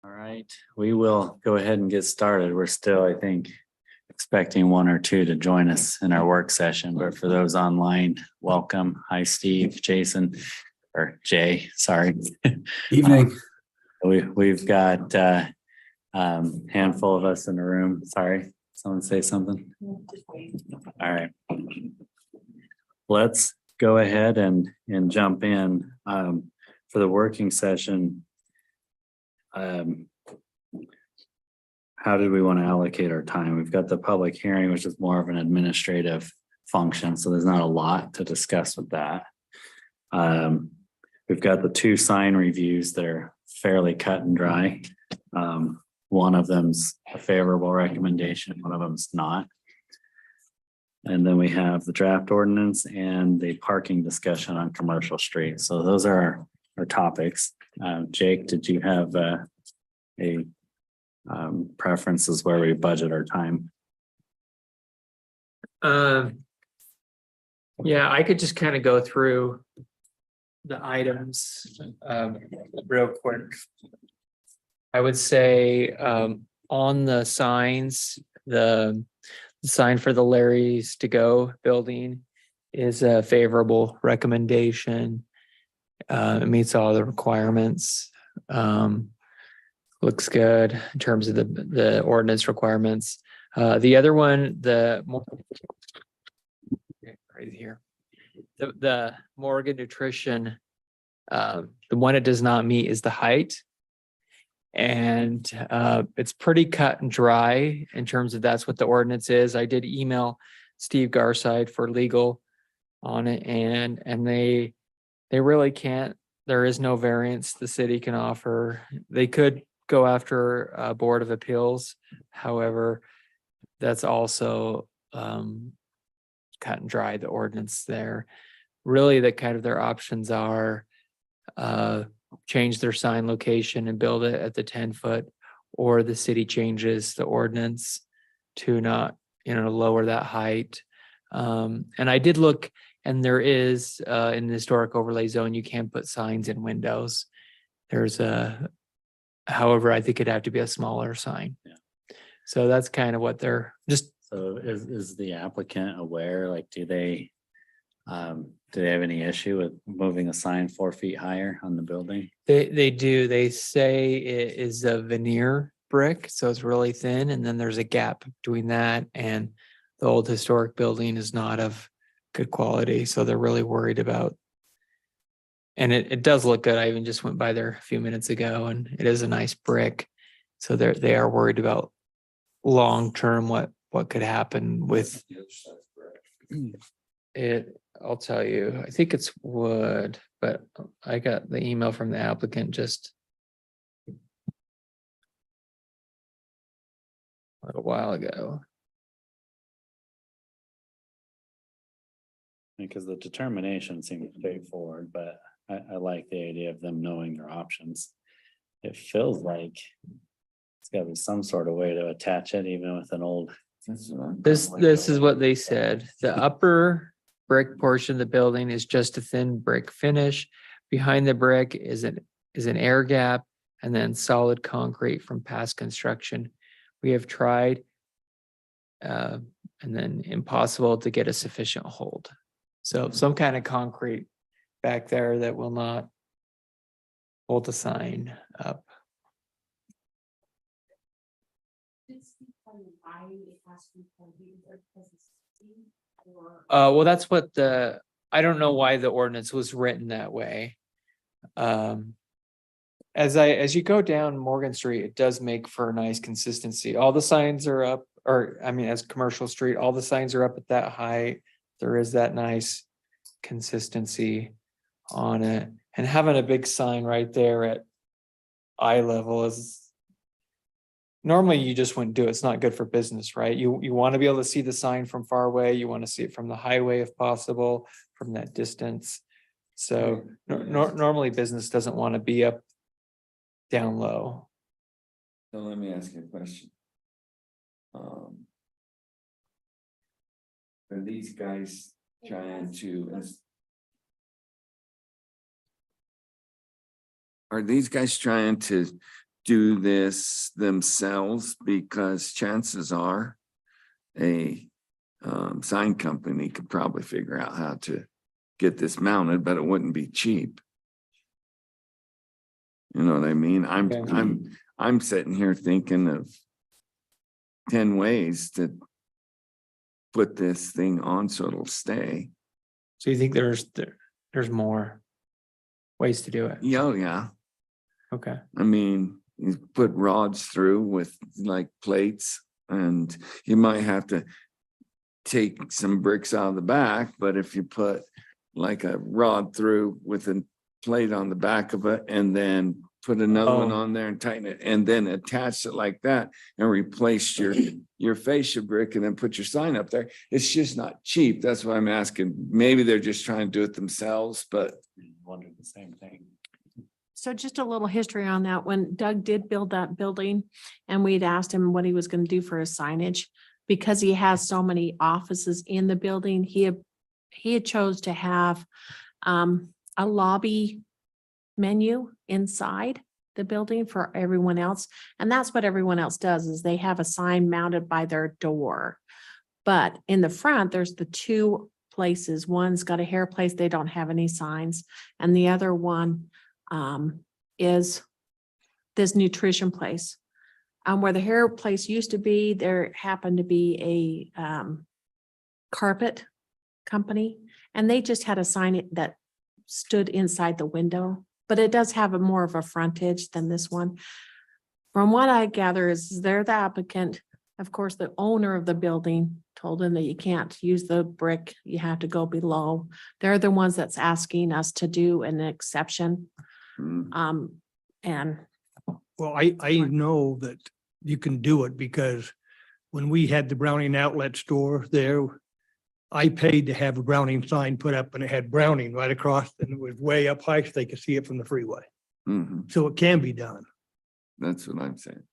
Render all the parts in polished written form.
All right, we will go ahead and get started. We're still, I think, expecting one or two to join us in our work session, but for those online, welcome. Hi, Steve, Jason, or Jay, sorry. Evening. We've got handful of us in the room. Sorry, someone say something? All right. Let's go ahead and jump in for the working session. How did we want to allocate our time? We've got the public hearing, which is more of an administrative function, so there's not a lot to discuss with that. We've got the two sign reviews that are fairly cut and dry. One of them's a favorable recommendation, one of them's not. And then we have the draft ordinance and the parking discussion on Commercial Street. So those are our topics. Jake, did you have a preferences where we budget our time? Yeah, I could just kind of go through the items real quick. I would say on the signs, the sign for the Larry's to Go building is a favorable recommendation. It meets all the requirements. Looks good in terms of the ordinance requirements. The other one, right here, the Morgan Nutrition, the one it does not meet is the height. And it's pretty cut and dry in terms of that's what the ordinance is. I did email Steve Garside for legal on it, and they really can't. There is no variance the city can offer. They could go after a Board of Appeals. However, that's also cut and dry, the ordinance there. Really, the kind of their options are change their sign location and build it at the 10-foot, or the city changes the ordinance to not, lower that height. And I did look, and there is in the historic overlay zone, you can put signs in windows. However, I think it'd have to be a smaller sign. Yeah. So that's kind of what they're just. So is the applicant aware, like, do they have any issue with moving a sign 4 feet higher on the building? They do. They say it is a veneer brick, so it's really thin, and then there's a gap between that and the old historic building is not of good quality. So they're really worried about. And it does look good. I even just went by there a few minutes ago, and it is a nice brick. So they are worried about long term what could happen with it. I'll tell you, I think it's wood, but I got the email from the applicant just a while ago. Because the determination seems straightforward, but I like the idea of them knowing their options. It feels like it's got to be some sort of way to attach it, even with an old. This is what they said. The upper brick portion of the building is just a thin brick finish. Behind the brick is an air gap, and then solid concrete from past construction. We have tried, and then impossible to get a sufficient hold. So some kind of concrete back there that will not hold the sign up. Well, that's what I don't know why the ordinance was written that way. As you go down Morgan Street, it does make for a nice consistency. All the signs are up, as Commercial Street, all the signs are up at that height. There is that nice consistency on it, and having a big sign right there at eye level is normally you just wouldn't do it. It's not good for business, right? You want to be able to see the sign from far away. You want to see it from the highway if possible, from that distance. So normally business doesn't want to be up down low. So let me ask you a question. Are these guys trying to Are these guys trying to do this themselves, because chances are a sign company could probably figure out how to get this mounted, but it wouldn't be cheap. You know what I mean? Yeah. I'm sitting here thinking of 10 ways to put this thing on so it'll stay. So you think there's more ways to do it? Yeah, oh, yeah. Okay. I mean, you put rods through with like plates, and you might have to take some bricks out of the back, but if you put like a rod through with a plate on the back of it, and then put another one Oh. on there and tighten it, and then attach it like that and replace your fascia brick, and then put your sign up there. It's just not cheap. That's why I'm asking. Maybe they're just trying to do it themselves, but Wondered the same thing. So just a little history on that. When Doug did build that building and we'd asked him what he was going to do for his signage, because he has so many offices in the building, he had chose to have a lobby menu inside the building for everyone else. And that's what everyone else does, is they have a sign mounted by their door. But in the front, there's the two places. One's got a hair place. They don't have any signs. And the other one is this nutrition place. Where the hair place used to be, there happened to be a carpet company, and they just had a sign that stood inside the window, but it does have a more of a frontage than this one. From what I gather is they're the applicant. Of course, the owner of the building told him that you can't use the brick, you have to go below. They're the ones that's asking us to do an exception. And Well, I know that you can do it because when we had the Browning outlet store there, I paid to have a Browning sign put up, and it had Browning right across, and it was way up high so they could see it from the freeway. mhm, So it can be done. that's what I'm saying.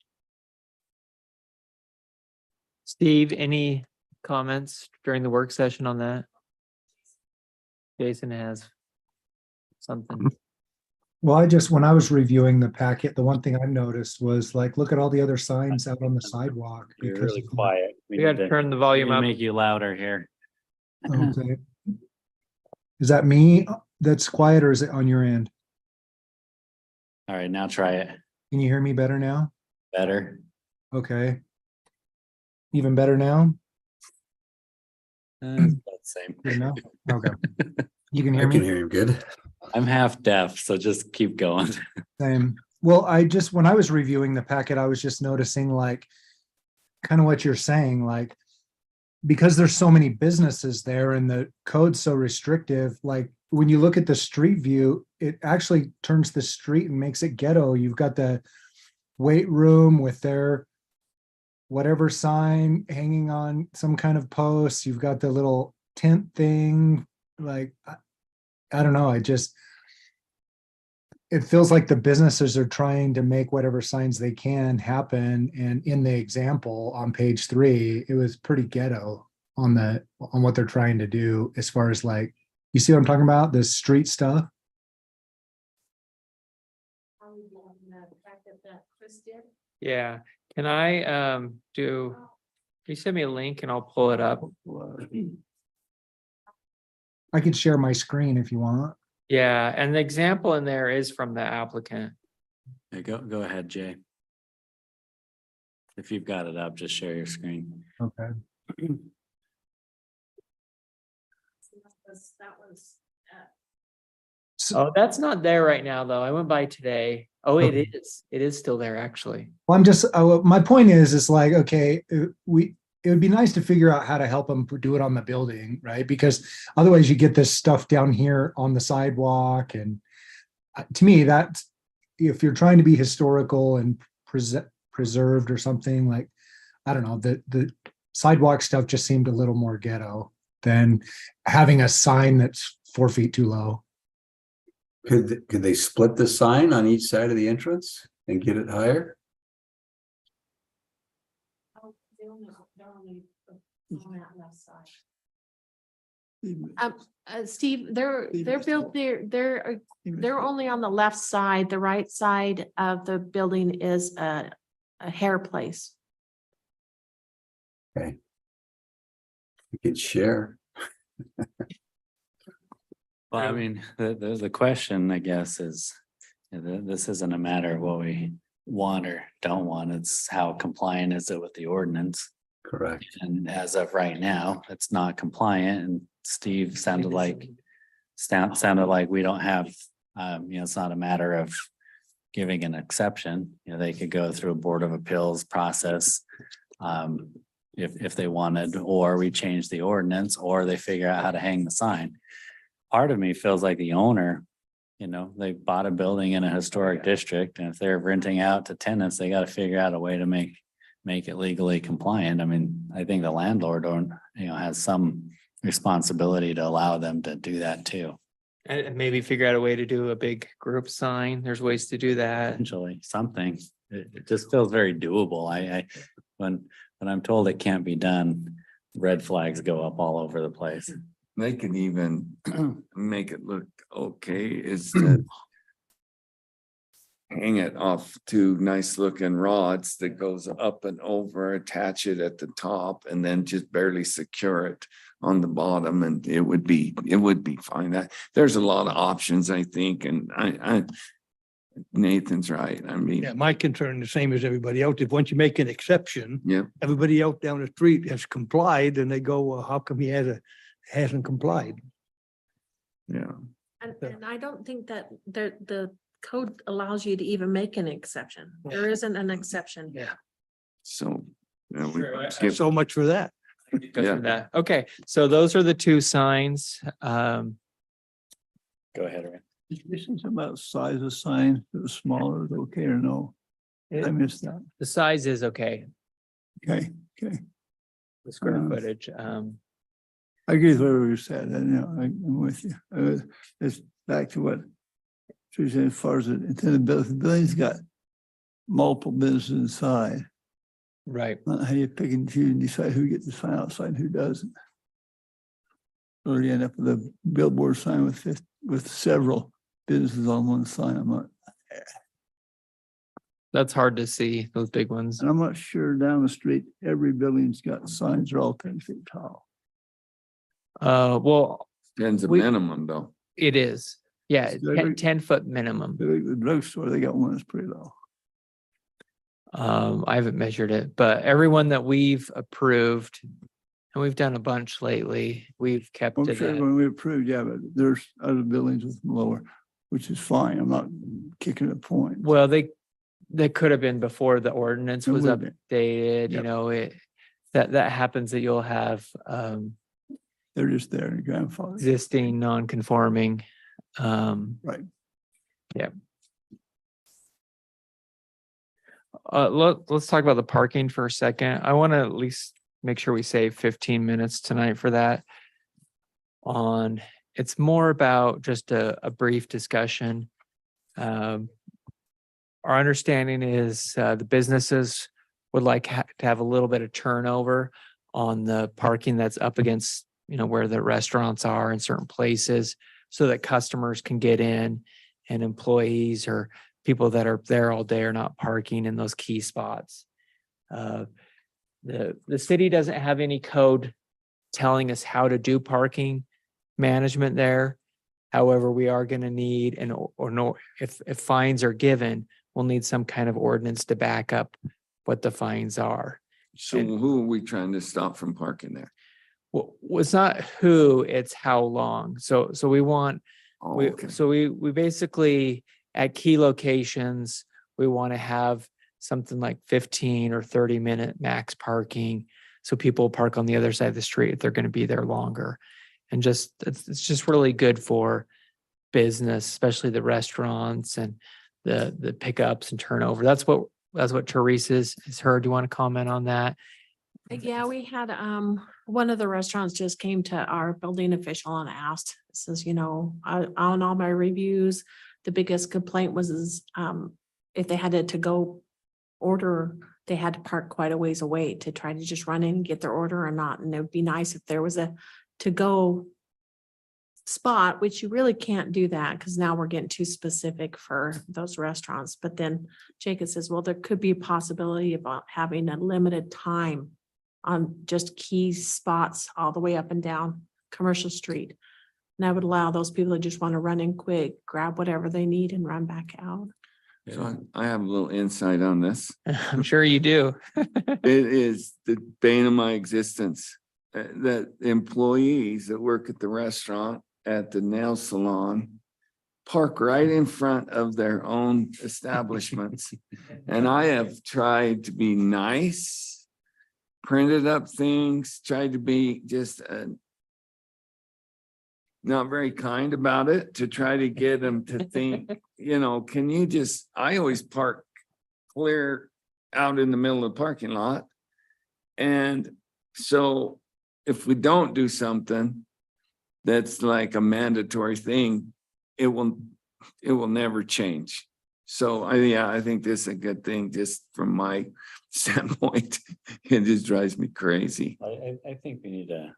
Steve, any comments during the work session on that? Jason has something. Well, when I was reviewing the packet, the one thing I noticed was like, look at all the other signs out on the sidewalk. You're because really of the- quiet. We got to turn the we volume need to up. Make you louder here. Okay. Is that me that's quiet, or is it on your end? All right, now try it. Can you hear me better now? Better. Okay. Even better now? It's about the same. Good enough? Okay. You can I hear can me? hear him good. I'm half deaf, so just keep going. Same. Well, when I was reviewing the packet, I was just noticing like kind of what you're saying, like, because there's so many businesses there and the code's so restrictive, like when you look at the street view, it actually turns the street and makes it ghetto. You've got the weight room with their whatever sign hanging on some kind of post. You've got the little tent thing. Like, I don't know. It feels like the businesses are trying to make whatever signs they can happen. And in the example on page 3, it was pretty ghetto on what they're trying to do as far as like, you see what I'm talking about? The street stuff. Yeah, can I can you send me a link and I'll pull it up? I could share my screen if you want. Yeah, and the example in there is from the applicant. Okay, go ahead, Jay. If you've got it up, just share your screen. Okay. Oh, that's not there right now, though. I went by today. Oh, it is. It is still there, actually. Well, my point is like, okay, it would be nice to figure out how to help them do it on the building, right? Because otherwise you get this stuff down here on the sidewalk. And to me, that if you're trying to be historical and preserved or something, like, I don't know, the sidewalk stuff just seemed a little more ghetto than having a sign that's 4 feet too low. Could they split the sign on each side of the entrance and get it higher? Steve, they're built, they're only on the left side. The right side of the building is a hair place. Okay. We could share. Well, I mean, the question, I guess, is this isn't a matter of what we want or don't want. It's how compliant is it with the ordinance? Correct. And as of right now, it's not compliant, and Steve sounded like we don't have, it's not a matter of giving an exception. They could go through a Board of Appeals process. If they wanted, or we change the ordinance, or they figure out how to hang the sign. Part of me feels like the owner, they bought a building in a historic district, and if they're renting out to tenants, they got to figure out a way to make it legally compliant. I mean, I think the landlord has some responsibility to allow them to do that too. And maybe figure out a way to do a big group sign. There's ways to do that. Potentially something. It just feels very doable. When I'm told it can't be done, red flags go up all over the place. They could even make it look okay, is to hang it off two nice looking rods that goes up and over, attach it at the top, and then just barely secure it on the bottom, and it would be fine. There's a lot of options, I think, and I Nathan's right. I mean, Yeah, my concern, the same as everybody else, if once you make an exception, yeah, everybody else down the street has complied, and they go, well, how come he hasn't complied? yeah. And I don't think that the code allows you to even make an exception. There isn't an exception. Yeah. So, yeah, Sure, I- we skip. So much for that. Go Yeah. through that. Okay, so those are the two signs. Go ahead, Ryan. This is about size of sign, if it was smaller, is it okay or no? I missed that. The size is okay, Okay, okay. the square Um, footage. I agree with whatever you said, and I'm with you. It's back to what she said, as far as the building's got multiple businesses inside. Right. Not how you pick and choose and decide who gets the sign outside and who doesn't. Or you end up with a billboard sign with several businesses on one sign. That's hard to see, those big ones. And I'm not sure down the street, every building's got signs that are all 10 feet tall. Well, Tens of we- minimum though. it is. Yeah, Is that 10-foot minimum. The drugstore, they got one that's pretty low. I haven't measured it, but everyone that we've approved, and we've done a bunch lately, we've kept I'm it sure at. when we approved, yeah, but there's other buildings with lower, which is fine. I'm not kicking a point. Well, they could have been before the ordinance It was would have been. updated, you Yep. know, that happens that you'll have They're just there in grandfather. existing non-conforming. Right. Yeah. Let's talk about the parking for a second. I want to at least make sure we save 15 minutes tonight for that. It's more about just a brief discussion. Our understanding is the businesses would like to have a little bit of turnover on the parking that's up against, where the restaurants are in certain places, so that customers can get in and employees or people that are there all day are not parking in those key spots. The city doesn't have any code telling us how to do parking management there. However, we are going to need if fines are given, we'll need some kind of ordinance to back up what the fines are. So who are we trying to stop from parking there? Well, it's not who, it's how long. So we want, Oh, we okay. basically at key locations, we want to have something like 15 or 30-minute max parking. So people park on the other side of the street if they're going to be there longer. And it's just really good for business, especially the restaurants and the pickups and turnover. That's what Teresa's heard. Do you want to comment on that? Yeah, we had, one of the restaurants just came to our building official and asked, says, on all my reviews, the biggest complaint was, if they had a to-go order, they had to park quite a ways away to try to just run in and get their order or not. And it would be nice if there was a to-go spot, which you really can't do that because now we're getting too specific for those restaurants. But then Jacob says, well, there could be a possibility about having a limited time on just key spots all the way up and down Commercial Street. And that would allow those people that just want to run in quick, grab whatever they need and run back out. So I have a little insight on this. I'm sure you do. It is the bane of my existence. That employees that work at the restaurant, at the nail salon, park right in front of their own establishments. And I have tried to be nice, printed up things, tried to be just not very kind about it, to try to get them to think, can you just, I always park clear out in the middle of the parking lot. And so if we don't do something that's like a mandatory thing, it will never change. So I think this is a good thing, just from my standpoint. It just drives me crazy. I think we need to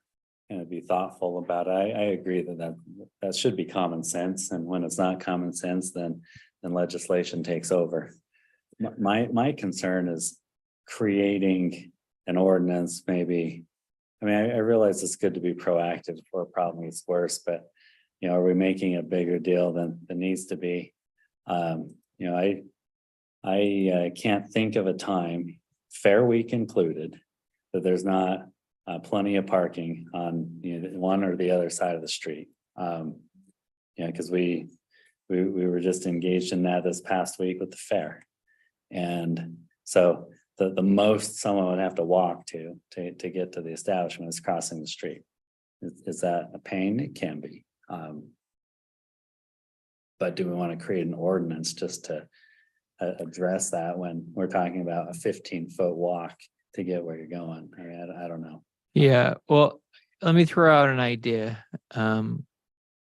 kind of be thoughtful about it. I agree that should be common sense, and when it's not common sense, then legislation takes over. My concern is creating an ordinance, maybe. I mean, I realize it's good to be proactive before a problem gets worse, but are we making a bigger deal than it needs to be? I can't think of a time, Fair Week included, that there's not plenty of parking on one or the other side of the street. Because we were just engaged in that this past week with the fair, and so the most someone would have to walk to get to the establishment is crossing the street. Is that a pain? It can be. But do we want to create an ordinance just to address that when we're talking about a 15-foot walk to get where you're going? I mean, I don't know. Yeah, well, let me throw out an idea. And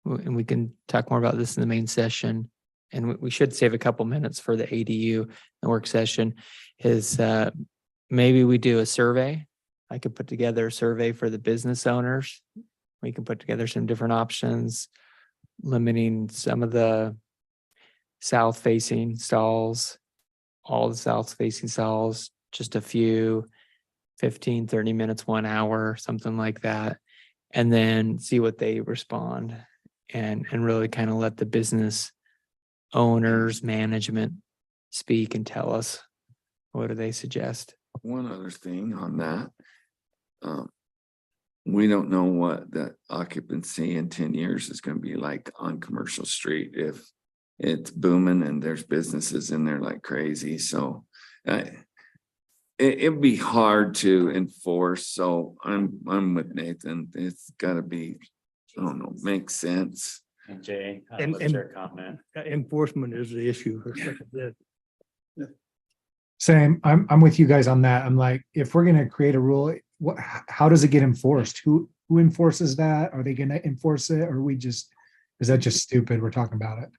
we can talk more about this in the main session. And we should save a couple minutes for the ADU and work session. Is maybe we do a survey. I could put together a survey for the business owners. We can put together some different options, limiting some of the south-facing stalls, all the south-facing stalls, just a few, 15, 30 minutes, 1 hour, something like that, and then see what they respond, and really kind of let the business owners, management speak and tell us, what do they suggest? One other thing on that. We don't know what the occupancy in 10 years is going to be like on Commercial Street, if it's booming and there's businesses in there like crazy. So it'd be hard to enforce. So I'm with Nathan. It's got to be, I don't know, make sense. And Jay, And- what's and- your comment? Enforcement is the issue. Same. I'm with you guys on that. I'm like, if we're gonna create a rule, how does it get enforced? Who enforces that? Are they gonna enforce it? Or is that just stupid? We're talking about it.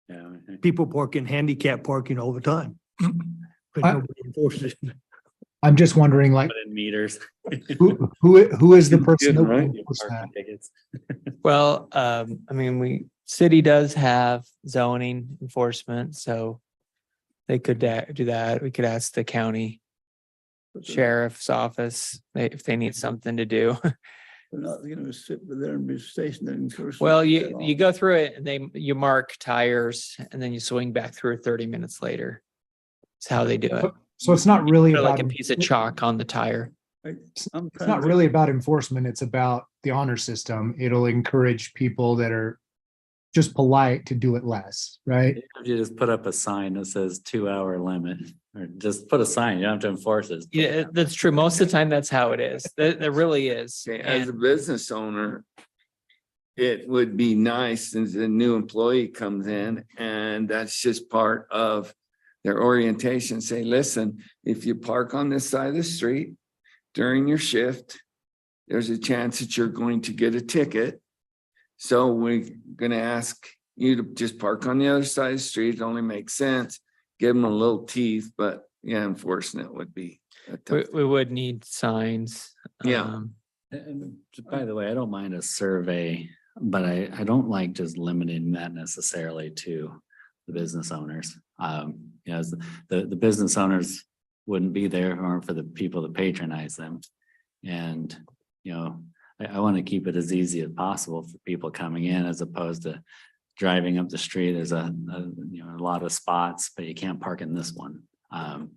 Yeah. People park in handicap parking all the time. But nobody enforces it. I'm just wondering, like, Put in meters. who is the person that will Right. enforce that? Parking tickets. Well, I mean, city does have zoning enforcement, so they could do that. We could ask the county sheriff's office if they need something to do. They're not gonna sit there and be stationed there. and curse Well, at you all. go through it and you mark tires and then you swing back through 30 minutes later. It's how they do it. So it's not really Put like about, a piece of chalk on the tire. I'm it's trying not to- really about enforcement. It's about the honor system. It'll encourage people that are just polite to do it less, right? If you just put up a sign that says 2-hour limit, or just put a sign, you don't have to enforce it. Yeah, that's true. Most of the time, that's how it is. There really is. Okay, as a And business owner, it would be nice since a new employee comes in and that's just part of their orientation. Say, listen, if you park on this side of the street during your shift, there's a chance that you're going to get a ticket. So we're gonna ask you to just park on the other side of the street. It only makes sense. Give them a little teeth, but yeah, enforcing it would be a tough. we would need signs. Yeah. And by the way, I don't mind a survey But I don't like just limiting that necessarily to the business owners. You know, as the business owners wouldn't be there if it weren't for the people that patronize them. And, you know, I want to keep it as easy as possible for people coming in as opposed to driving up the street. There's a lot of spots, but you can't park in this one.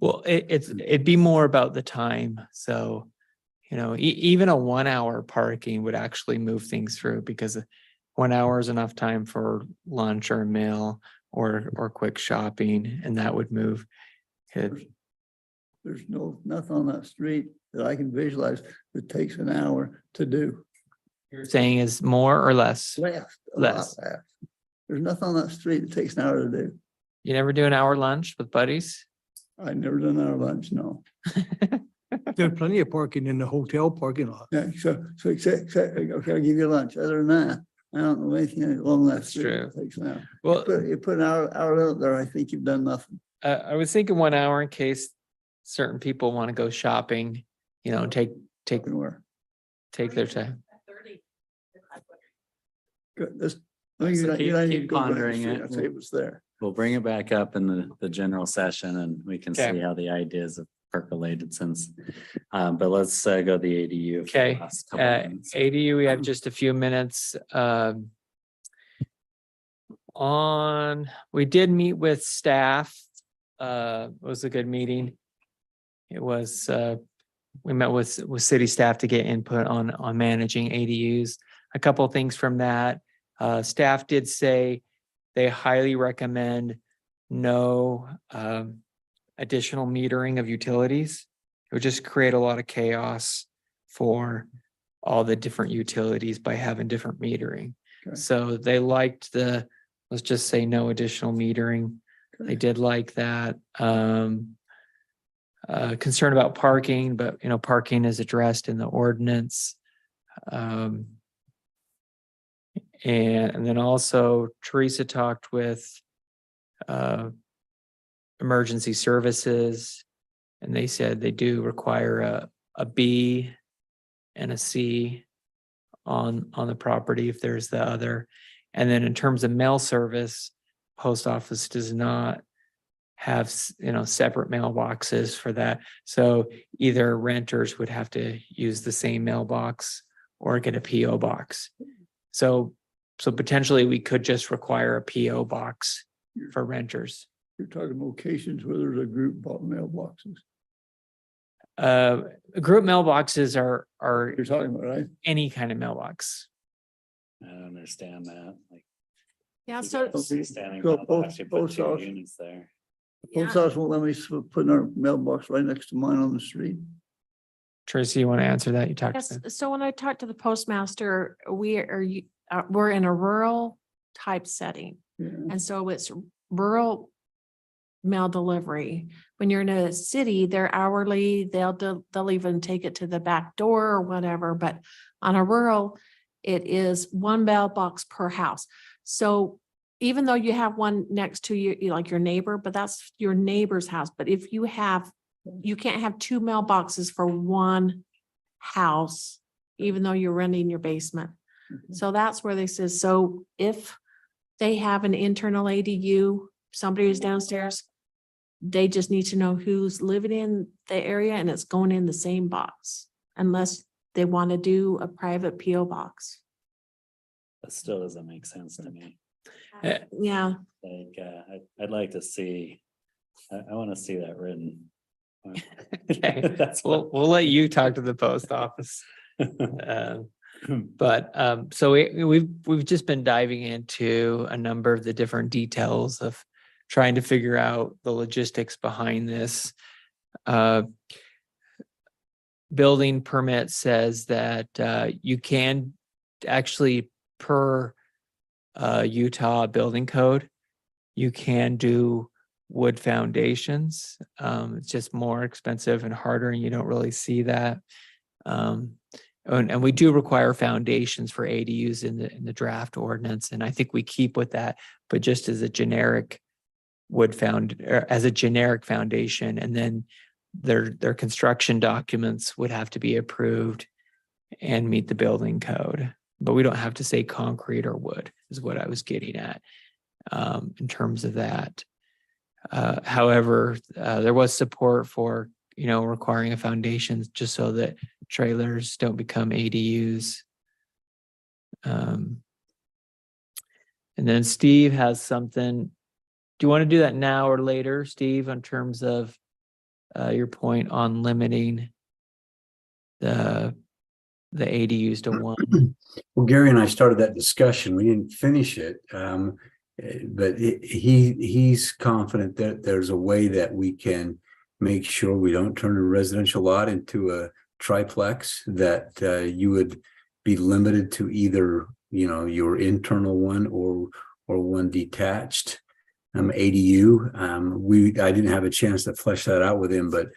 Well, it'd be more about the time. So, you know, even a 1 hour parking would actually move things through because 1 hour is enough time for lunch or a meal or quick shopping, and that would move. There's nothing on that street that I can visualize that takes an hour to do. You're saying is more or less? Less. Less. There's nothing on that street that takes an hour to do. You never do an hour lunch with buddies? I never done our lunch, no. There's plenty of parking in the hotel parking lot. Yeah, so except, okay, I'll give you lunch. Other than that, I don't know anything along that That's street true. that takes an hour. Well, You put an hour out there, I think you've done nothing. I was thinking 1 hour in case certain people want to go shopping, you know, take Anywhere. their time. Good. This. So keep pondering it. I'll say it was there. We'll bring it back up in the general session and we can Okay. see how the ideas have percolated since. But let's go to the ADU. for the Okay, last couple of minutes. ADU, we have just a few minutes. We did meet with staff. It was a good meeting. It was, we met with city staff to get input on managing ADUs. A couple of things from that. Staff did say they highly recommend no additional metering of utilities. It would just create a lot of chaos for all the different utilities by having different metering. Okay. So they liked let's just say no additional metering. They did like that. Concern about parking, but you know, parking is addressed in the ordinance. And then also Teresa talked with emergency services, and they said they do require a B and a C on the property if there's the other. And then in terms of mail service, post office does not have, you know, separate mailboxes for that. So either renters would have to use the same mailbox or get a PO box. So potentially we could just require a PO box for renters. You're talking locations where there's a group mailboxes. Group mailboxes are You're talking about, right? any kind of mailbox. I don't understand that. Like, Yeah, you so, got a freestanding Go mailbox, you put post two office. units there. Post office won't let me put our mailbox right next to mine on the street. Tracy, you want to answer that? You talked to yes, them. so when I talked to the postmaster, we're in a rural type setting. Yeah. And so it's rural mail delivery. When you're in a city, they're hourly, they'll even take it to the back door or whatever, but on a rural, it is one mailbox per house. So even though you have one next to you, like your neighbor, but that's your neighbor's house. But if you can't have two mailboxes for one house, even though you're renting your basement. So that's where they says, so if they have an internal ADU, somebody who's downstairs, they just need to know who's living in the area and it's going in the same box, unless they want to do a private PO box. That still doesn't make sense to me. Yeah, Like, I'd like to see, I want to see that written. Okay. That's what. We'll let you talk to the post office. But so we've just been diving into a number of the different details of trying to figure out the logistics behind this. Building permit says that you can actually, per Utah building code, you can do wood foundations. It's just more expensive and harder, and you don't really see that. And we do require foundations for ADUs in the draft ordinance, and I think we keep with that, but just as a generic as a generic foundation, and then their construction documents would have to be approved and meet the building code. But we don't have to say concrete or wood is what I was getting at in terms of that. However, there was support for, requiring a foundation just so that trailers don't become ADUs. And then Steve has something. Do you want to do that now or later, Steve, in terms of your point on limiting the ADUs to one? Well, Gary and I started that discussion. We didn't finish it. But he's confident that there's a way that we can make sure we don't turn a residential lot into a triplex, that you would be limited to either, your internal one or one detached ADU. I didn't have a chance to flesh that out with him, but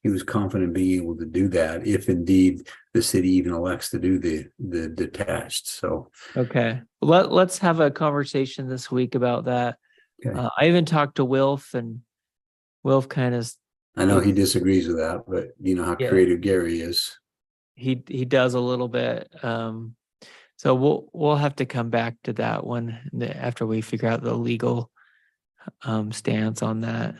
he was confident being able to do that if indeed the city even elects to do the detached. So Okay, let's have a conversation this week about that. okay. I even talked to Wilf, and Wilf kind of, I know he disagrees with that, but you know how Yeah. creative Gary is. he does a little bit. So we'll have to come back to that one after we figure out the legal stance on that.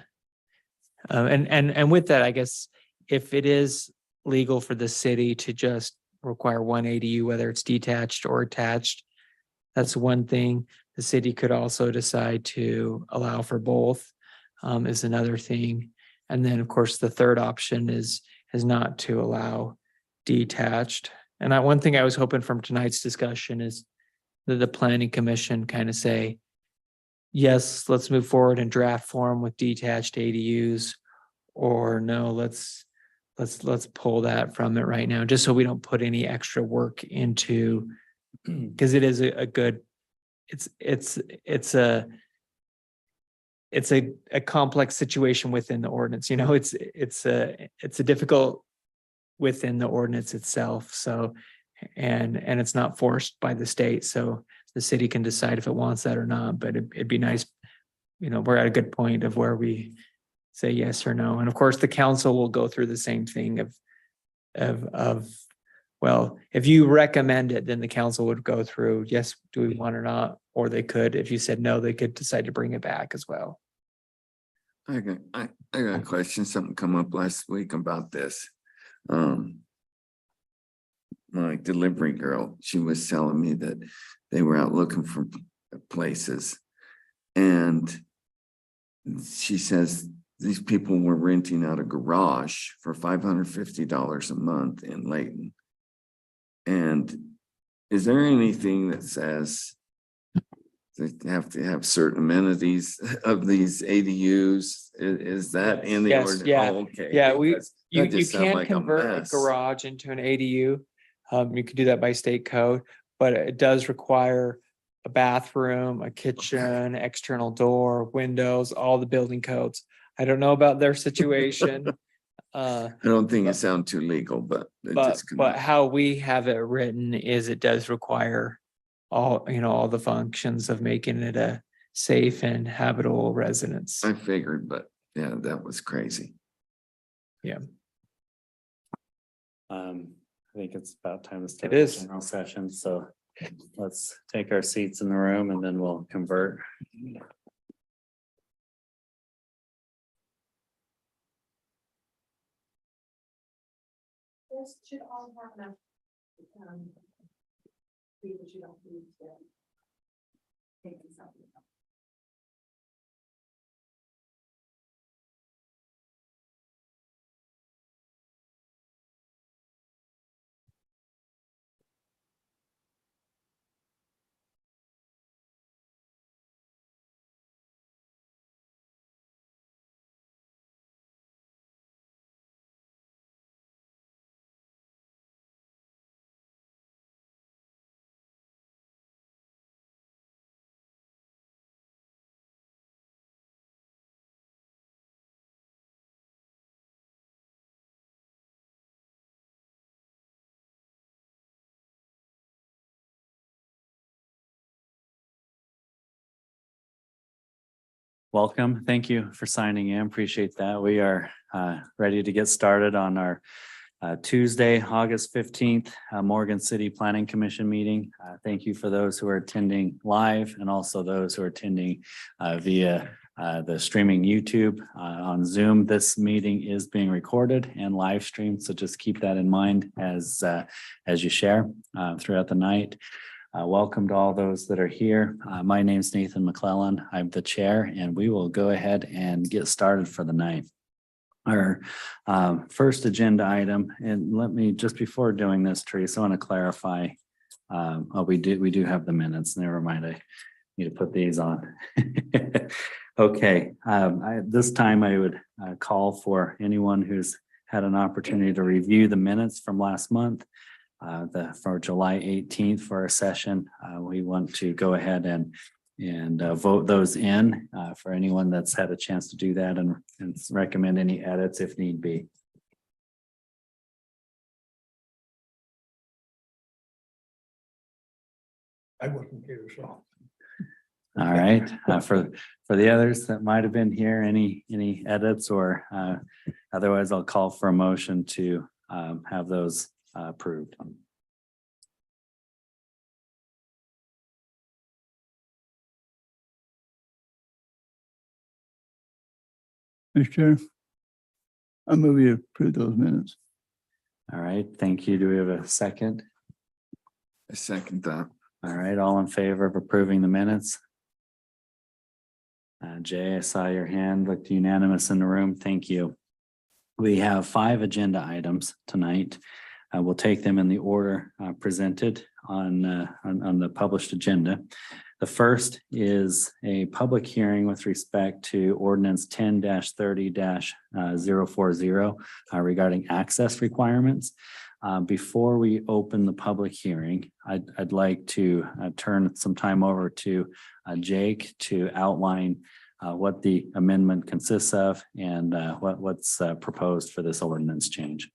And with that, I guess if it is legal for the city to just require one ADU, whether it's detached or attached, that's one thing. The city could also decide to allow for both, is another thing. And then, of course, the third option is not to allow detached. And one thing I was hoping from tonight's discussion is that the planning commission kind of say, yes, let's move forward in draft form with detached ADUs, or no, let's pull that from it right now, just so we don't put any extra work into, because it is a good, it's a complex situation within the ordinance. It's a difficult within the ordinance itself. So, and it's not forced by the state. So the city can decide if it wants that or not, but it'd be nice, we're at a good point of where we say yes or no. And of course, the council will go through the same thing of, well, if you recommend it, then the council would go through, yes, do we want or not? Or they could, if you said no, they could decide to bring it back as well. I got a question. Something come up last week about this. My delivery girl, she was telling me that they were out looking for places. And she says these people were renting out a garage for $550 a month in Layton. And is there anything that says they have to have certain amenities of these ADUs? Is that in the Yes, ordinance? yeah. Oh, okay. Yeah, Because you that just sound can't like a convert a mess. garage into an ADU. You could do that by state code, but it does require a bathroom, a kitchen, external door, windows, all the building codes. I don't know about their situation. I don't think it sounds too legal, but it just. But how we have it written is it does require all the functions of making it a safe and habitable residence. I figured, but yeah, that was crazy. Yeah. I think it's about time to start It the is. general session, so let's take our seats in the room and then we'll convert. This should all have enough. People should all be together. Take this out. Welcome. Thank you for signing in. Appreciate that. We are ready to get started on our Tuesday, August 15th, Morgan City Planning Commission meeting. Thank you for those who are attending live and also those who are attending via the streaming YouTube on Zoom. This meeting is being recorded and live streamed, so just keep that in mind as you share throughout the night. Welcome to all those that are here. My name's Nathan McClellan. I'm the chair, and we will go ahead and get started for the night. Our first agenda item, and let me, just before doing this, Teresa, I want to clarify. We do have the minutes. Never mind, I need to put these on. Okay, this time I would call for anyone who's had an opportunity to review the minutes from last month. For July 18th for our session, we want to go ahead and vote those in for anyone that's had a chance to do that and recommend any edits if need be. I wasn't here, so. All right, for the others that might have been here, any edits or otherwise I'll call for a motion to have those approved. Mr. Chair, I move you approve those minutes. All right, thank you. Do we have a second? I second that. All right, all in favor of approving the minutes? Jay, I saw your hand, looked unanimous in the room. Thank you. We have 5 agenda items tonight. We'll take them in the order presented on the published agenda. The first is a public hearing with respect to ordinance 10-30-040 regarding access requirements. Before we open the public hearing, I'd like to turn some time over to Jake to outline what the amendment consists of and what's proposed for this ordinance change.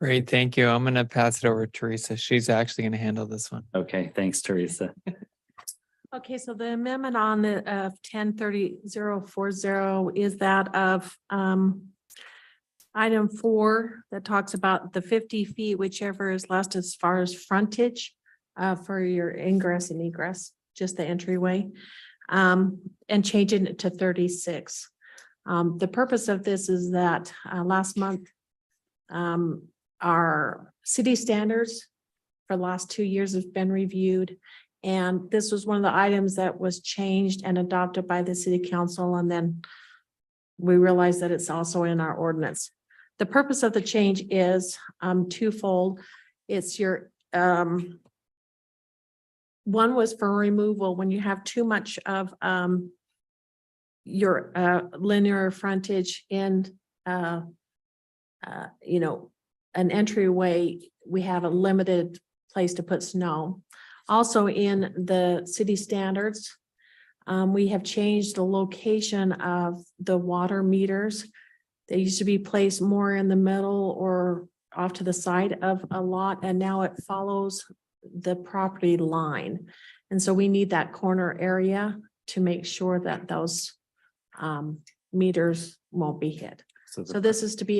Great, thank you. I'm gonna pass it over to Teresa. She's actually gonna handle this one. Okay, thanks, Teresa. Okay, so the amendment on the 10-30-040 is that of item 4 that talks about the 50 feet, whichever is less as far as frontage for your ingress and egress, just the entryway, and changing it to 36. The purpose of this is that last month, our city standards for the last 2 years have been reviewed. And this was one of the items that was changed and adopted by the city council. And then we realized that it's also in our ordinance. The purpose of the change is twofold. It's your, one was for removal when you have too much of your linear frontage in, an entryway, we have a limited place to put snow. Also in the city standards, we have changed the location of the water meters. They used to be placed more in the middle or off to the side of a lot, and now it follows the property line. And so we need that corner area to make sure that those meters won't be hit. So this is to be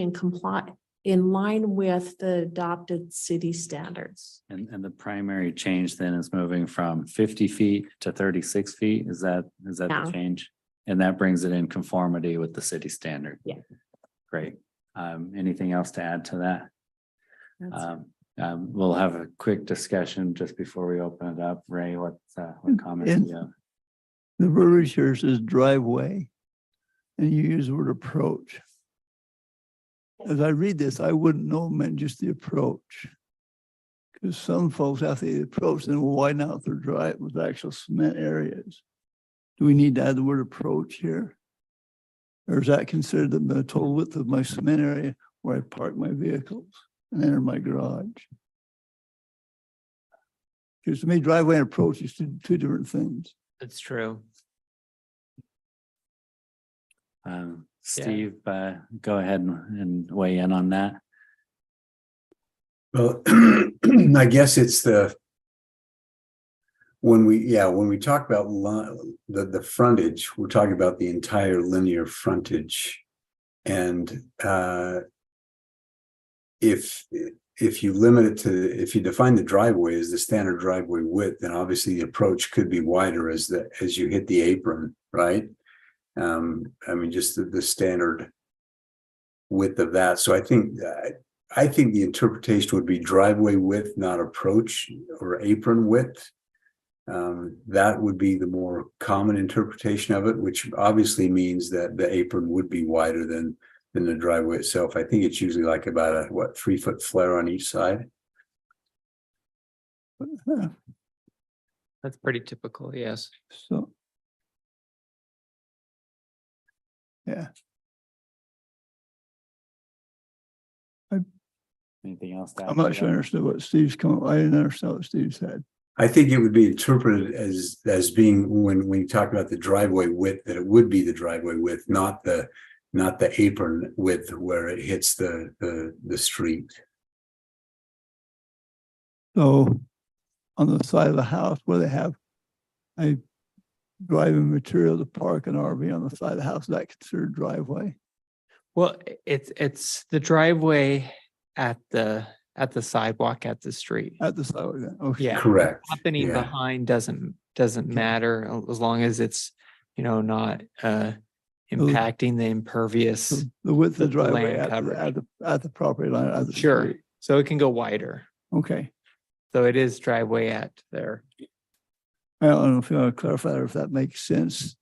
in line with the adopted city standards. And the primary change then is moving from 50 feet to 36 feet. Is that Yeah. the change? And that brings it in conformity with the city standard. Yeah. Great. Anything else to add to that? That's- We'll have a quick discussion just before we open it up. Ray, what comments do you have? The verbiage here says driveway, and you use the word approach. As I read this, I wouldn't know it meant just the approach. Because some folks, after they approach, then will widen out their drive with actual cement areas. Do we need to add the word approach here? Or is that considered the total width of my cement area where I park my vehicles and enter my garage? Because to me, driveway and approach is two different things. That's true. Steve, go ahead and weigh in on that. Well, I guess it's when we talk about the frontage, we're talking about the entire linear frontage And if you limit it to, if you define the driveway as the standard driveway width, then obviously the approach could be wider as you hit the apron, right? I mean, just the standard width of that. So I think the interpretation would be driveway width, not approach or apron width. That would be the more common interpretation of it, which obviously means that the apron would be wider than the driveway itself. I think it's usually like about a 3-foot flare on each side. That's pretty typical, yes. So. Yeah, Anything else? to add I'm to not that? sure I understood what Steve's I didn't understand what Steve said. I think it would be interpreted as being when you talk about the driveway width, that it would be the driveway width, not the apron width where it hits the street. So on the side of the house where they have a driving material to park an RV on the side of the house, is that considered driveway? Well, it's the driveway at the sidewalk at the street. At the side of that, okay. Yeah. Correct. Happening Yeah. behind doesn't matter as long as it's, not impacting the impervious. So the width of the the driveway land at the property line. At the Sure. street. So it can go wider. Okay. So it is driveway at there. I don't know if you want to clarify that or if that makes sense.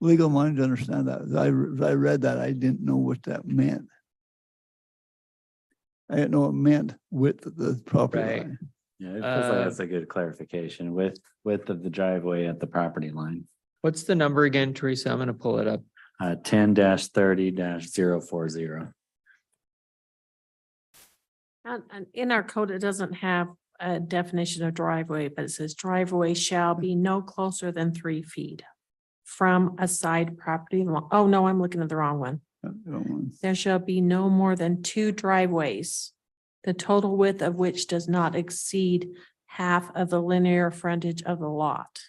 Legal minds understand that. As I read that, I didn't know what that meant. I didn't know what it meant width of the property Right. line. Yeah, it feels like that's a good clarification with width of the driveway at the property line. What's the number again, Teresa? I'm gonna pull it up. 10-30-040. And in our code, it doesn't have a definition of driveway, but it says driveway shall be no closer than 3 feet from a side property line. Oh, no, I'm looking at the wrong one. There shall be no more than 2 driveways, the total width of which does not exceed half of the linear frontage of the lot.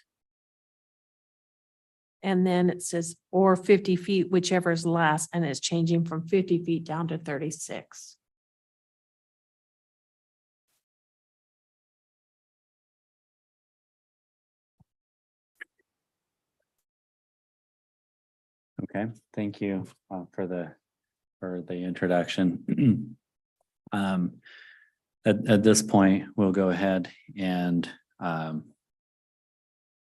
And then it says, or 50 feet, whichever is less, and it's changing from 50 feet down to 36. Okay, thank you for the introduction. At this point, we'll go ahead and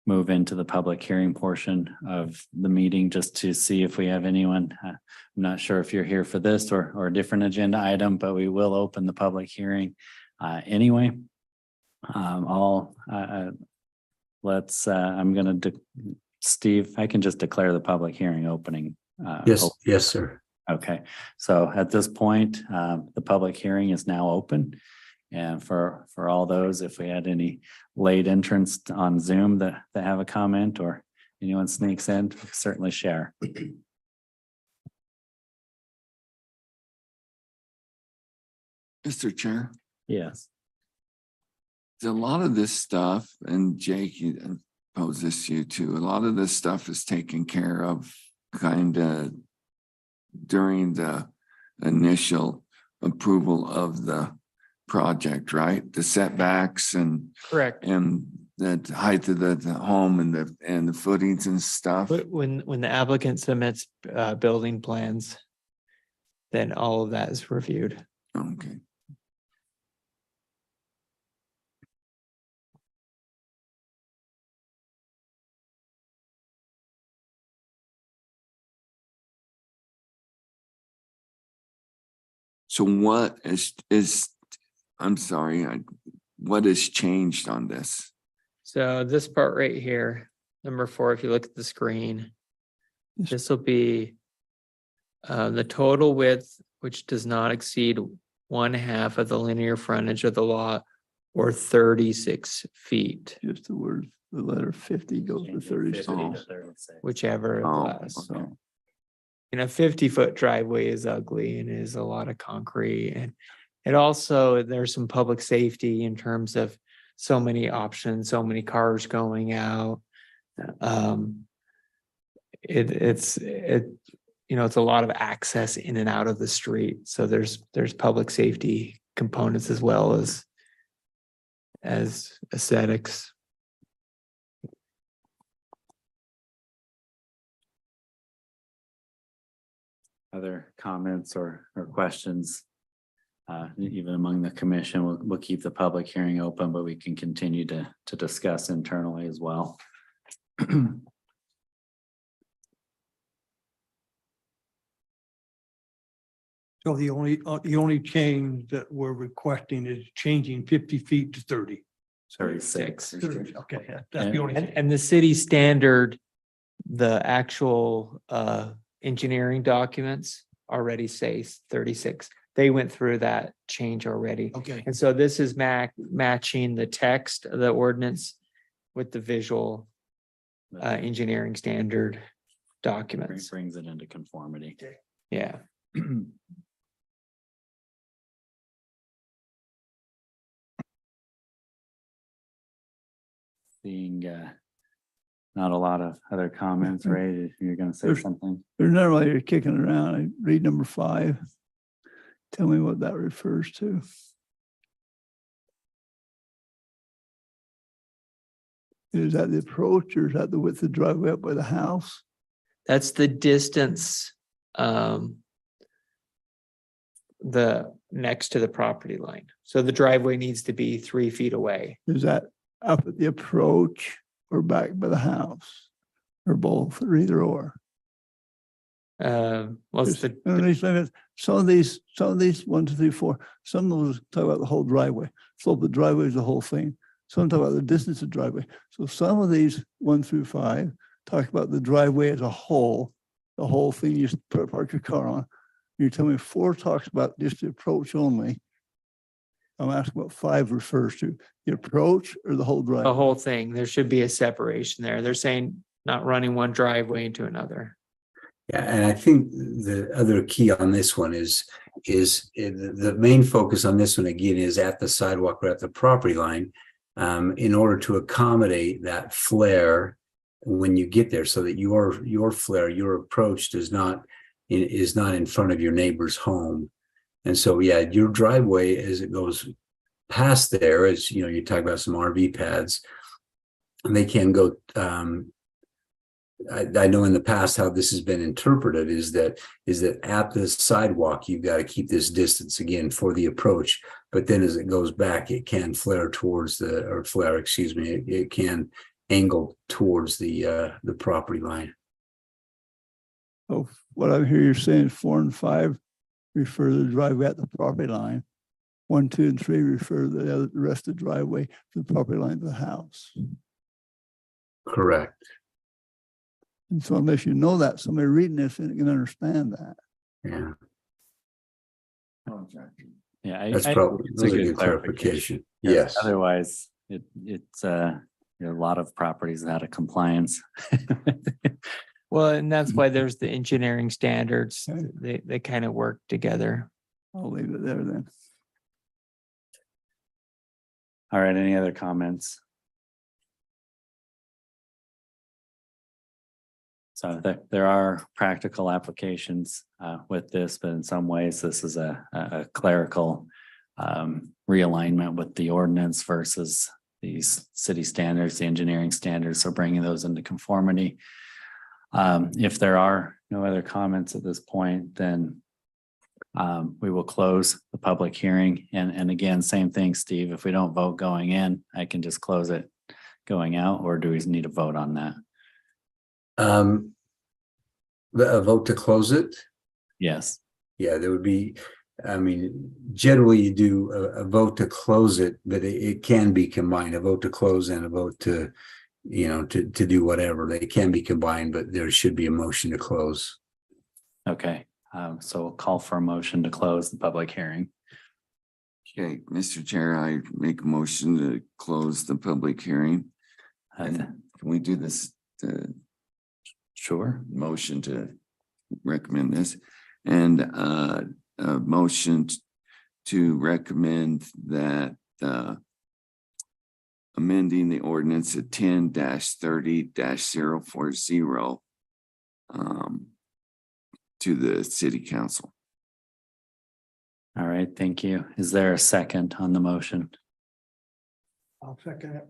move into the public hearing portion of the meeting just to see if we have anyone. I'm not sure if you're here for this or a different agenda item, but we will open the public hearing anyway. I'm gonna Steve, I can just declare the public hearing opening. Yes, sir. Okay, so at this point, the public hearing is now open. And for all those, if we had any late entrants on Zoom that have a comment or anyone sneaks in, certainly share. Mr. Chair, Yes. a lot of this stuff, and Jake, you pose this to you too, a lot of this stuff is taken care of kind of during the initial approval of the project, right? The setbacks and Correct. the height of the home and the footings and stuff. But when the applicant submits building plans, then all of that is reviewed. Okay. So what I'm sorry, what has changed on this? So this part right here, number 4, if you look at the screen, this will be the total width, which does not exceed 1/2 of the linear frontage of the lot or 36 feet, Just the word, the letter 50 goes to 36. whichever. Oh, less. okay. A 50-foot driveway is ugly and is a lot of concrete. And it also, there's some public safety in terms of so many options, so many cars going out. it's a lot of access in and out of the street. So there's public safety components as well as aesthetics. Other comments or questions? Even among the commission, we'll keep the public hearing open, but we can continue to discuss internally as well. So the only change that we're requesting is changing 50 feet to 30. 36. 30, okay, that's the only. And the city standard, the actual engineering documents already say 36. They went through that change already. Okay, And so this is matching the text of the ordinance with the visual engineering standard documents. Brings it into conformity. Yeah. Seeing not a lot of other comments, right? You're gonna say There's- something? There's another way you're kicking around. I read number 5. Tell me what that refers to. Is that the approach or is that the width of the driveway up by the house? That's the distance the next to the property line. So the driveway needs to be 3 feet away. Is that up at the approach or back by the house? Or both, or either or? Well, it's Just- and these limits, some of these 1, 2, 3, 4, some of those talk about the whole driveway. Slope of the driveway is the whole thing. Some talk about the distance of driveway. So some of these 1 through 5 talk about the driveway as a whole, the whole thing you just park your car on. You tell me 4 talks about just the approach only. I'm asking what 5 refers to, the approach or the whole the driveway? whole thing. There should be a separation there. They're saying not running one driveway into another. Yeah, and I think the other key on this one is the main focus on this one again is at the sidewalk or at the property line. In order to accommodate that flare when you get there, so that your flare, your approach is not in front of your neighbor's home. And so, yeah, your driveway as it goes past there, as you know, you talk about some RV pads, and they can go. I know in the past how this has been interpreted is that at the sidewalk, you've got to keep this distance again for the approach. But then as it goes back, it can flare towards it can angle towards the property line. So what I hear you saying, 4 and 5 refer to the driveway at the property line. 1, 2, and 3 refer to the rest of the driveway to the property line of the house. Correct. And so unless you know that, somebody reading this and can understand that. Yeah, Yeah. that's I- probably it's a those are good good clarification. Yeah, Yes. Otherwise, it's a lot of properties out of compliance. Well, and that's why there's the engineering standards. Okay. They kind of work together. I'll leave it there then. All right, any other comments? So there are practical applications with this, but in some ways, this is a clerical realignment with the ordinance versus these city standards, the engineering standards, so bringing those into conformity. If there are no other comments at this point, then we will close the public hearing. And again, same thing, Steve, if we don't vote going in, I can just close it going out, or do we need a vote on that? A vote to close it. Yes. Yeah, there would be, I mean, generally you do a vote to close it, but it can be combined, a vote to close and a vote to, to do whatever. They can be combined, but there should be a motion to close. Okay, so we'll call for a motion to close the public hearing. Okay, Mr. Chair, I make a motion to close the public hearing. And can we do this, Sure. motion to recommend this? And a motion to recommend that amending the ordinance at 10-30-040 to the city council. All right, thank you. Is there a second on the motion? I'll second it.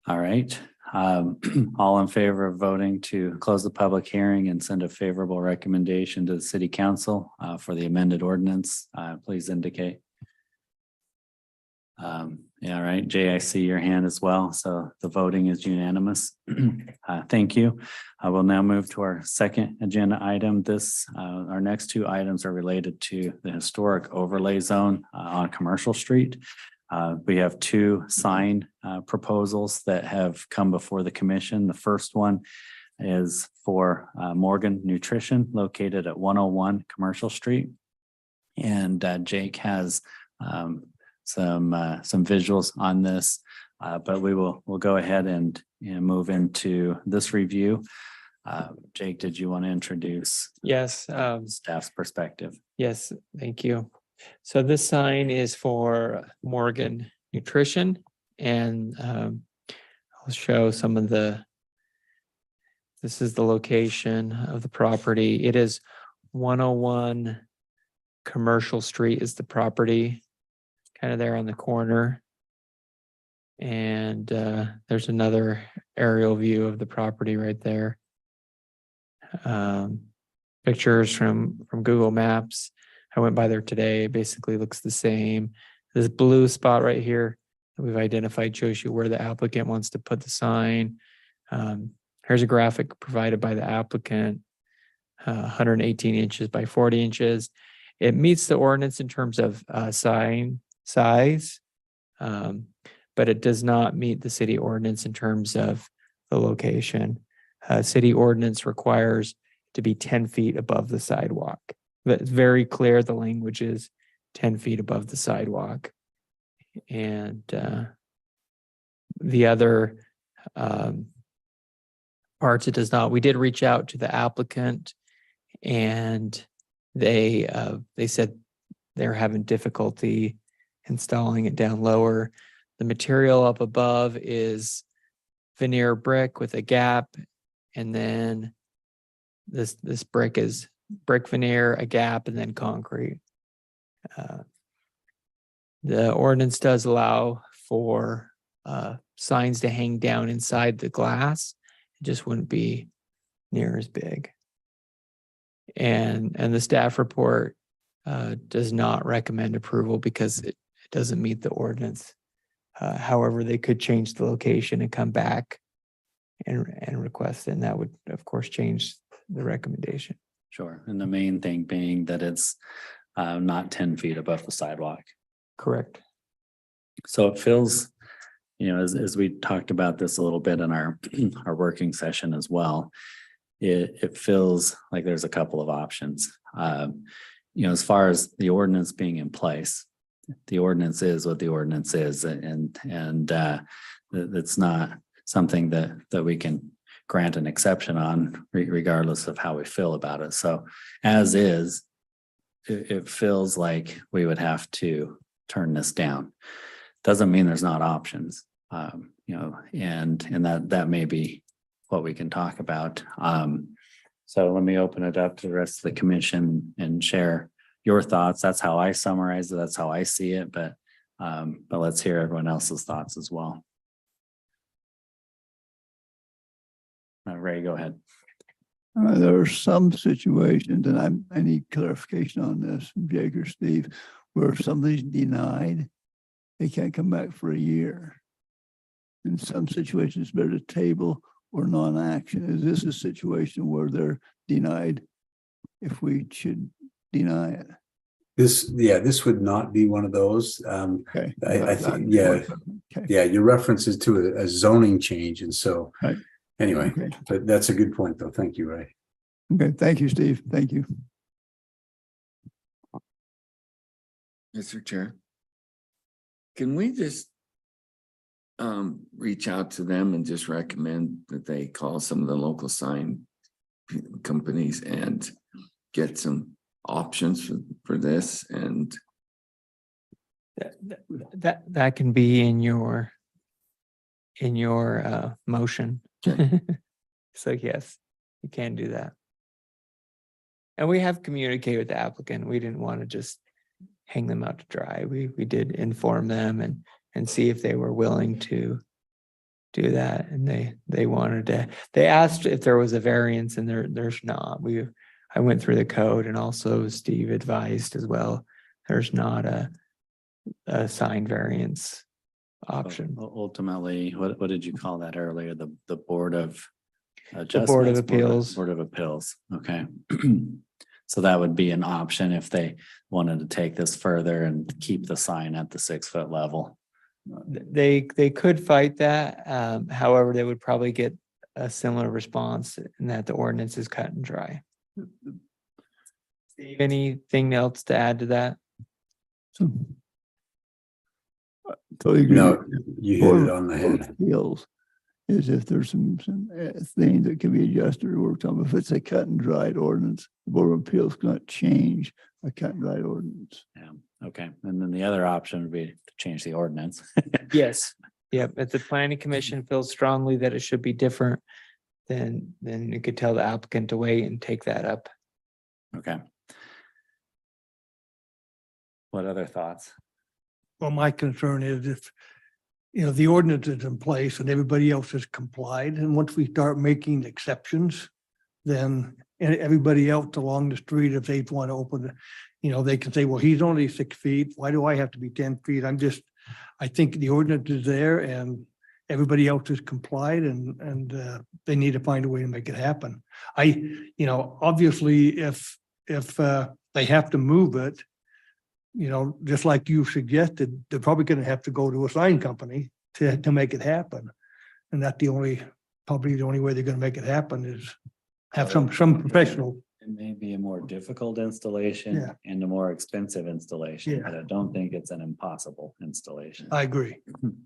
All right, all in favor of voting to close the public hearing and send a favorable recommendation to the city council for the amended ordinance, please indicate. Yeah, all right, Jay, I see your hand as well. So the voting is unanimous. Thank you. I will now move to our second agenda item. Our next two items are related to the historic overlay zone on Commercial Street. We have two sign proposals that have come before the commission. The first one is for Morgan Nutrition located at 101 Commercial Street. And Jake has some visuals on this, but we'll go ahead and move into this review. Jake, did you want to introduce Yes, staff's perspective? yes, thank you. So this sign is for Morgan Nutrition, and I'll show some of this is the location of the property. It is 101 Commercial Street is the property, kind of there on the corner. And there's another aerial view of the property right there. Pictures from Google Maps. I went by there today. It basically looks the same. This blue spot right here that we've identified shows you where the applicant wants to put the sign. Here's a graphic provided by the applicant, 118 inches by 40 inches. It meets the ordinance in terms of sign size, but it does not meet the city ordinance in terms of the location. City ordinance requires to be 10 feet above the sidewalk. That's very clear. The language is 10 feet above the sidewalk. And the other parts, it does not. We did reach out to the applicant, and they said they're having difficulty installing it down lower. The material up above is veneer brick with a gap, and then this brick is brick veneer, a gap, and then concrete. The ordinance does allow for signs to hang down inside the glass. It just wouldn't be near as big. And the staff report does not recommend approval because it doesn't meet the ordinance. However, they could change the location and come back and request it, and that would, of course, change the recommendation. Sure. And the main thing being that it's not 10 feet above the sidewalk. Correct. So it feels, as we talked about this a little bit in our working session as well, it feels like there's a couple of options. As far as the ordinance being in place, the ordinance is what the ordinance is, and it's not something that we can grant an exception on regardless of how we feel about it. So as is, it feels like we would have to turn this down. Doesn't mean there's not options, and that may be what we can talk about. So let me open it up to the rest of the commission and share your thoughts. That's how I summarize it. That's how I see it, but let's hear everyone else's thoughts as well. Ray, go ahead. There are some situations, and I need clarification on this from Jake or Steve, where if somebody's denied, they can't come back for a year. In some situations, better to table or non-action. Is this a situation where they're denied if we should deny it? This would not be one of those. Okay. I think, your references to a zoning change, and so Right. anyway, Okay. but that's a good point, though. Thank you, Ray. Okay, thank you, Steve. Thank you. Mr. Chair, can we just reach out to them and just recommend that they call some of the local sign companies and get some options for this? And That can be in your motion. Okay. So yes, you can do that. And we have communicated with the applicant. We didn't want to just hang them out to dry. We did inform them and see if they were willing to do that. And they wanted to, they asked if there was a variance, and there's not. I went through the code, and also Steve advised as well, there's not a sign variance option. Ultimately, what did you call that earlier? The Board of Board of Adjustments? Appeals. Board of Appeals, okay. So that would be an option if they wanted to take this further and keep the sign at the 6-foot level. They could fight that. However, they would probably get a similar response in that the ordinance is cut and dry. Steve, anything else to add to that? So. Totally agree. No, you hit it on the Board of head. Appeals is if there's some things that can be adjusted or worked on. If it's a cut and dried ordinance, the Board of Appeals cannot change a cut and dried ordinance. Yeah, okay. And then the other option would be to change the ordinance. Yes. Yep. If the planning commission feels strongly that it should be different, then you could tell the applicant to wait and take that up. Okay. What other thoughts? Well, my concern is if, the ordinance is in place and everybody else has complied, and once we start making exceptions, then everybody else along the street, if they want to open, they can say, well, he's only 6 feet. Why do I have to be 10 feet? I think the ordinance is there and everybody else has complied, and they need to find a way to make it happen. Obviously if they have to move it, just like you suggested, they're probably gonna have to go to a sign company to make it happen. And that probably the only way they're gonna make it happen is have some professional. It may be a more difficult installation Yeah. and a more expensive installation, Yeah. but I don't think it's an impossible installation. I agree.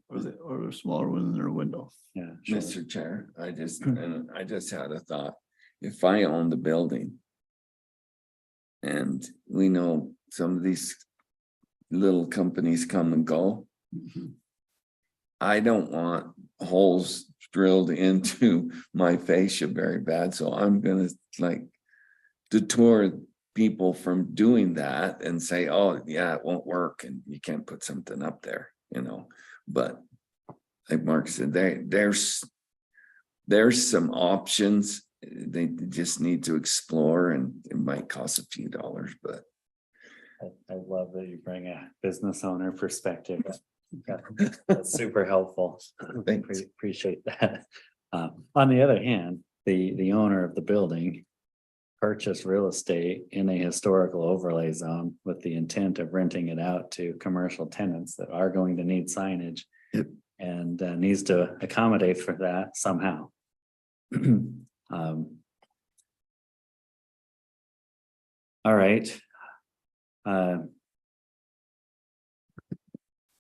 Or a smaller one in their window. Yeah. sure. Mr. Chair, I just had a thought. If I own the building and we know some of these little companies come and go, I don't want holes drilled into my fascia very bad, so I'm gonna detour people from doing that and say, oh, yeah, it won't work and you can't put something up there, but like Mark said, there's some options they just need to explore, and it might cost a few dollars, but I love that you bring a business owner perspective. That's super helpful. Thanks. Appreciate that. On the other hand, the owner of the building purchased real estate in a historical overlay zone with the intent of renting it out to commercial tenants that are going to need signage. Yep. And needs to accommodate for that somehow. All right.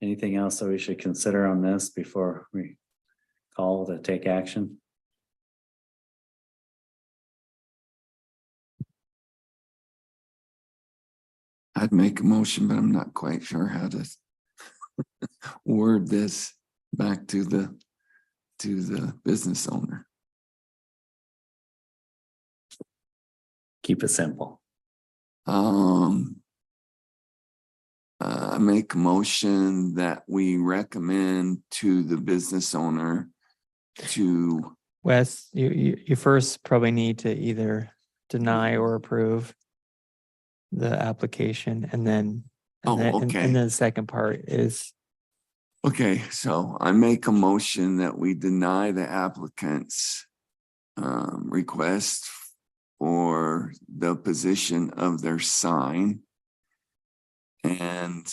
Anything else that we should consider on this before we call to take action? I'd make a motion, but I'm not quite sure how to word this back to the business owner. Keep it simple. I make a motion that we recommend to the business owner to, Wes, you first probably need to either deny or approve the application, and then okay. and then the second part is Okay, so I make a motion that we deny the applicant's request for the position of their sign and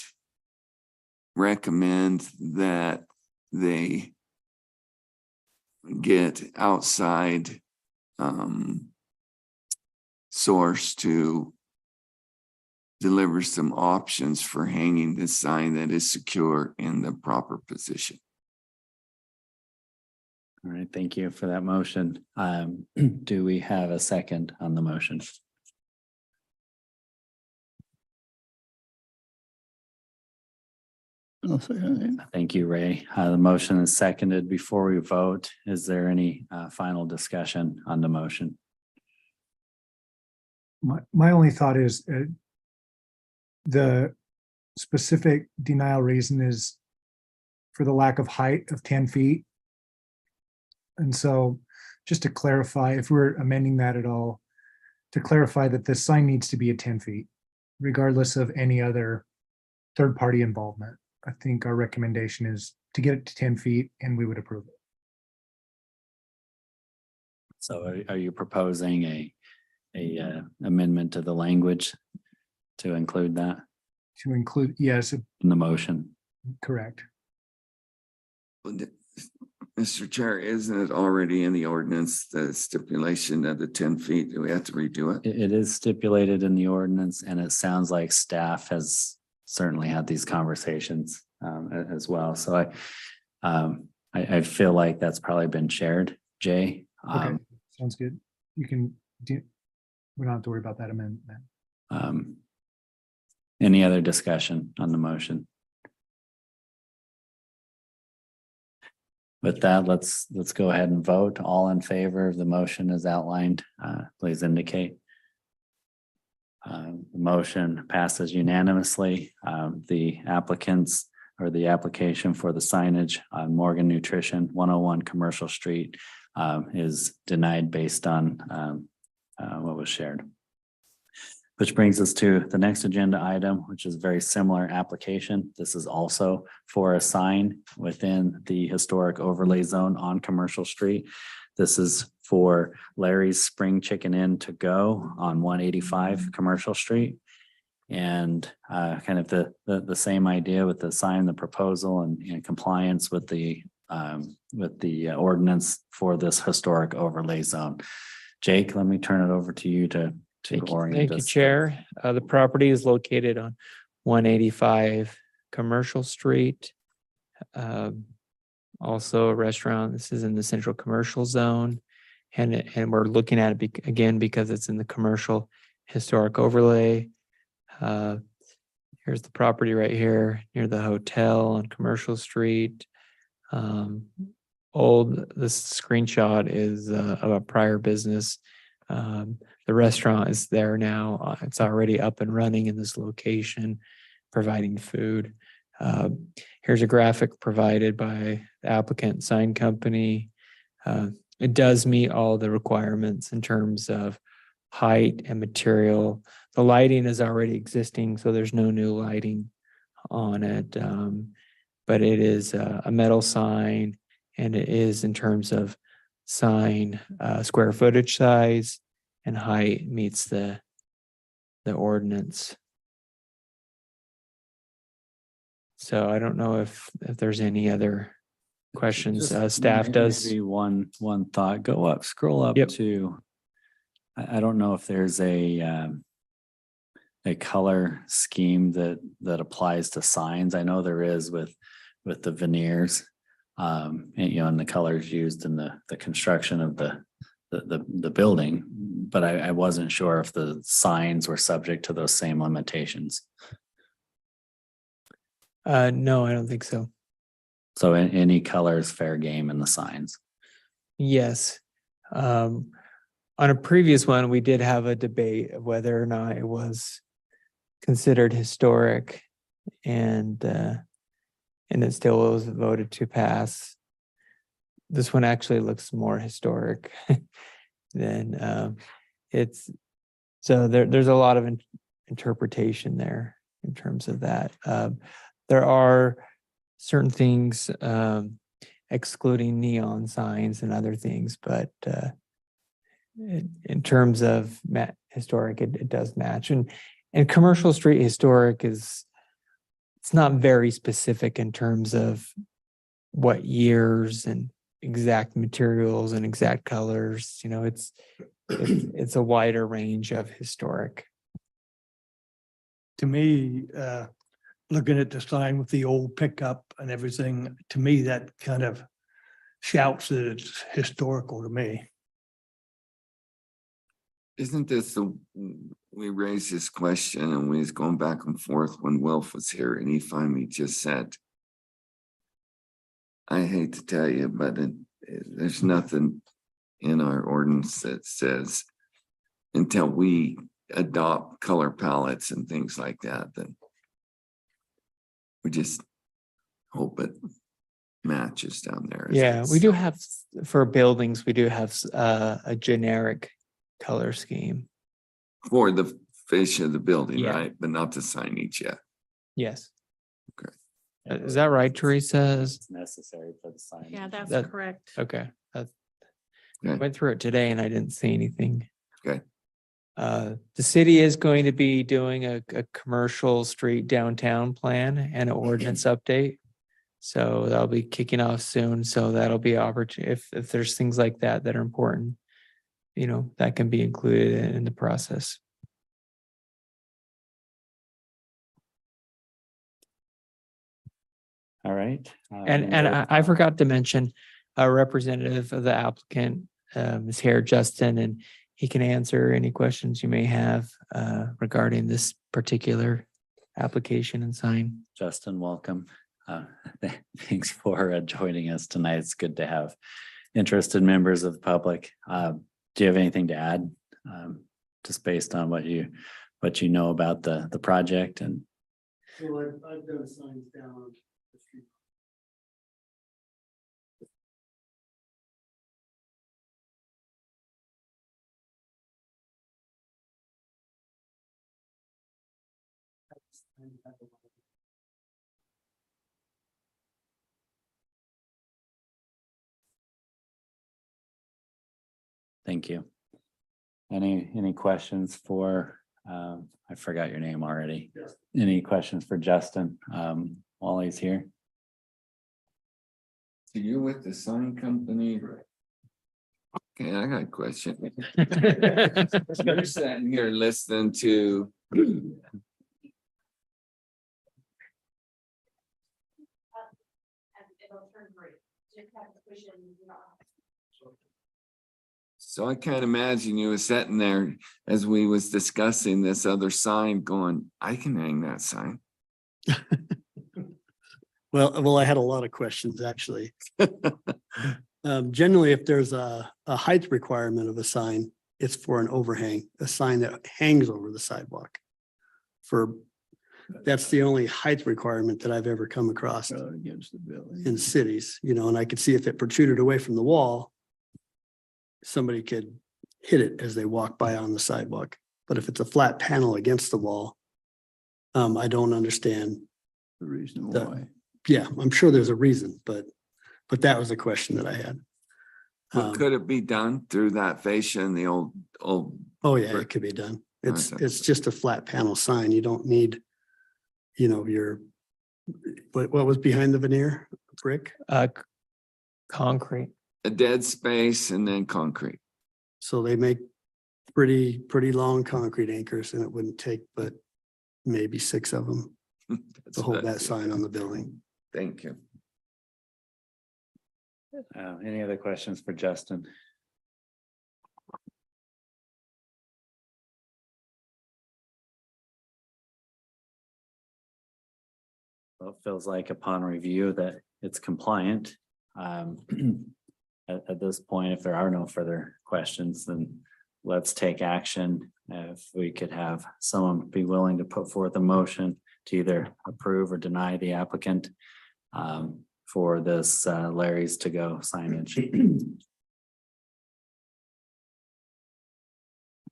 recommend that they get outside source to deliver some options for hanging this sign that is secure in the proper position. All right, thank you for that motion. Do we have a second on the motion? I'll say that. Thank you, Ray. The motion is seconded. Before we vote, is there any final discussion on the motion? My only thought is the specific denial reason is for the lack of height of 10 feet. And so just to clarify, if we're amending that at all, to clarify that this sign needs to be at 10 feet, regardless of any other third-party involvement. I think our recommendation is to get it to 10 feet and we would approve it. So are you proposing a amendment to the language to include that To include, yes, in the motion? correct. Mr. Chair, isn't it already in the ordinance, the stipulation of the 10 feet? Do we have to redo it? It is stipulated in the ordinance, and it sounds like staff has certainly had these conversations as well. So I feel like that's probably been shared, Jay. Okay, sounds good. You can do, we don't have to worry about that amendment. Any other discussion on the motion? With that, let's go ahead and vote. All in favor of the motion as outlined, please indicate. The motion passes unanimously. The applicants or the application for the signage on Morgan Nutrition 101 Commercial Street is denied based on what was shared. Which brings us to the next agenda item, which is a very similar application. This is also for a sign within the historic overlay zone on Commercial Street. This is for Larry's Spring Chicken Inn to go on 185 Commercial Street. And kind of the same idea with the sign, the proposal and compliance with the ordinance for this historic overlay zone. Jake, let me turn it over to you to orient Thank you, us. Chair. The property is located on 185 Commercial Street. Also a restaurant. This is in the central commercial zone. And we're looking at it again because it's in the commercial historic overlay. Here's the property right here near the hotel on Commercial Street. This screenshot is of a prior business. The restaurant is there now. It's already up and running in this location, providing food. Here's a graphic provided by the applicant sign company. It does meet all the requirements in terms of height and material. The lighting is already existing, so there's no new lighting on it. But it is a metal sign, and it is in terms of sign square footage size and height meets the ordinance. So I don't know if there's any other questions. Just Staff does. maybe one thought. Go up, scroll up Yep. to. I don't know if there's a color scheme that applies to signs. I know there is with the veneers, and the colors used in the construction of the building, but I wasn't sure if the signs were subject to those same limitations. No, I don't think so. So any color is fair game in the signs. Yes. On a previous one, we did have a debate of whether or not it was considered historic, and it still was voted to pass. This one actually looks more historic than it's. So there's a lot of interpretation there in terms of that. There are certain things excluding neon signs and other things, but in terms of historic, it does match. And Commercial Street historic it's not very specific in terms of what years and exact materials and exact colors. It's a wider range of historic. To me, looking at the sign with the old pickup and everything, to me, that kind of shouts that it's historical to me. Isn't this we raised this question and we was going back and forth when Wilf was here and he finally just said, I hate to tell you, but there's nothing in our ordinance that says until we adopt color palettes and things like that, then we just hope it matches down there. as Yeah, it's- we do have, for buildings, we do have a generic color scheme. For the face of the building, Yeah. right? But not the signage yet. Yes. Okay. Is that right, Teresa? It's necessary for the sign. Yeah, that's That- correct. Okay. I Okay. went through it today and I didn't see anything. Okay. The city is going to be doing a commercial street downtown plan and an ordinance update. So that'll be kicking off soon. So that'll be opportunity, if there's things like that that are important, you know, that can be included in the process. All right. And I forgot to mention, a representative of the applicant is here, Justin, and he can answer any questions you may have regarding this particular application and sign. Justin, welcome. Thanks for joining us tonight. It's good to have interested members of the public. Do you have anything to add? Just based on what you know about the project and Well, I've done signs down the street. thank you. Any questions for, I forgot your name already. Any questions for Justin while he's here? So you're with the sign company? Okay, I got a question. You're sitting here listening to. So I can't imagine you was sitting there as we was discussing this other sign going, I can hang that sign. Well, I had a lot of questions, actually. Generally, if there's a height requirement of a sign, it's for an overhang, a sign that hangs over the sidewalk. That's the only height requirement that I've ever come across Against the building. in cities, and I could see if it protruded away from the wall, somebody could hit it as they walk by on the sidewalk. But if it's a flat panel against the wall, I don't understand. The reason That- why. Yeah, I'm sure there's a reason, but that was a question that I had. But could it be done through that fascia and the old? Oh, yeah, it could be done. Okay. It's just a flat panel sign. You don't need, your, what was behind the veneer? Brick? Concrete. A dead space and then concrete. So they make pretty long concrete anchors, and it wouldn't take but maybe 6 of them That's to hold what- that sign on the building. Thank you. Any other questions for Justin? Well, it feels like upon review that it's compliant. At this point, if there are no further questions, then let's take action. If we could have someone be willing to put forth a motion to either approve or deny the applicant for this Larry's to go signage.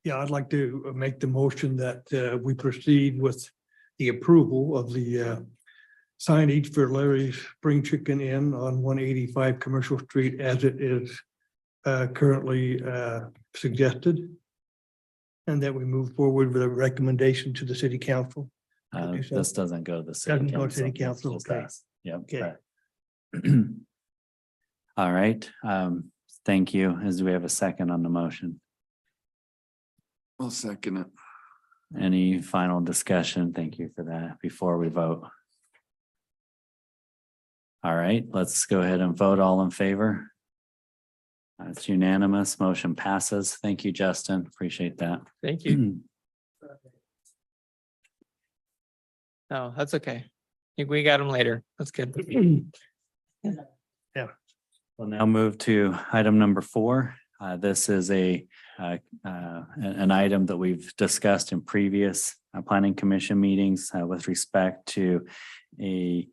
Yeah, I'd like to make the motion that we proceed with the approval of the signage for Larry's Spring Chicken Inn on 185 Commercial Street as it is currently suggested. And that we move forward with a recommendation to the city council. This doesn't go to the city Doesn't go to city council. council, it's just okay. us. Yep. Okay. correct. All right, thank you. As we have a second on the motion. I'll second it. Any final discussion? Thank you for that before we vote. All right, let's go ahead and vote. All in favor? It's unanimous. Motion passes. Thank you, Justin. Appreciate that. Thank you. No, that's okay. I think we got them later. That's good. We'll now move to item number 4. This is a an item that we've discussed in previous planning commission meetings with respect to a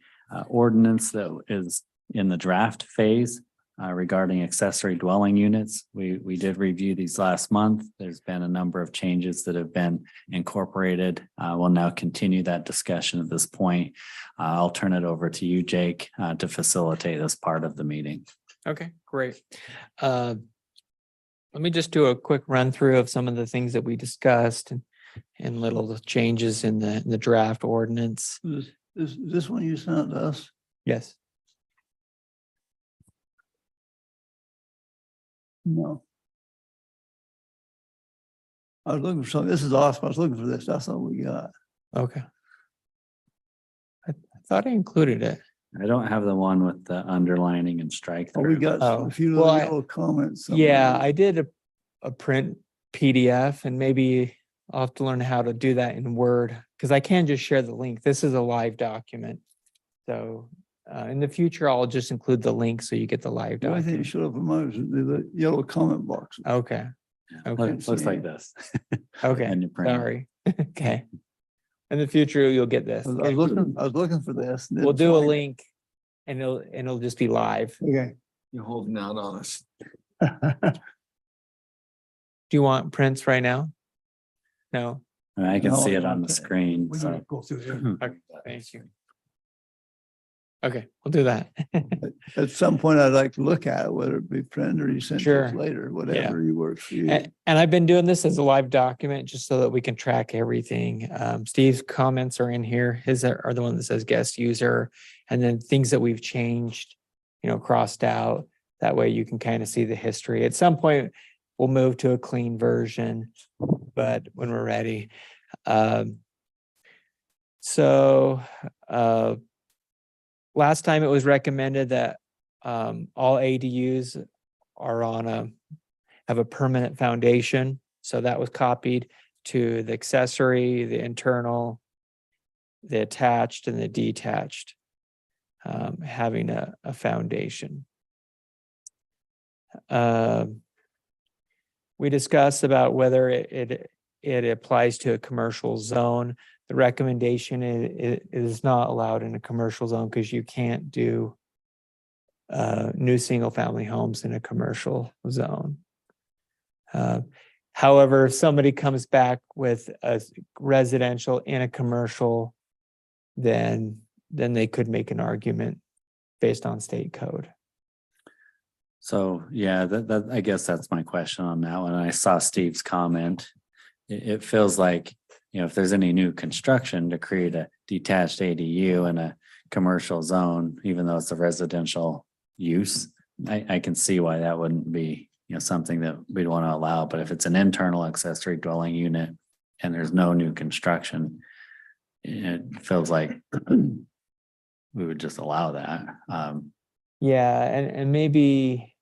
ordinance that is in the draft phase regarding accessory dwelling units. We did review these last month. There's been a number of changes that have been incorporated. We'll now continue that discussion at this point. I'll turn it over to you, Jake, to facilitate this part of the meeting. Okay, great. Let me just do a quick run through of some of the things that we discussed and little changes in the draft ordinance. This one you sent us? Yes. No. I was looking for something. This is awesome. I was looking for this. That's all we got. Okay. I thought I included it. I don't have the one with the underlining and strike Oh, we through. got Oh, a few well, little comments. Yeah, I did a print PDF and maybe I'll have to learn how to do that in Word because I can just share the link. This is a live document. So in the future, I'll just include the link so you get the live The only thing that document. showed up in mine was the yellow comment box. Okay. Okay. Looks like this. Okay. And you print it. Sorry. Okay. In the future, you'll get this. I was looking for this. and We'll didn't do a find it. link and it'll just be live. Okay. You're holding out on us. Do you want prints right now? No. I mean, I can No, see it on the okay. screen. We So can go through there. Okay, thank you. Okay, we'll do that. At some point, I'd like to look at it, whether it be print or you send it Sure. later, whatever you work for you. And I've been doing this as a live document just so that we can track everything. Steve's comments are in here. His are the one that says guest user, and then things that we've changed, crossed out. That way you can kind of see the history. At some point, we'll move to a clean version, but when we're ready. Last time it was recommended that all ADUs are have a permanent foundation. So that was copied to the accessory, the internal, the attached and the detached, having a foundation. We discussed about whether it applies to a commercial zone. The recommendation is not allowed in a commercial zone because you can't do new single family homes in a commercial zone. However, if somebody comes back with a residential in a commercial, then they could make an argument based on state code. So, yeah, that I guess that's my question on that one. I saw Steve's comment. It feels like, if there's any new construction to create a detached ADU in a commercial zone, even though it's a residential use, I can see why that wouldn't be, something that we'd want to allow. But if it's an internal accessory dwelling unit and there's no new construction, it feels like we would just allow that. Yeah, and maybe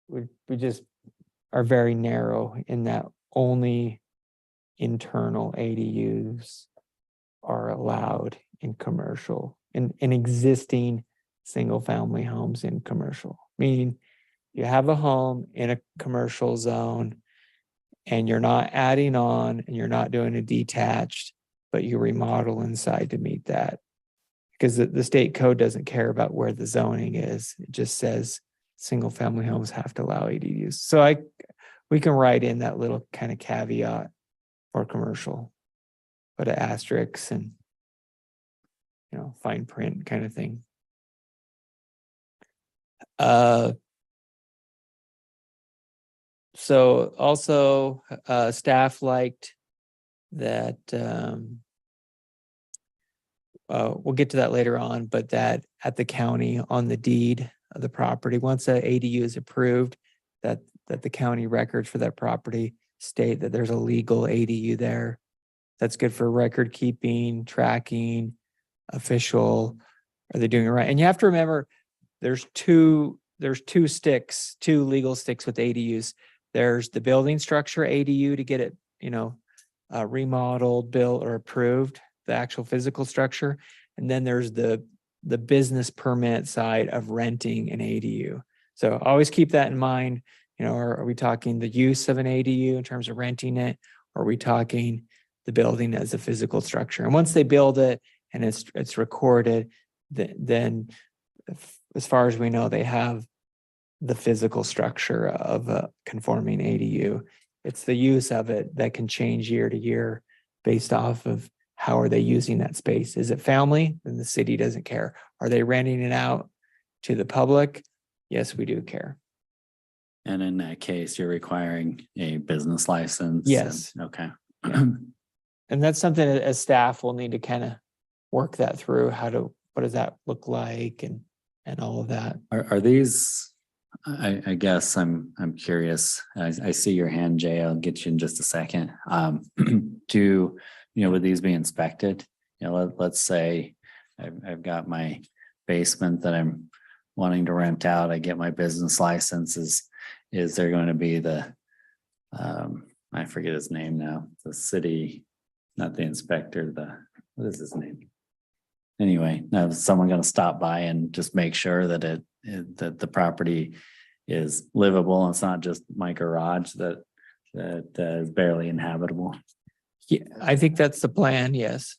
we just are very narrow in that only internal ADUs are allowed in commercial, in existing single family homes in commercial. Meaning you have a home in a commercial zone and you're not adding on and you're not doing a detached, but you remodel inside to meet that. Because the state code doesn't care about where the zoning is. It just says single family homes have to allow ADUs. So we can write in that little kind of caveat for commercial, put an asterisk and, fine print kind of thing. So also staff liked that, we'll get to that later on, but that at the county on the deed of the property, once a ADU is approved, that the county records for that property state that there's a legal ADU there. That's good for record keeping, tracking, official. Are they doing it right? And you have to remember, there's two sticks, two legal sticks with ADUs. There's the building structure ADU to get it, remodeled, built, or approved, the actual physical structure. And then there's the business permit side of renting an ADU. So always keep that in mind. You know, are we talking the use of an ADU in terms of renting it? Or are we talking the building as a physical structure? And once they build it and it's recorded, then as far as we know, they have the physical structure of a conforming ADU. It's the use of it that can change year to year based off of how are they using that space. Is it family? Then the city doesn't care. Are they renting it out to the public? Yes, we do care. And in that case, you're requiring a business license? Yes. Okay. And that's something that as staff will need to kind of work that through. What does that look like and all of that? Are these, I guess I'm curious. I see your hand, Jay. I'll get you in just a second. Would these be inspected? Let's say I've got my basement that I'm wanting to rent out. I get my business licenses. Is there going to be I forget his name now, the city, not the inspector, what is his name? Anyway, now is someone going to stop by and just make sure that that the property is livable and it's not just my garage that is barely inhabitable? Yeah, I think that's the plan. Yes.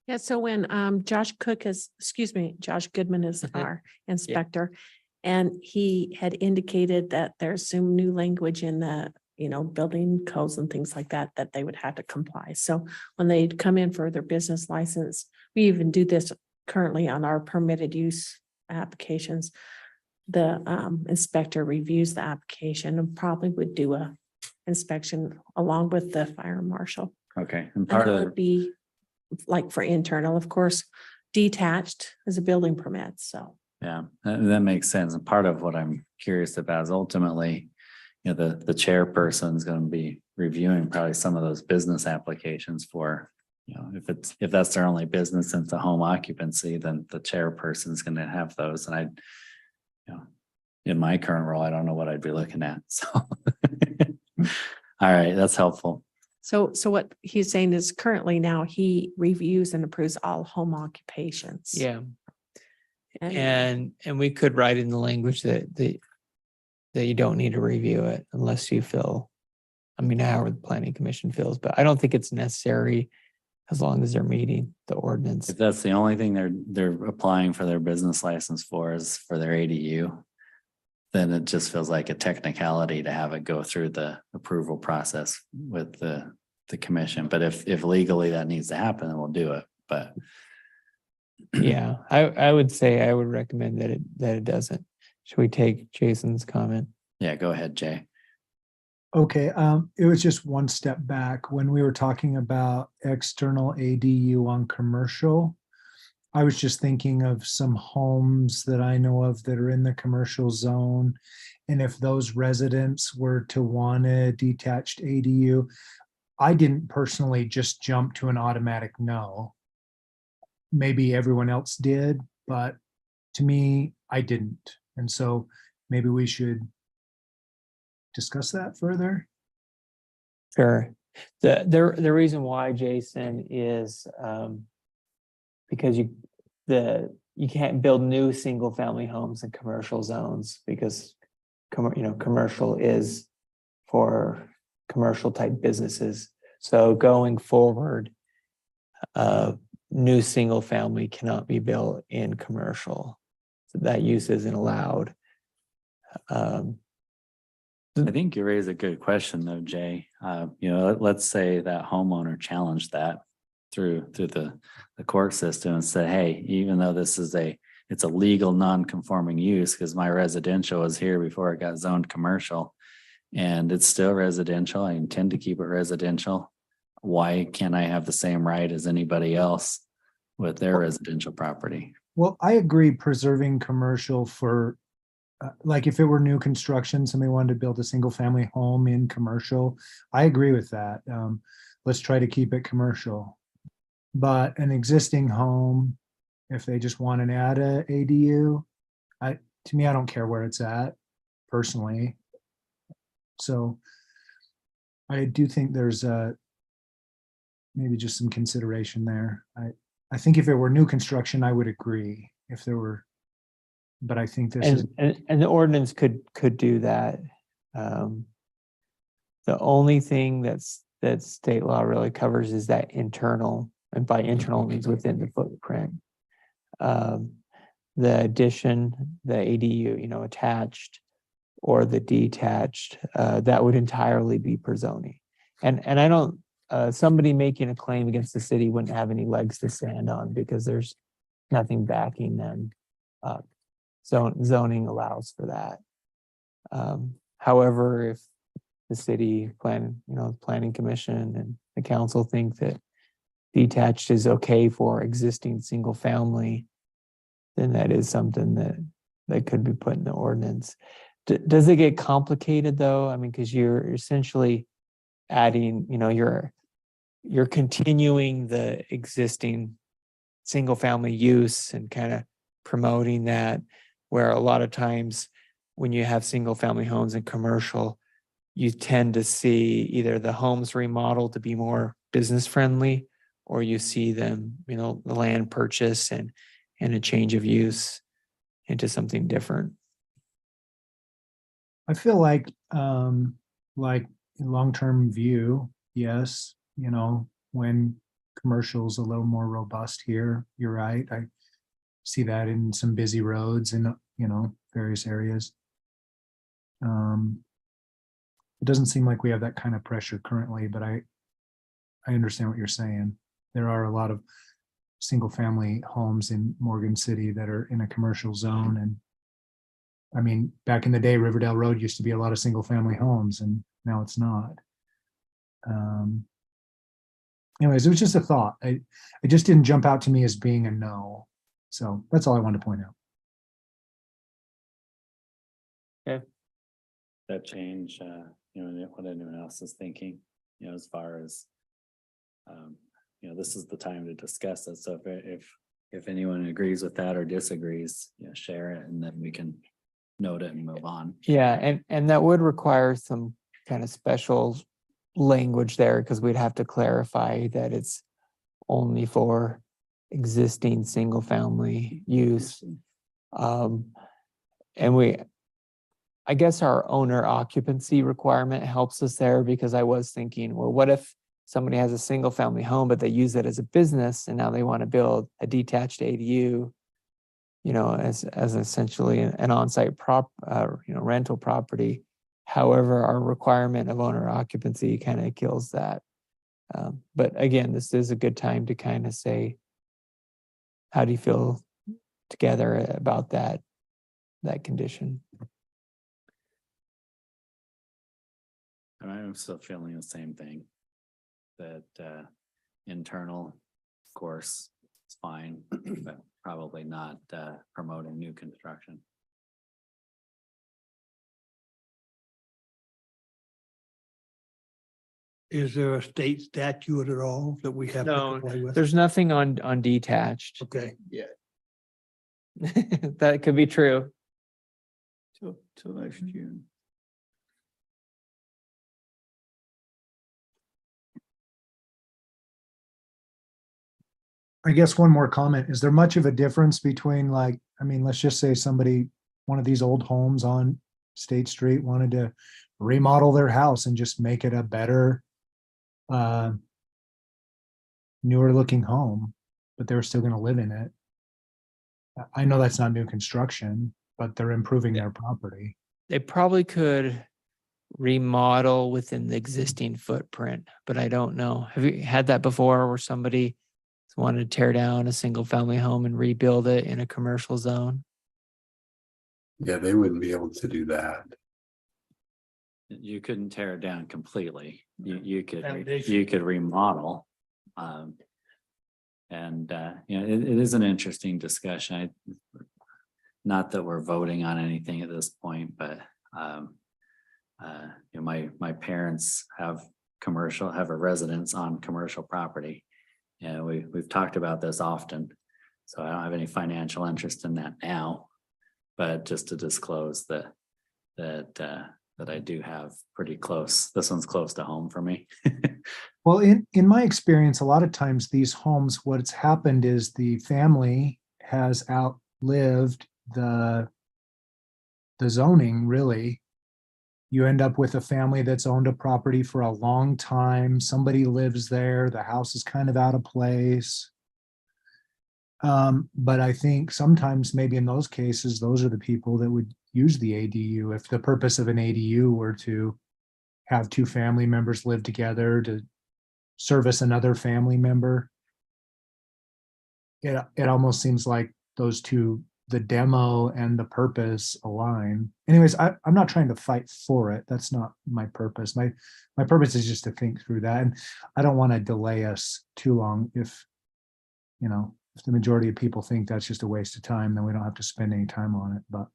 Yeah, so when Josh Goodman is Mhm. our inspector. And he had indicated that there's some new language in the, building codes and things like that, that they would have to comply. So when they come in for their business license, we even do this currently on our permitted use applications. The inspector reviews the application and probably would do a inspection along with the fire marshal. Okay. And And part that of would be like for internal, of course, detached as a building permit, so. yeah, that makes sense. And part of what I'm curious about is ultimately, the chairperson is going to be reviewing probably some of those business applications for, if that's their only business and it's a home occupancy, then the chairperson is going to have those. And in my current role, I don't know what I'd be looking at. So, all right, that's helpful. So what he's saying is currently now he reviews and approves all home occupations. Yeah. And And we could write in the language that you don't need to review it unless you feel, however the planning commission feels, but I don't think it's necessary as long as they're meeting the ordinance. If that's the only thing they're applying for their business license for is for their ADU, then it just feels like a technicality to have it go through the approval process with the commission. But if legally that needs to happen, then we'll do it. But Yeah, I would say I would recommend that it doesn't. Should we take Jason's comment? yeah, go ahead, Jay. Okay, it was just one step back when we were talking about external ADU on commercial. I was just thinking of some homes that I know of that are in the commercial zone. And if those residents were to want a detached ADU, I didn't personally just jump to an automatic no. Maybe everyone else did, but to me, I didn't. And so maybe we should discuss that further. Sure. The reason why, Jason, is because you can't build new single family homes in commercial zones because commercial is for commercial type businesses. So going forward, new single family cannot be built in commercial. So that use isn't allowed. I think you raise a good question though, Jay. Let's say that homeowner challenged that through the court system and said, hey, even though it's a legal non-conforming use because my residential was here before it got zoned commercial and it's still residential. I intend to keep it residential. Why can't I have the same right as anybody else with their residential property? Well, I agree preserving commercial for, like if it were new construction, somebody wanted to build a single family home in commercial, I agree with that. Let's try to keep it commercial. But an existing home, if they just want to add a ADU, to me, I don't care where it's at personally. So I do think there's maybe just some consideration there. I think if it were new construction, I would agree if there were, but I think this is. And the ordinance could do that. The only thing that state law really covers is that internal, and by internal means within the footprint. The addition, the ADU, attached or the detached, that would entirely be per zoning. And I don't, somebody making a claim against the city wouldn't have any legs to stand on because there's nothing backing them up. So zoning allows for that. However, if the city planning commission and the council think that detached is okay for existing single family, then that is something that could be put in the ordinance. Does it get complicated though? I mean, because you're essentially adding, you're continuing the existing single family use and kind of promoting that, where a lot of times when you have single family homes and commercial, you tend to see either the homes remodeled to be more business friendly, or you see them, the land purchase and a change of use into something different. I feel like long-term view, yes, when commercial's a little more robust here, you're right. I see that in some busy roads in, various areas. It doesn't seem like we have that kind of pressure currently, but I understand what you're saying. There are a lot of single-family homes in Morgan City that are in a commercial zone. And I mean, back in the day, Riverdale Road used to be a lot of single-family homes, and now it's not. Anyways, it was just a thought. It just didn't jump out to me as being a no. So that's all I wanted to point out. That change, what anyone else is thinking, as far as, this is the time to discuss it. So if anyone agrees with that or disagrees, share it, and then we can note it and move on. Yeah, and that would require some kind of special language there, because we'd have to clarify that it's only for existing single family use. And I guess our owner occupancy requirement helps us there, because I was thinking, well, what if somebody has a single family home, but they use it as a business and now they want to build a detached ADU, as essentially an on-site rental property. However, our requirement of owner occupancy kind of kills that. But again, this is a good time to kind of say, how do you feel together about that condition? And I'm still feeling the same thing, that internal, of course, is fine, but probably not promoting new construction. Is there a state statute at all that we have to No, comply with? there's nothing on detached. Okay, yeah. That could be true. Till next June. I guess one more comment. Is there much of a difference between let's just say one of these old homes on State Street wanted to remodel their house and just make it a better, newer looking home, but they're still going to live in it. I know that's not new construction, but they're improving their property. They probably could remodel within the existing footprint, but I don't know. Have you had that before, where somebody wanted to tear down a single family home and rebuild it in a commercial zone? Yeah, they wouldn't be able to do that. You couldn't tear it down completely. You Foundation. could remodel. It is an interesting discussion. Not that we're voting on anything at this point, but my parents have a residence on commercial property. And we've talked about this often, so I don't have any financial interest in that now, but just to disclose that I do have pretty close. This one's close to home for me. Well, in my experience, a lot of times these homes, what's happened is the family has outlived the zoning, really. You end up with a family that's owned a property for a long time. Somebody lives there. The house is kind of out of place. But I think sometimes maybe in those cases, those are the people that would use the ADU. If the purpose of an ADU were to have two family members live together to service another family member. It almost seems like those two, the demo and the purpose align. Anyways, I'm not trying to fight for it. That's not my purpose. My purpose is just to think through that. And I don't want to delay us too long. If the majority of people think that's just a waste of time, then we don't have to spend any time on it, but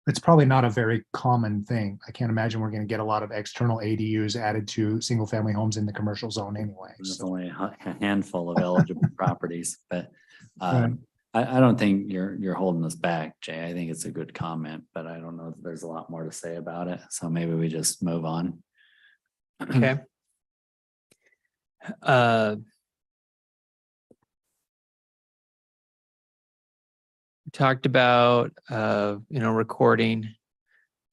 it's probably not a very common thing. I can't imagine we're going to get a lot of external ADUs added to single family homes in the commercial zone anyway. There's So, only a handful of eligible properties, but right. I don't think you're holding us back, Jay. I think it's a good comment, but I don't know if there's a lot more to say about it. So maybe we just move on. Okay. We talked about, recording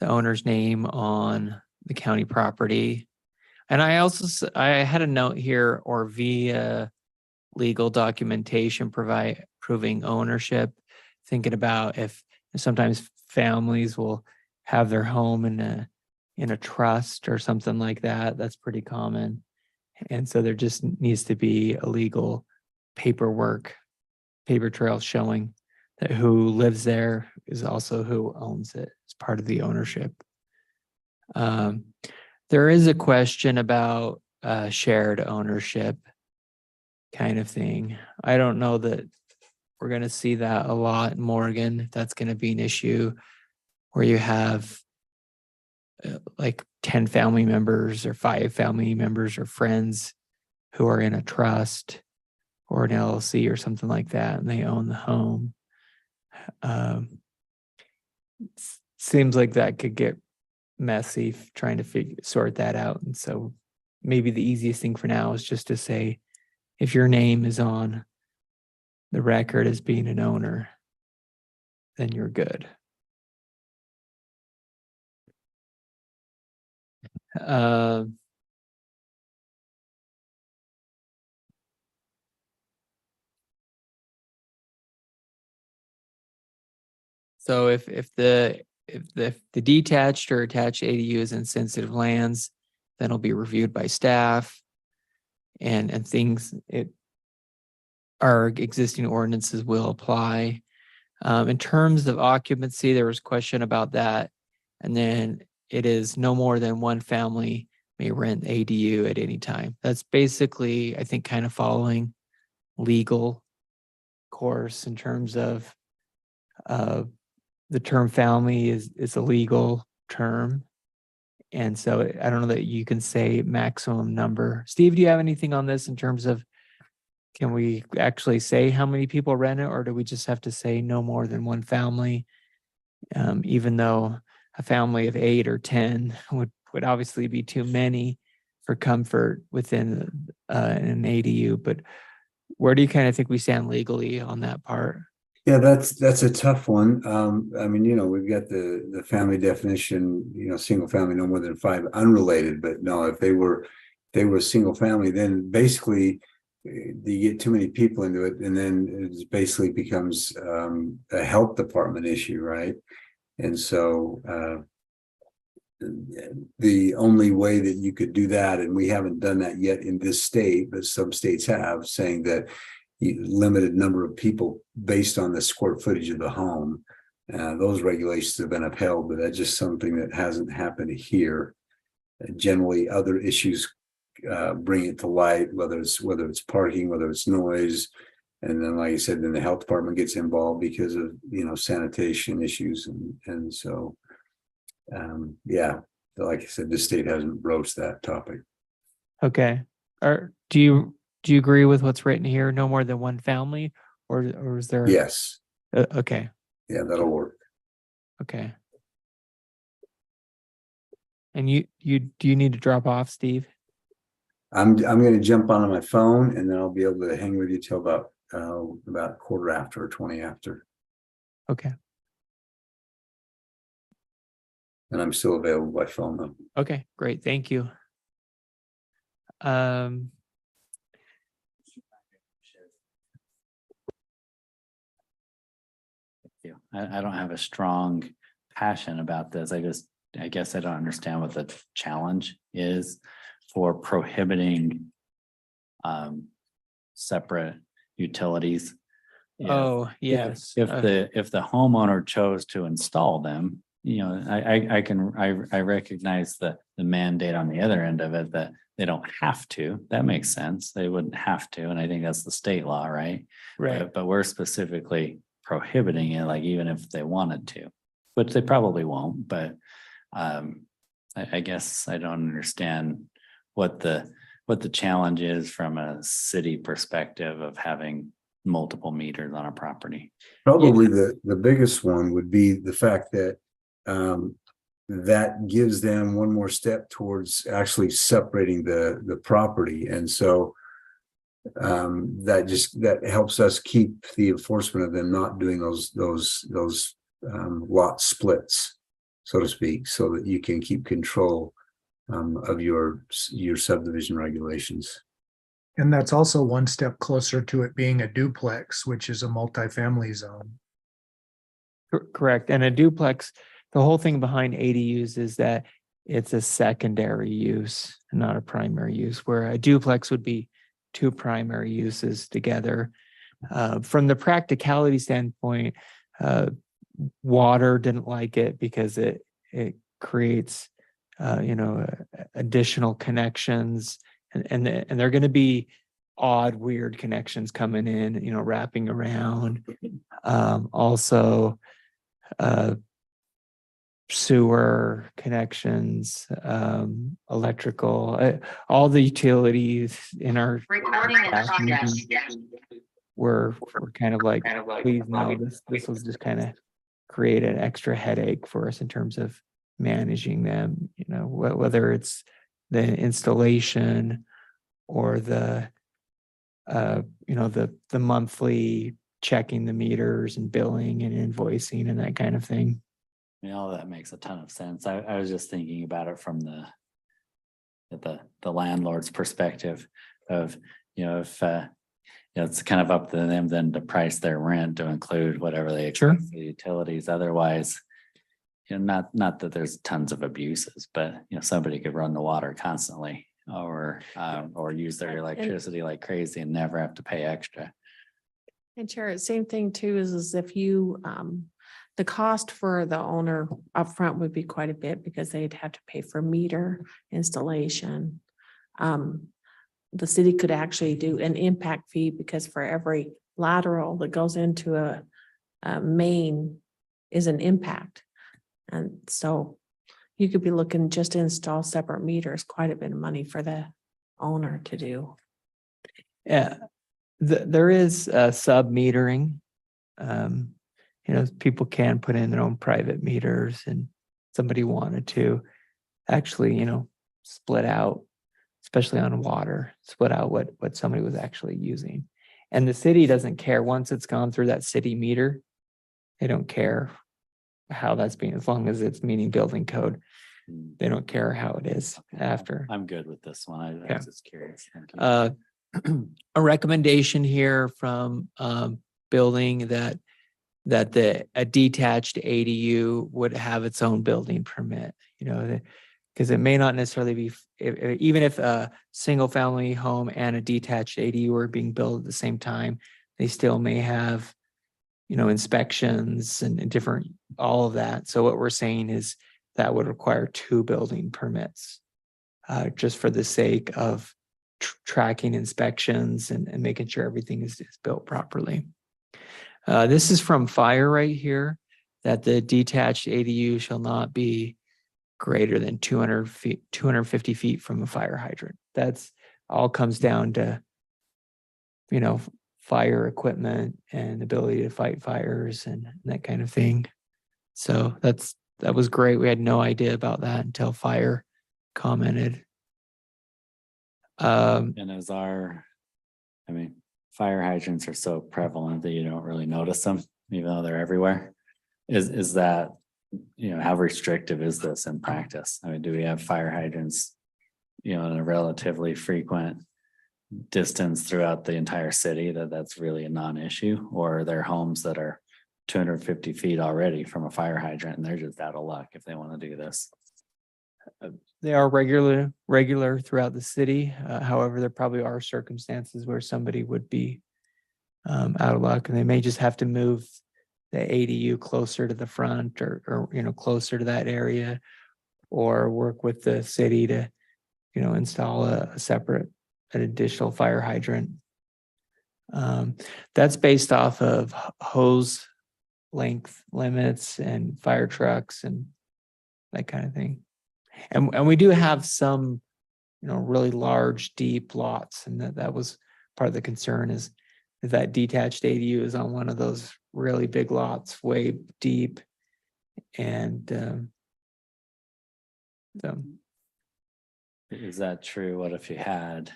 the owner's name on the county property. And I also, I had a note here, or via legal documentation proving ownership, thinking about if sometimes families will have their home in a trust or something like that. That's pretty common. And so there just needs to be a legal paper trail showing that who lives there is also who owns it. It's part of the ownership. There is a question about shared ownership kind of thing. I don't know that we're going to see that a lot in Morgan. If that's going to be an issue where you have like 10 family members or 5 family members or friends who are in a trust or an LLC or something like that, and they own the home. Seems like that could get messy trying to sort that out. And so maybe the easiest thing for now is just to say, if your name is on the record as being an owner, then you're good. So if the detached or attached ADU is in sensitive lands, then it'll be reviewed by staff and things our existing ordinances will apply. In terms of occupancy, there was a question about that. And then it is no more than one family may rent ADU at any time. That's basically, I think, kind of following legal course in terms of the term family is a legal term. And so I don't know that you can say maximum number. Steve, do you have anything on this in terms of, can we actually say how many people rent it, or do we just have to say no more than one family? Even though a family of 8 or 10 would obviously be too many for comfort within an ADU, but where do you kind of think we stand legally on that part? Yeah, that's a tough one. I mean, we've got the family definition, single family, no more than 5, unrelated, but no, if they were a single family, then basically you get too many people into it, and then it basically becomes a health department issue, right? And so the only way that you could do that, and we haven't done that yet in this state, but some states have, saying that limited number of people based on the square footage of the home. Those regulations have been upheld, but that's just something that hasn't happened here. Generally, other issues bring it to light, whether it's parking, whether it's noise, and then, like I said, then the health department gets involved because of sanitation issues, and so yeah, like I said, this state hasn't broached that topic. Okay. Do you agree with what's written here? No more than one family, or is there? Yes. Okay. Yeah, that'll work. Okay. And do you need to drop off, Steve? I'm going to jump on my phone, and then I'll be able to hang with you till about 1/4 after or 20 after. Okay. And I'm still available by phone though. Okay, great. Thank you. I don't have a strong passion about this. I guess I don't understand what the challenge is for prohibiting separate utilities. Oh, yes. If the homeowner chose to install them, I recognize the mandate on the other end of it that they don't have to. That makes sense. They wouldn't have to, and I think that's the state law, right? Right. But we're specifically prohibiting it, like even if they wanted to, which they probably won't, but I guess I don't understand what the challenge is from a city perspective of having multiple meters on a property. Probably the biggest one would be the fact that that gives them one more step towards actually separating the property. And so that helps us keep the enforcement of them not doing those lot splits, so to speak, so that you can keep control of your subdivision regulations. And that's also one step closer to it being a duplex, which is a multifamily zone. Correct. And a duplex, the whole thing behind ADUs is that it's a secondary use, not a primary use, where a duplex would be two primary uses together. From the practicality standpoint, water didn't like it because it creates, additional connections, and they're going to be odd, weird connections coming in, wrapping around. Also, sewer connections, electrical, all the utilities in our last meeting were kind of like, please no, this was just kind of create an extra headache for us in terms of managing them, whether it's the installation or the monthly checking the meters and billing and invoicing and that kind of thing. All that makes a ton of sense. I was just thinking about it from the landlord's perspective of, if it's kind of up to them then to price their rent to include whatever they expect for the utilities. Otherwise, not that there's tons of abuses, but somebody could run the water constantly or use their electricity like crazy and never have to pay extra. And Chair, same thing too, is if you, the cost for the owner upfront would be quite a bit because they'd have to pay for meter installation. The city could actually do an impact fee because for every lateral that goes into a main is an impact. And so you could be looking just to install separate meters, quite a bit of money for the owner to do. Yeah, there is sub metering. People can put in their own private meters, and somebody wanted to actually, split out, especially on water, split out what somebody was actually using. And the city doesn't care once it's gone through that city meter. They don't care how that's being, as long as it's meeting building code. They don't care how it is after. I'm good with this one. I was just curious. Thank you. A recommendation here from building that a detached ADU would have its own building permit, because it may not necessarily be, even if a single family home and a detached ADU are being built at the same time, they still may have, inspections and different, all of that. So what we're saying is that would require two building permits, just for the sake of tracking inspections and making sure everything is built properly. This is from fire right here, that the detached ADU shall not be greater than 250 feet from a fire hydrant. That's all comes down to, fire equipment and ability to fight fires and that kind of thing. So that was great. We had no idea about that until fire commented. And fire hydrants are so prevalent that you don't really notice them, even though they're everywhere. Is that how restrictive is this in practice? I mean, do we have fire hydrants, in a relatively frequent distance throughout the entire city that's really a non-issue? Or are there homes that are 250 feet already from a fire hydrant and they're just out of luck if they want to do this? They are regular throughout the city. However, there probably are circumstances where somebody would be out of luck, and they may just have to move the ADU closer to the front or closer to that area, or work with the city to, install a separate, an additional fire hydrant. That's based off of hose length limits and fire trucks and that kind of thing. And we do have some, really large, deep lots, and that was part of the concern is that detached ADU is on one of those really big lots, way deep. And so Is that true? What if you had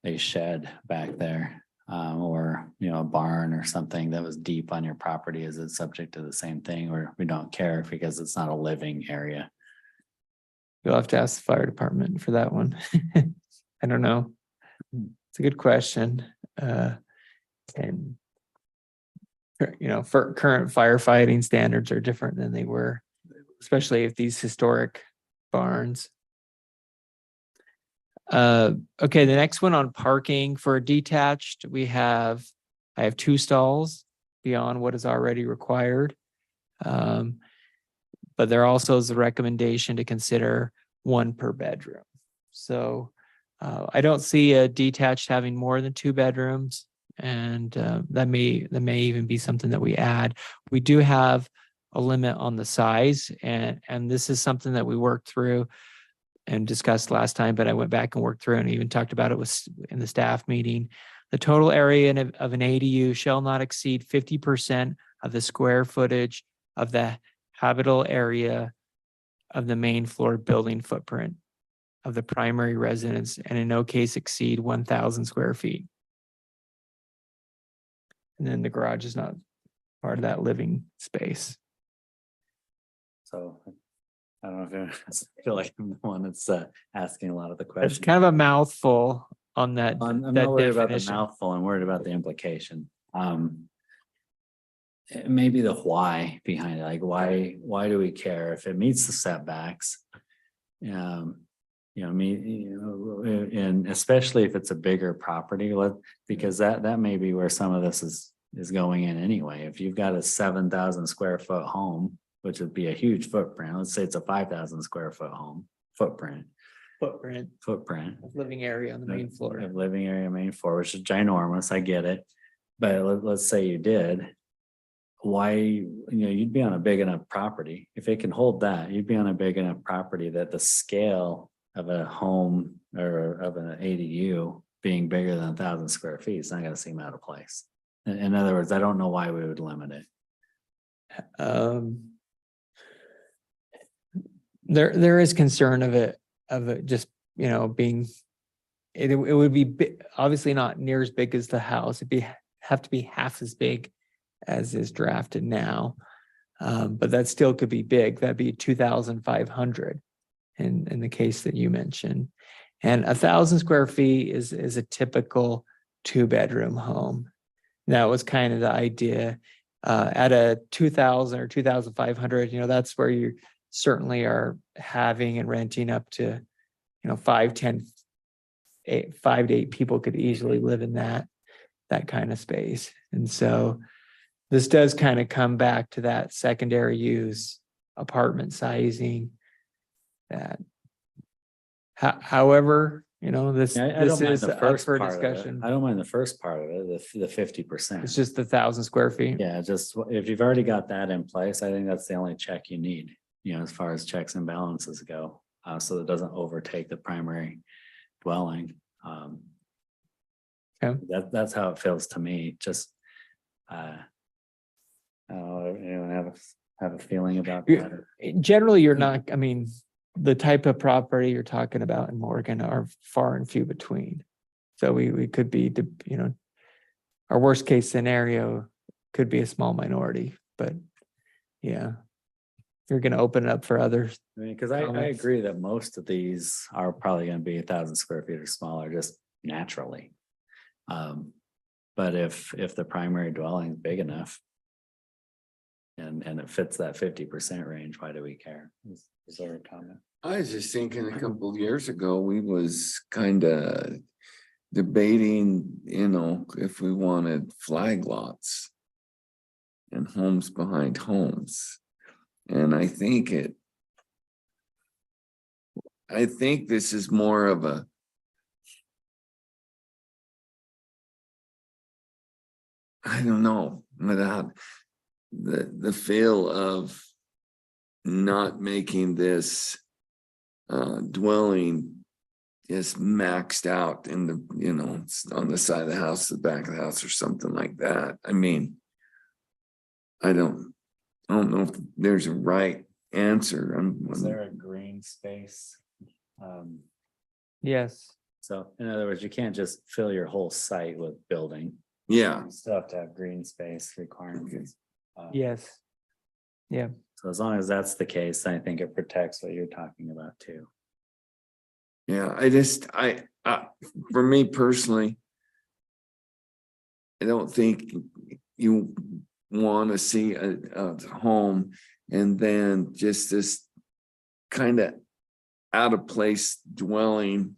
a shed back there, or, a barn or something that was deep on your property? Is it subject to the same thing, or we don't care because it's not a living area? you'll have to ask the fire department for that one. I don't know. It's a good question. And for current firefighting standards are different than they were, especially if these historic barns. Okay, the next one on parking for a detached, I have 2 stalls beyond what is already required. But there also is a recommendation to consider 1 per bedroom. So I don't see a detached having more than 2 bedrooms. And that may even be something that we add. We do have a limit on the size, and this is something that we worked through and discussed last time, but I went back and worked through and even talked about it in the staff meeting. The total area of an ADU shall not exceed 50% of the square footage of the habitable area of the main floor building footprint of the primary residence, and in no case exceed 1,000 square feet. And then the garage is not part of that living space. So I don't know if I feel like I'm the one that's asking a lot of the It's questions. kind of a mouthful on that. I'm that not worried about the definition. mouthful. I'm worried about the implication. Maybe the why behind it. Like why do we care if it meets the setbacks? And especially if it's a bigger property, because that may be where some of this is going in anyway. If you've got a 7,000 square foot home, which would be a huge footprint. Let's say it's a 5,000 square foot home footprint. Living area on the main floor. Of living area, main floor, which is ginormous. I get it. But let's say you did. Why, you'd be on a big enough property. If it can hold that, you'd be on a big enough property that the scale of a home or of an ADU being bigger than 1,000 square feet is not going to seem out of place. In other words, I don't know why we would limit it. There is concern of it just being it would be obviously not near as big as the house. It'd have to be half as big as is drafted now, but that still could be big. That'd be 2,500 in the case that you mentioned, and 1,000 square feet is a typical 2-bedroom home. That was kind of the idea. At a 2,000 or 2,500, that's where you certainly are having and renting up to, 5 to 8 people could easily live in that kind of space. And so this does kind of come back to that secondary use apartment sizing. That, however, this I don't mind is the up first for part of it. discussion. I don't mind the first part of it, the 50%. It's just 1,000 square feet. Yeah, just if you've already got that in place, I think that's the only check you need, as far as checks and balances go, so that it doesn't overtake the primary dwelling. That's how it feels to me. Just, I don't know, anyone have a feeling about that? Generally, you're not, the type of property you're talking about in Morgan are far and few between. So we could be, our worst case scenario could be a small minority, but yeah. you're gonna open it up for others. I mean, because I Comments? agree that most of these are probably gonna be 1,000 square feet or smaller, just naturally. But if the primary dwelling is big enough. And it fits that 50% range, why do we care? Is there a comment? I was just thinking a couple of years ago, we was kind of debating, if we wanted flag lots and homes behind homes. And I think this is more of a I don't know, without the feel of not making this dwelling just maxed out in the, it's on the side of the house, the back of the house or something like that. I mean, I don't know if there's a right answer. Is there a green space? Yes. So in other words, you can't just fill your whole site with building. Yeah, You still have to have green space requirements. Yes. Yeah. So as long as that's the case, I think it protects what you're talking about too. yeah, for me personally, I don't think you want to see a home and then just this kind of out of place dwelling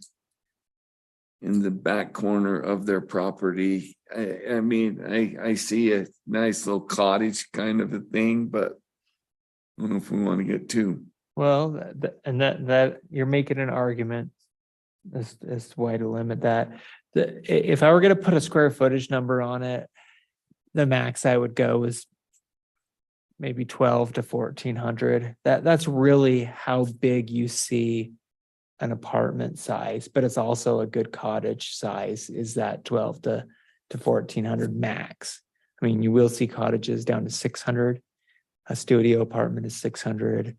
in the back corner of their property. I mean, I see a nice little cottage kind of a thing, but I don't know if we want to get too. Well, that you're making an argument as to why to limit that. If I were gonna put a square footage number on it, the max I would go is maybe 12 to 1,400. That's really how big you see an apartment size, but it's also a good cottage size is that 12 to 1,400 max. I mean, you will see cottages down to 600. A studio apartment is 600.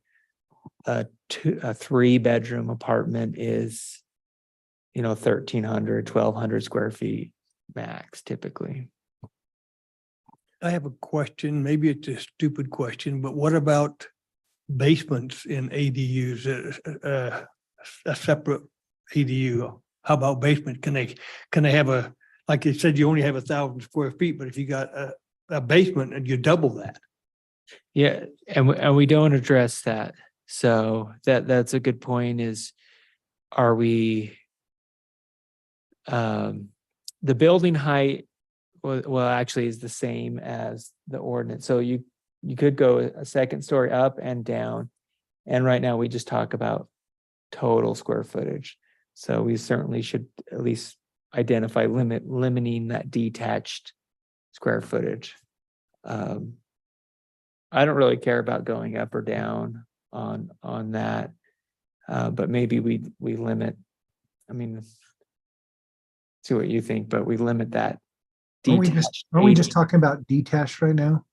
A 3-bedroom apartment is, 1,300, 1,200 square feet max typically. I have a question, maybe it's a stupid question, but what about basements in ADUs? A separate ADU? How about basement? Can they have like you said, you only have 1,000 square feet, but if you got a basement and you double that? Yeah, and we don't address that. So that's a good point is, are we, the building height, well, actually is the same as the ordinance. So you could go a second story up and down. And right now we just talk about total square footage. So we certainly should at least identify limiting that detached square footage. I don't really care about going up or down on that. But maybe we limit, I mean, see what you think, but we limit that. Aren't we detached just 80. talking about detached right now?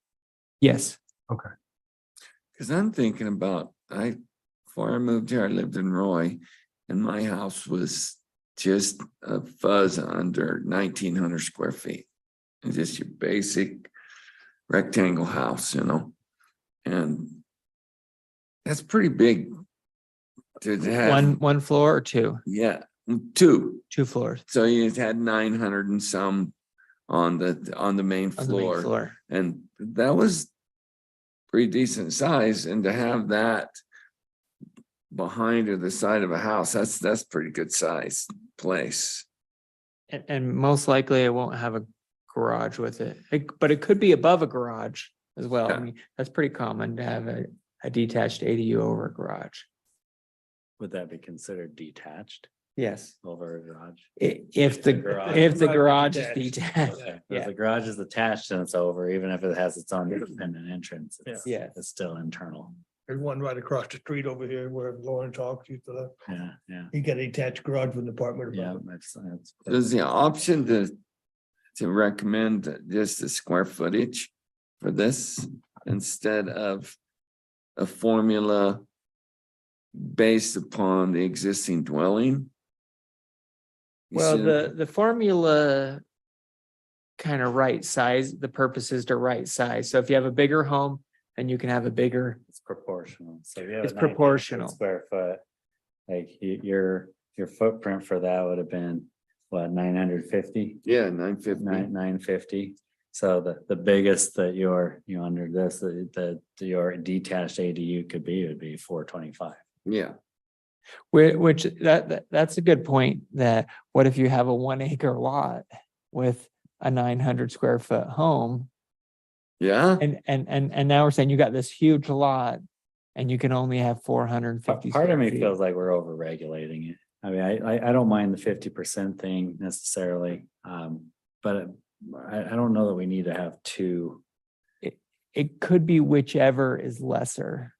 Yes. Because I'm thinking about, before I moved here, I lived in Roy, and my house was just a fuzz under 1,900 square feet. It's just your basic rectangle house, and that's pretty big to have. One floor or two? Yeah, 2. 2 floors So you had 900 and some on the main on the main floor. floor. And that was pretty decent size, and to have that behind or the side of a house, that's pretty good size place. And most likely it won't have a garage with it. But it could be above a garage as well. I Yeah. mean, that's pretty common to have a detached ADU over a garage. Would that be considered detached Yes. over a garage? If the the garage- garage is Detached. detached. Okay, if Yeah. the garage is attached and it's over, even if it has its own independent entrance, Yeah. it's still internal. There's one right across the street over here where Lauren talks, used to live. Yeah. He got a detached garage with an apartment Yeah, above it. that's. There's the option to recommend just the square footage for this instead of a formula based upon the existing dwelling. You Well, see- the formula kind of right size, the purpose is to right size. So if you have a bigger home then you can have a bigger, It's proportional. So if you have It's a 900 proportional. Square foot, like your footprint for that would have been, what, 950? Yeah, 950. 950. So the biggest that under this, your detached ADU could be, would be 425. Yeah, which that's a good point, that what if you have a 1 acre lot with a 900 square foot home? yeah. And now we're saying you got this huge lot and you can only have 450 Part of square me feet. feels like we're over regulating it. I mean, I don't mind the 50% thing necessarily. But I don't know that we need to have two. It could be whichever is lesser.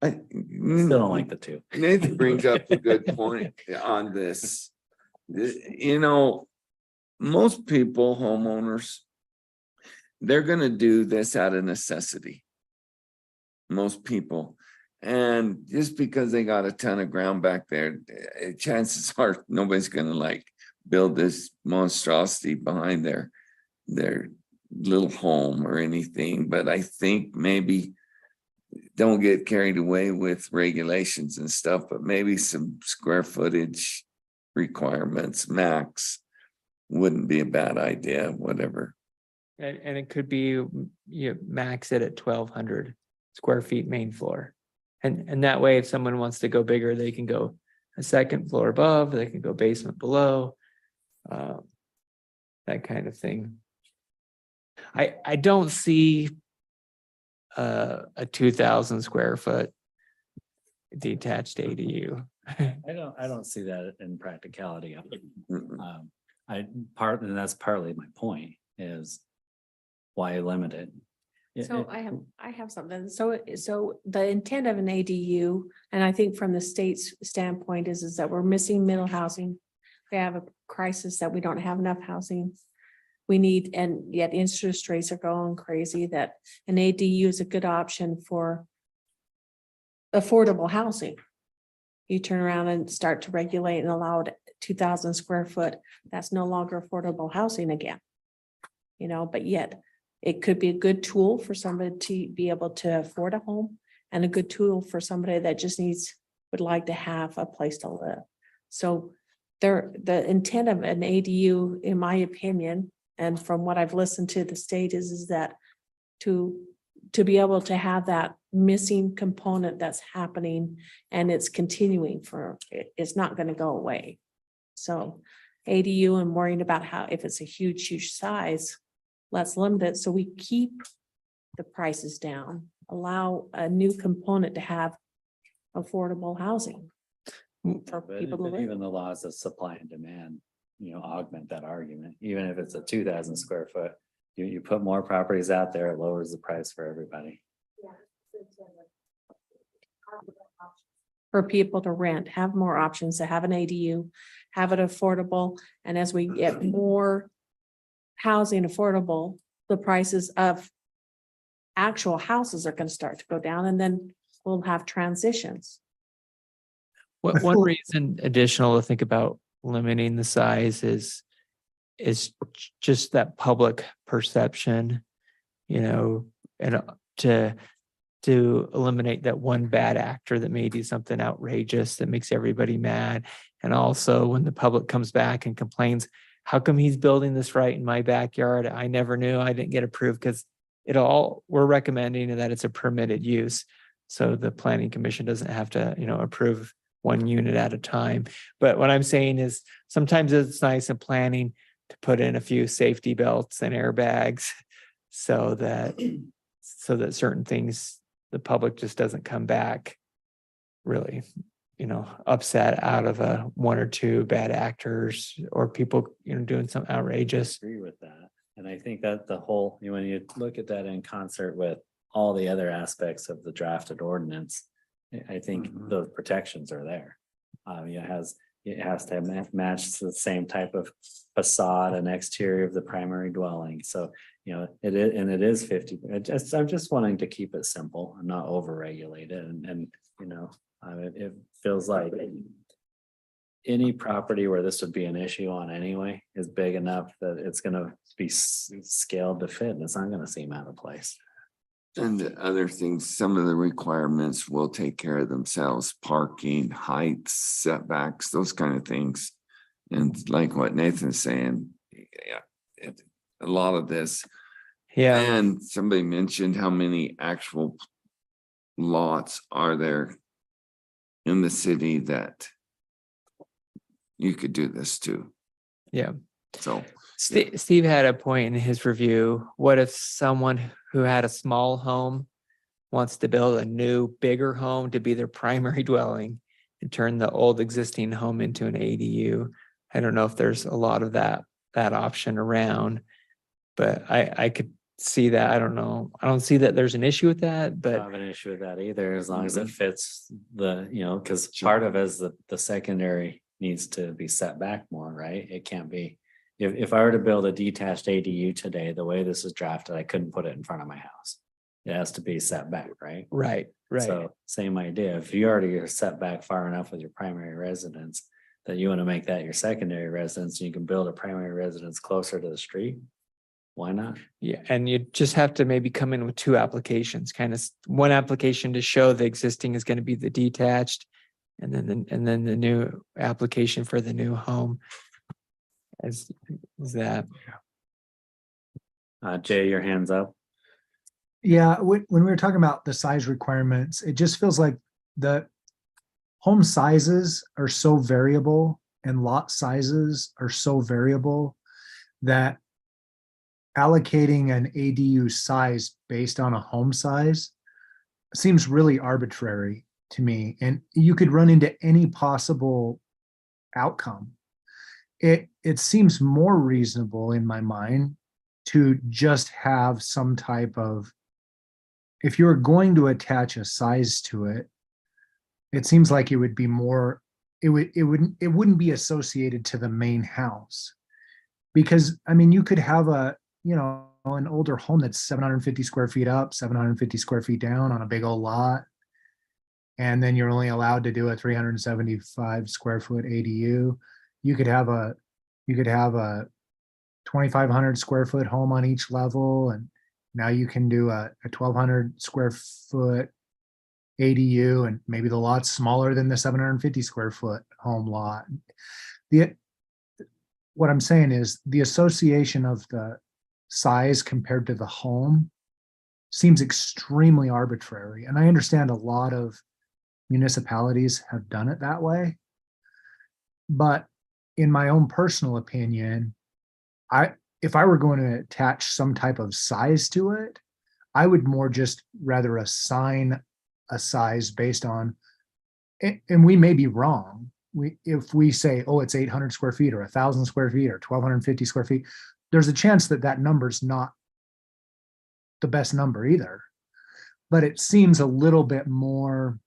I Still don't like the two. Nathan brings up a good point on this. You know, most people, homeowners, they're gonna do this out of necessity. Most people. And just because they got a ton of ground back there, chances are nobody's gonna like build this monstrosity behind their little home or anything. But I think maybe don't get carried away with regulations and stuff, but maybe some square footage requirements max wouldn't be a bad idea, whatever. And it could be, you max it at 1,200 square feet main floor. And that way, if someone wants to go bigger, they can go a second floor above, they can go basement below. That kind of thing. I don't see a 2,000 square foot detached ADU. I don't see that in practicality. Mm-mm. And that's partly my point is why limit it? So I have something. So the intent of an ADU, and I think from the state's standpoint is that we're missing middle housing. We have a crisis that we don't have enough housing. We need, and yet interest rates are going crazy, that an ADU is a good option for affordable housing. You turn around and start to regulate and allow it 2,000 square foot, that's no longer affordable housing again. You know, but yet it could be a good tool for somebody to be able to afford a home, and a good tool for somebody that just would like to have a place to live. So the intent of an ADU, in my opinion, and from what I've listened to the state is that to be able to have that missing component that's happening and it's continuing it's not going to go away. So ADU and worrying about how, if it's a huge size, let's limit it so we keep the prices down, allow a new component to have affordable housing for But people to live. even the laws of supply and demand, augment that argument. Even if it's a 2,000 square foot, you put more properties out there, it lowers the price for everybody. For people to rent, have more options to have an ADU, have it affordable, and as we get more housing affordable, the prices of actual houses are going to start to go down, and then we'll have transitions. One reason additional to think about limiting the size is just that public perception, and to eliminate that one bad actor that may do something outrageous that makes everybody mad. And also when the public comes back and complains, how come he's building this right in my backyard? I never knew, I didn't get approved, because we're recommending that it's a permitted use. So the planning commission doesn't have to, approve one unit at a time. But what I'm saying is sometimes it's nice in planning to put in a few safety belts and airbags so that certain things, the public just doesn't come back really, upset out of one or two bad actors or people, doing some outrageous. Agree with that. And I think that the whole, when you look at that in concert with all the other aspects of the drafted ordinance, I think those protections are there. It has to match the same type of facade and exterior of the primary dwelling. So, it is 50. I'm just wanting to keep it simple and not overregulate it. And it feels like any property where this would be an issue on anyway is big enough that it's going to be scaled to fit, and it's not going to seem out of place. And the other things, some of the requirements will take care of themselves, parking, heights, setbacks, those kind of things. And like what Nathan's saying, yeah, a lot of this. Yeah, And somebody mentioned how many actual lots are there in the city that you could do this to. yeah. So, Steve had a point in his review. What if someone who had a small home wants to build a new, bigger home to be their primary dwelling and turn the old existing home into an ADU? I don't know if there's a lot of that option around, but I could see that. I don't know. I don't see that there's an issue with that, I don't but have an issue with that either, as long as it fits the, because part of it is the secondary needs to be set back more, right? It can't be. If I were to build a detached ADU today, the way this is drafted, I couldn't put it in front of my house. It has to be set back, right? right. So same idea. If you already are set back far enough with your primary residence that you want to make that your secondary residence, you can build a primary residence closer to the street. Why not? Yeah, and you just have to maybe come in with two applications, kind of one application to show the existing is going to be the detached, and then the new application for the new home. As that. Jay, your hands up. Yeah, when we were talking about the size requirements, it just feels like the home sizes are so variable and lot sizes are so variable that allocating an ADU size based on a home size seems really arbitrary to me. And you could run into any possible outcome. It seems more reasonable in my mind to just have some type of, if you're going to attach a size to it, it seems like it would be more, it wouldn't be associated to the main house. Because I mean, you could have an older home that's 750 square feet up, 750 square feet down on a big old lot. And then you're only allowed to do a 375 square foot ADU. You could have a 2,500 square foot home on each level. And now you can do a 1,200 square foot ADU, and maybe the lot's smaller than the 750 square foot home lot. What I'm saying is the association of the size compared to the home seems extremely arbitrary. And I understand a lot of municipalities have done it that way. But in my own personal opinion, if I were going to attach some type of size to it, I would more just rather assign a size based on, and we may be wrong. If we say, oh, it's 800 square feet or 1,000 square feet or 1,250 square feet, there's a chance that number's not the best number either. But it seems a little bit more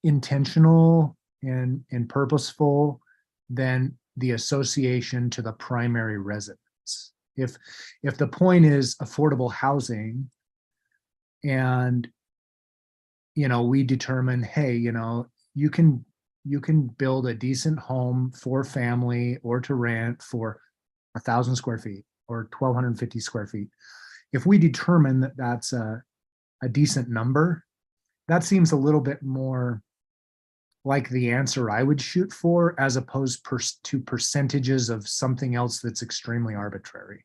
intentional and purposeful than the association to the primary residence. If the point is affordable housing, and we determine, hey, you can build a decent home for family or to rent for 1,000 square feet or 1,250 square feet. If we determine that that's a decent number, that seems a little bit more like the answer I would shoot for, as opposed to percentages of something else that's extremely arbitrary.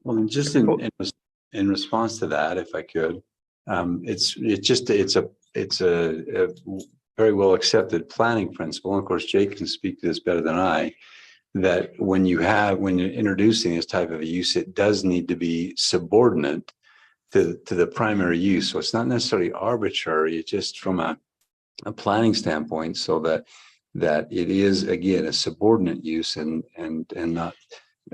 Well, and just in response to that, if I could, it's a very well accepted planning principle. And of course, Jake can speak to this better than I, that when you're introducing this type of a use, it does need to be subordinate to the primary use. So it's not necessarily arbitrary, it's just from a planning standpoint, so that it is, again, a subordinate use and not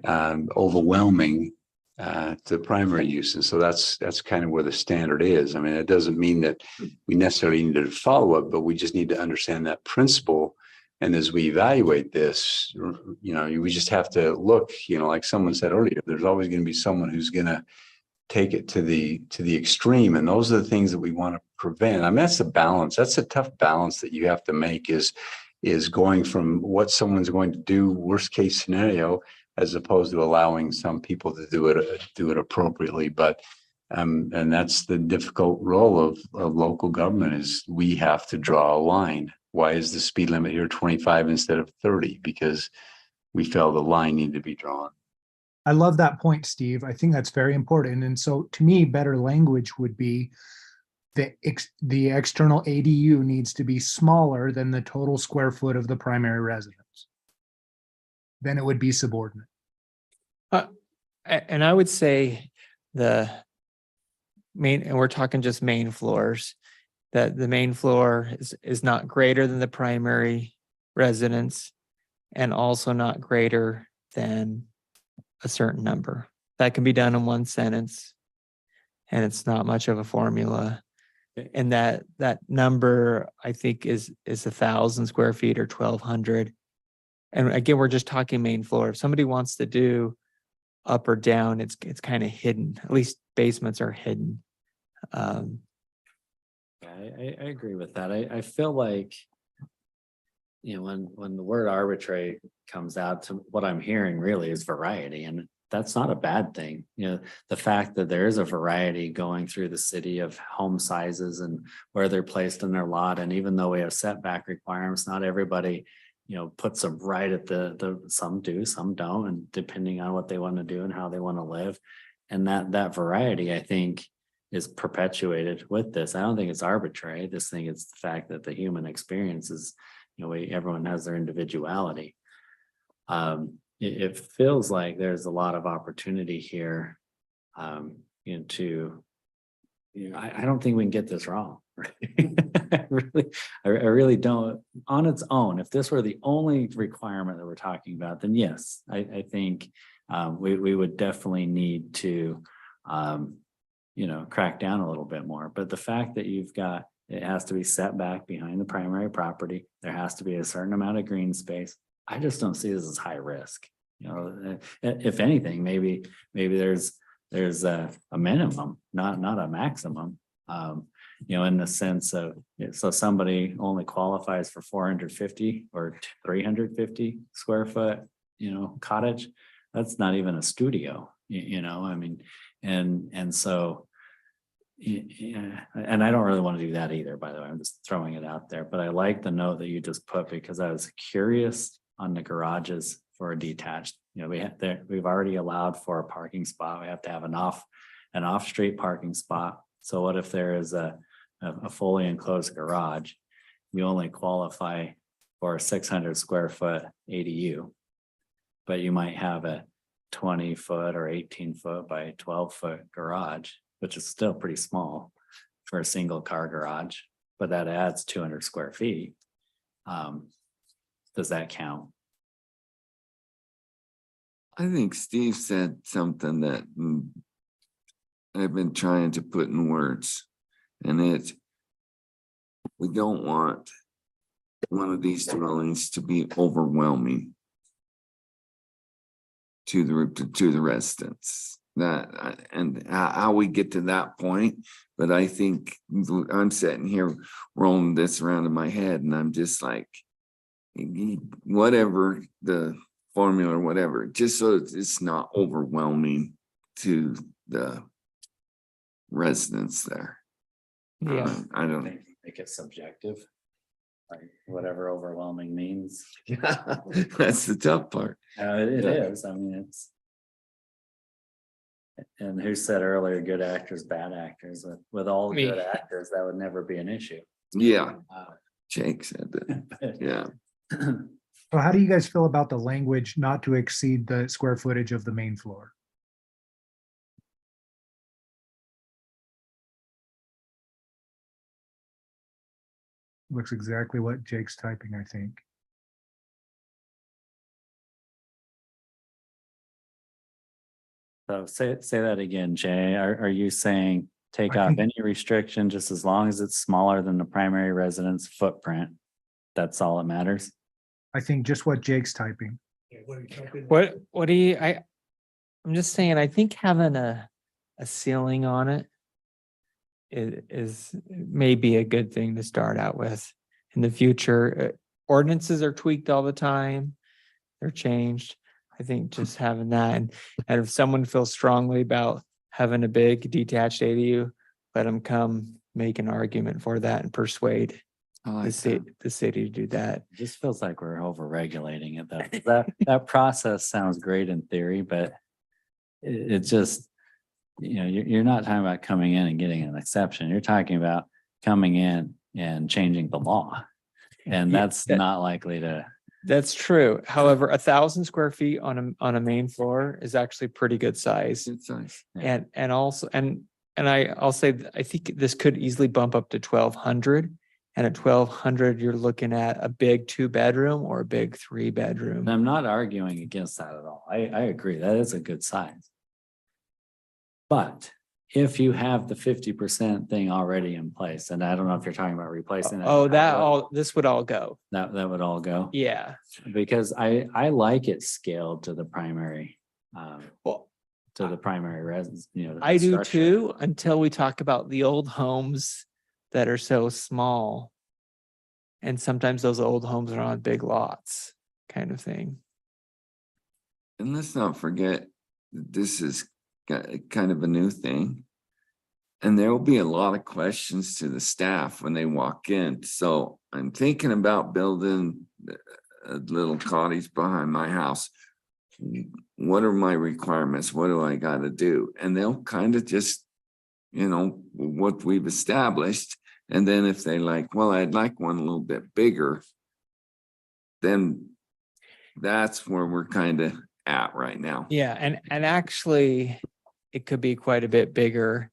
overwhelming to primary use. And so that's kind of where the standard is. I mean, it doesn't mean that we necessarily need to follow it, but we just need to understand that principle. And as we evaluate this, we just have to look, like someone said earlier, there's always going to be someone who's going to take it to the extreme. And those are the things that we want to prevent. I mean, that's a balance. That's a tough balance that you have to make, is going from what someone's going to do, worst case scenario, as opposed to allowing some people to do it appropriately. But and that's the difficult role of local government, is we have to draw a line. Why is the speed limit here 25 instead of 30? Because we felt the line needed to be drawn. I love that point, Steve. I think that's very important. And so to me, better language would be the external ADU needs to be smaller than the total square foot of the primary residence. Then it would be subordinate. And I would say the main, and we're talking just main floors, that the main floor is not greater than the primary residence and also not greater than a certain number. That can be done in one sentence, and it's not much of a formula. And that number, I think, is 1,000 square feet or 1,200. And again, we're just talking main floor. If somebody wants to do up or down, it's kind of hidden. At least basements are hidden. I agree with that. I feel like, when the word arbitrary comes out, to what I'm hearing really is variety, and that's not a bad thing. The fact that there is a variety going through the city of home sizes and where they're placed in their lot. And even though we have setback requirements, not everybody, puts them right at some do, some don't, and depending on what they want to do and how they want to live. And that variety, I think, is perpetuated with this. I don't think it's arbitrary. This thing is the fact that the human experience is, everyone has their individuality. It feels like there's a lot of opportunity here, I don't think we can get this wrong. I really don't. On its own, if this were the only requirement that we're talking about, then yes, I think we would definitely need to, crack down a little bit more. But the fact that it has to be set back behind the primary property, there has to be a certain amount of green space. I just don't see this as high risk. If anything, maybe there's a minimum, not a maximum. In the sense of, so somebody only qualifies for 450 or 350 square foot, cottage. That's not even a studio, and so. Yeah, and I don't really want to do that either, by the way. I'm just throwing it out there, but I like the note that you just put, because I was curious on the garages for a detached. We've already allowed for a parking spot. We have to have an off-street parking spot. So what if there is a fully enclosed garage? You only qualify for a 600 square foot ADU, but you might have a 20 foot or 18 foot by 12 foot garage, which is still pretty small for a single car garage, but that adds 200 square feet. Does that count? I think Steve said something that I've been trying to put in words, and we don't want one of these dwellings to be overwhelming to the residents. And how we get to that point, but I think I'm sitting here rolling this around in my head, and I'm just like, whatever the formula or whatever, just so it's not overwhelming to the residents there. Yeah. I don't Make it subjective, like whatever overwhelming means. that's the tough part. It Yeah. is. It's. And who said earlier, good actors, bad actors? With all Me. good actors, that would never be an issue. Yeah, Jake said that. But- Yeah, So how do you guys feel about the language not to exceed the square footage of the main floor? Looks exactly what Jake's typing, I think. So say that again, Jay. Are you saying take I off think- any restriction just as long as it's smaller than the primary residence footprint? That's all that matters? I think just what Jake's typing. What do you, I'm just saying, I think having a ceiling on it is maybe a good thing to start out with in the future. Ordinances are tweaked all the time. They're changed. I think just having that and if someone feels strongly about having a big detached ADU, let them come make an argument for that and persuade I the like city, that. the city to do that. It just feels like we're over regulating it though. That process sounds great in theory, but it just, you're not talking about coming in and getting an exception. You're talking about coming in and changing the law. And Yeah, that's that- not likely to, That's true. However, 1,000 square feet on a main floor is actually pretty good size. Good size. Yeah. And also, and I'll say, I think this could easily bump up to 1,200. And at 1,200, you're looking at a big 2-bedroom or a big 3-bedroom. and I'm not arguing against that at all. I agree. That is a good size. But if you have the 50% thing already in place, and I don't know if you're talking about replacing that. Oh, this would all go. That would all go. Yeah. Because I like it scaled to the primary, Well, to the primary residence, the I do structure. too, until we talk about the old homes that are so small. And sometimes those old homes are on big lots, kind of thing. And let's not forget, this is kind of a new thing. And there will be a lot of questions to the staff when they walk in. So I'm thinking about building a little cottage behind my house. What are my requirements? What do I got to do? And they'll kind of just, what we've established. And then if they like, well, I'd like one a little bit bigger, then that's where we're kind of at right now. Yeah, and actually, it could be quite a bit bigger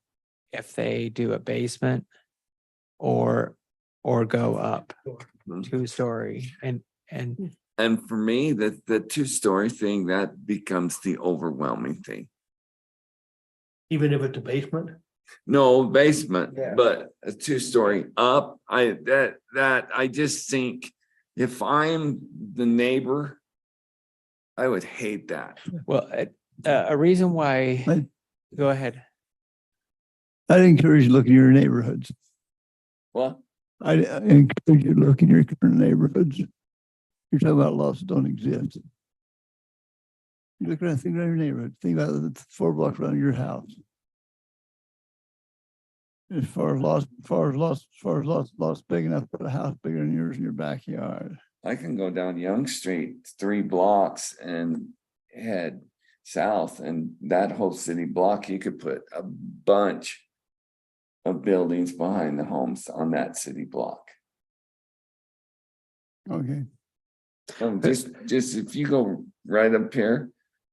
if they do a basement or go up 2-story and And for me, the 2-story thing, that becomes the overwhelming thing. Even if it's a basement? No basement, Yeah. but a 2-story up, I just think if I'm the neighbor, I would hate that. well, a reason why, Right. go ahead. I'd encourage you to look in your neighborhoods. Well, I encourage you to look in your current neighborhoods. You're talking about lots that don't exist. You look around, think around your neighborhood, think about the 4 blocks around your house. As far as lots big enough to put a house bigger than yours in your backyard. I can go down Young Street 3 blocks and head south, and that whole city block, you could put a bunch of buildings behind the homes on that city block. Okay. Just if you go right up here,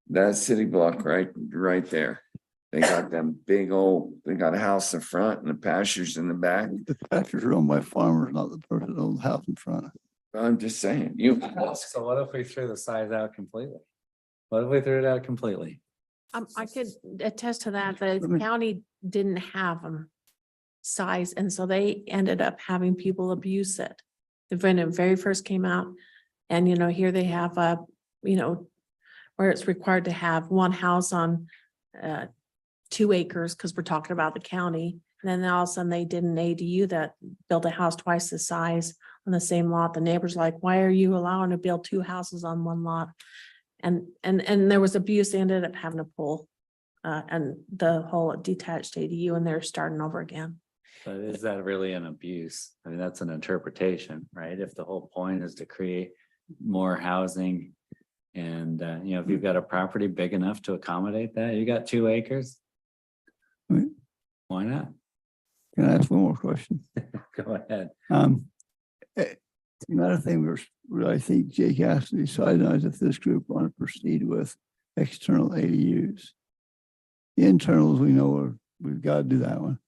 that city block right there. They got them they got a house in front and the pastures in the back. The pastures are owned by farmers, not the person that owns the house in front. I'm just saying, So what if we threw the size out completely? What if we threw it out completely? I could attest to that, the county didn't have them size, and so they ended up having people abuse it. When it very first came out, and here they have where it's required to have one house on 2 acres, because we're talking about the county. And then all of a sudden they did an ADU that built a house twice the size on the same lot. The neighbor's like, why are you allowing to build 2 houses on one lot? And there was abuse. They ended up having to pull and the whole detached ADU, and they're starting over again. But is that really an abuse? I mean, that's an interpretation, right? If the whole point is to create more housing and, if you've got a property big enough to accommodate that, you got 2 acres. Right. Why not? Can I ask one more question? Go ahead. Another thing I think Jake has to decide on is if this group want to proceed with external ADUs. The internals, we know we've got to do that one.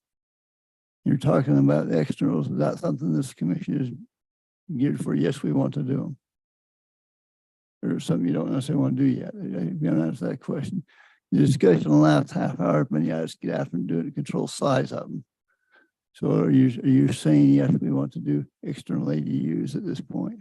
You're talking about the externals. Is that something this commission is geared for? Yes, we want to do them. Or something you don't necessarily want to do yet. You don't answer that question. The discussion the last half hour, but yeah, just get after and do it and control size of them. So are you saying, yes, we want to do external ADUs at this point?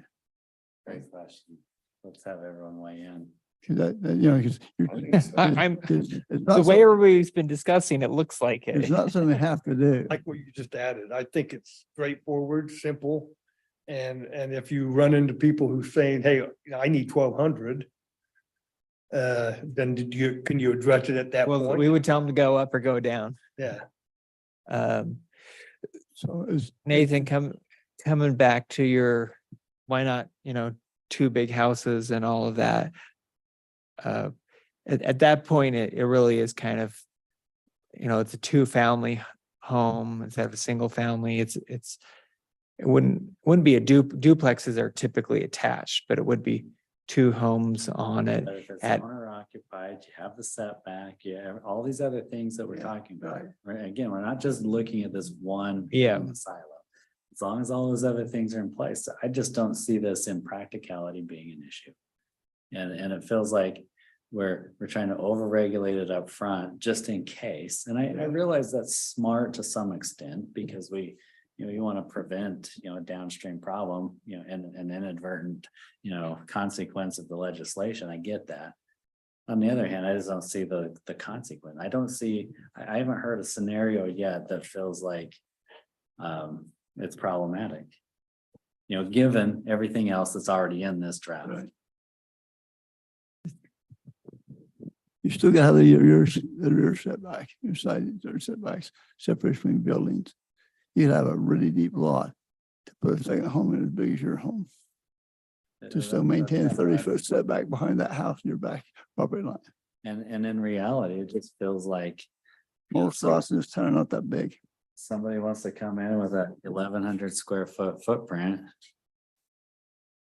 Great question. Let's have everyone weigh in. Because The way everybody's been discussing, it looks like it's it. not something we have to do. Like what you just added. I think it's straightforward, simple. And if you run into people who saying, hey, I need 1,200. then can you address it at that Well, point? we would tell them to go up or go down. Yeah. So is, Nathan, coming back to your, why not, two big houses and all of that? At that point, it really is kind of, it's a two-family home instead of a single family. It wouldn't be a duplexes are typically attached, but it would be two homes on it. But if it's at- owner occupied, you have the setback, you have all these other things that we're talking about. Right? Again, we're not just looking at this one Yeah. silo. As long as all those other things are in place, I just don't see this in practicality being an issue. And it feels like we're trying to overregulate it up front just in case. And I realize that's smart to some extent because you want to prevent, a downstream problem, and an inadvertent, consequence of the legislation. I get that. On the other hand, I just don't see the consequence. I haven't heard a scenario yet that feels like it's problematic. Given everything else that's already in this draft. Right. you still gotta have the rear setback, your side yard setbacks, separation between buildings. You'd have a really deep lot to put a second home in as big as your home, to still maintain a 30-foot setback behind that house in your back property line. And in reality, it just feels like Most lots in this town are not that big. somebody wants to come in with a 1,100 square foot footprint.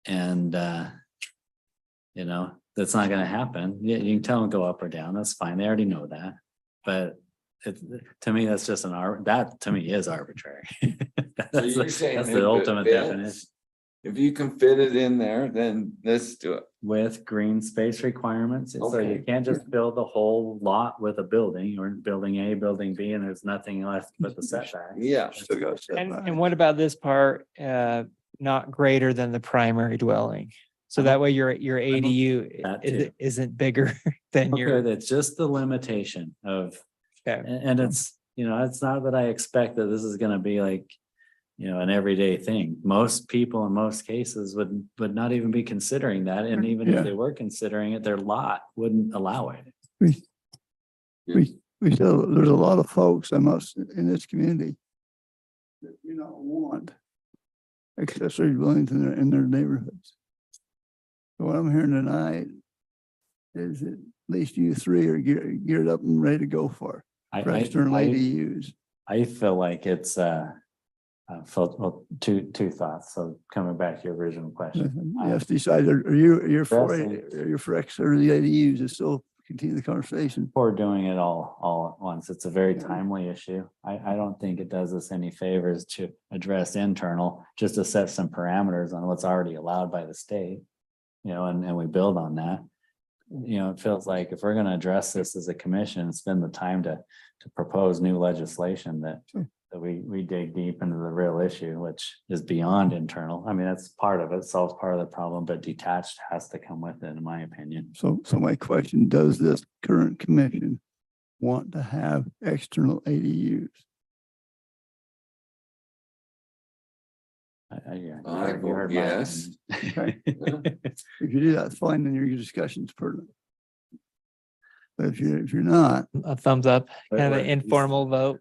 And that's not gonna happen. You can tell them go up or down, that's fine, they already know that. But to me, that's just that to me is arbitrary. So you're saying That's if the it ultimate fits, definition. If you can fit it in there, then let's do it. With green space requirements, so you Okay. can't just build the whole lot with a building, or building A, building B, and there's nothing left but the setback. Yeah. Still got a And, setback. and what about this part, not greater than the primary dwelling? So that way your ADU That too. isn't bigger than Okay, your, that's just the limitation of, okay. and it's, it's not that I expect that this is gonna be like, an everyday thing. Most people in most cases would not even be considering that. And even Yeah. if they were considering it, their lot wouldn't allow it. We still, there's a lot of folks in this community that do not want accessory dwellings in their neighborhoods. So what I'm hearing tonight is that at least you three are geared up and ready to go for external ADUs. I feel like it's, two thoughts. So coming back to your original question. You have to decide, you're for Yes, it, or you're for external ADUs, to still continue the conversation. Before doing it all at once, it's a very timely issue. I don't think it does us any favors to address internal, just to set some parameters on what's already allowed by the state. And we build on that. It feels like if we're gonna address this as a commission, spend the time to propose new legislation that we dig deep into the real issue, which is beyond internal. I mean, that's part of it, solves part of the problem, but detached has to come with it, in my opinion. So my question, does this current commission want to have external ADUs? I vote yes. If you do that, fine, then your discussion's pertinent. But if you're not, A thumbs up, kind of an But- informal vote.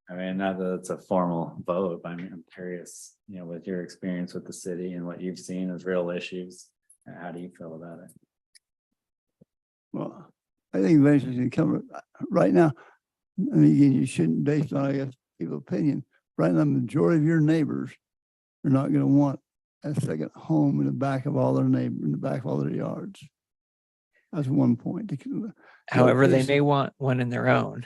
I mean, not that it's a formal vote, but I'm curious, with your experience with the city and what you've seen as real issues, how do you feel about it? well, I think eventually it's gonna come, right now, I mean, again, you shouldn't base on, I guess, people's opinion. Right now, the majority of your neighbors are not gonna want a second home in the back of all their yards. That's one point. However, they case- may want one in their own.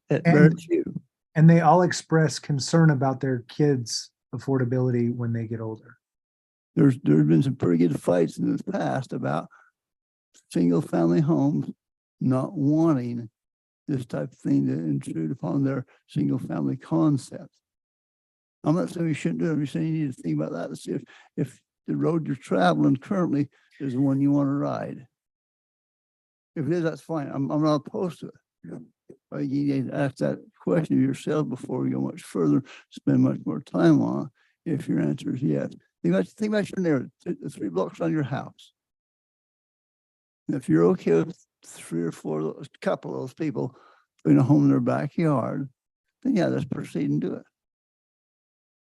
That- Very And- few. And they all express concern about their kids' affordability when they get older. There's been some pretty good fights in the past about single family homes not wanting this type of thing to intrude upon their single family concept. I'm not saying we shouldn't do it. I'm saying you need to think about that to see if the road you're traveling currently is the one you want to ride. If it is, that's fine. I'm not opposed to it. But you need to ask that question of yourself before we go much further, spend much more time on it, if your answer is yes. Think about your neighborhood, the 3 blocks on your house. And if you're okay with 3 or 4, couple of those people putting a home in their backyard, then yeah, let's proceed and do it.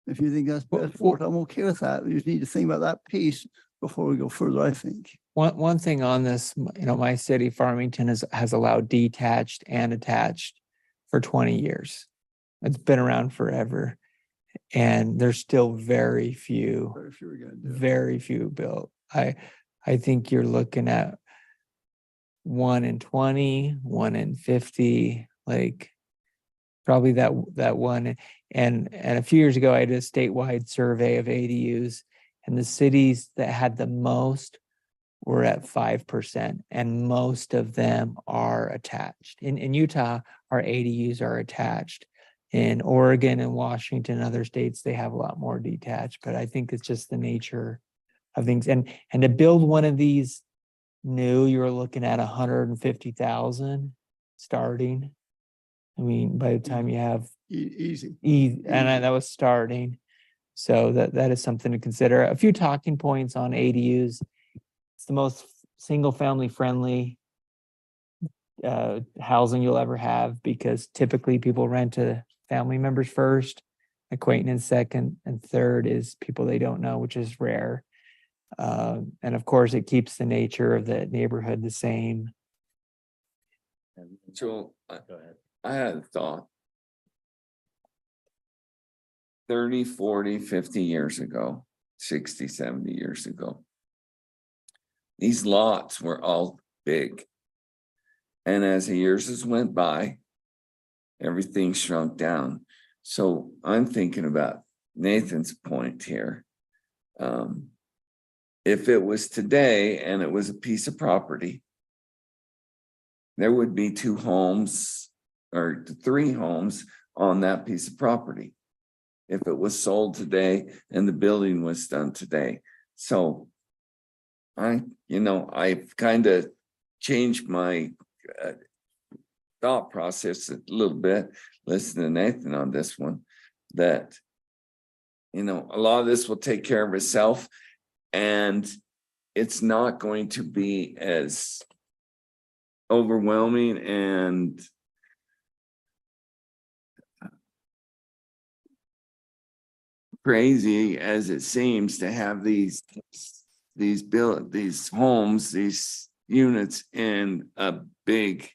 If you think that's best for it, I'm okay with that. We just need to think about that piece before we go further, I think. One thing on this, my city, Farmington, has allowed detached and attached for 20 years. It's been around forever. And there's still very few Very few are gonna do it. very few built. I think you're looking at 1 in 20, 1 in 50, like probably that one. And a few years ago, I did a statewide survey of ADUs, and the cities that had the most were at 5%, and most of them are attached. In Utah, our ADUs are attached. In Oregon and Washington and other states, they have a lot more detached, but I think it's just the nature of things. And to build one of these new, you're looking at 150,000 starting. I mean, by the time you have Easy. that was starting. So that is something to consider. A few talking points on ADUs. It's the most single family friendly housing you'll ever have, because typically people rent to family members first, acquaintance second, and third is people they don't know, which is rare. And of course, it keeps the nature of the neighborhood the same. So Go ahead. I had a thought. 30, 40, 50 years ago, 60, 70 years ago. These lots were all big. And as the years has went by, everything shrunk down. So I'm thinking about Nathan's point here. If it was today and it was a piece of property, there would be 2 homes or 3 homes on that piece of property. If it was sold today and the building was done today. So I've kind of changed my thought process a little bit, listening to Nathan on this one, that, a lot of this will take care of itself, and it's not going to be as overwhelming and crazy as it seems to have these homes, these units in a big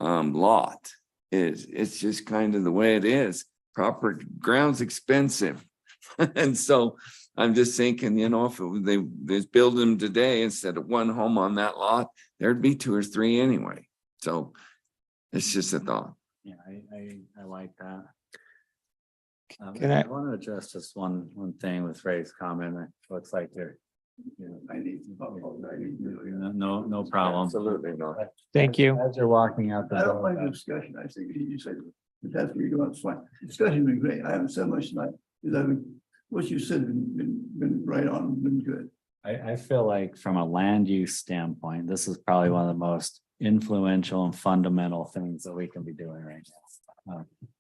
lot. It's just kind of the way it is. Proper ground's expensive. And so I'm just thinking, if they build them today, instead of 1 home on that lot, there'd be 2 or 3 anyway. So it's just a thought. Yeah, I like that. Can I- I want to address just one thing with Ray's comment. It looks like they're, no problem. Absolutely not. Thank you. As you're walking out the I don't mind the door. discussion. I think you said, if that's where you're going, it's fine. Discussion's been great. I haven't said much tonight, because what you said been right on, been good. I feel like from a land use standpoint, this is probably one of the most influential and fundamental things that we can be doing right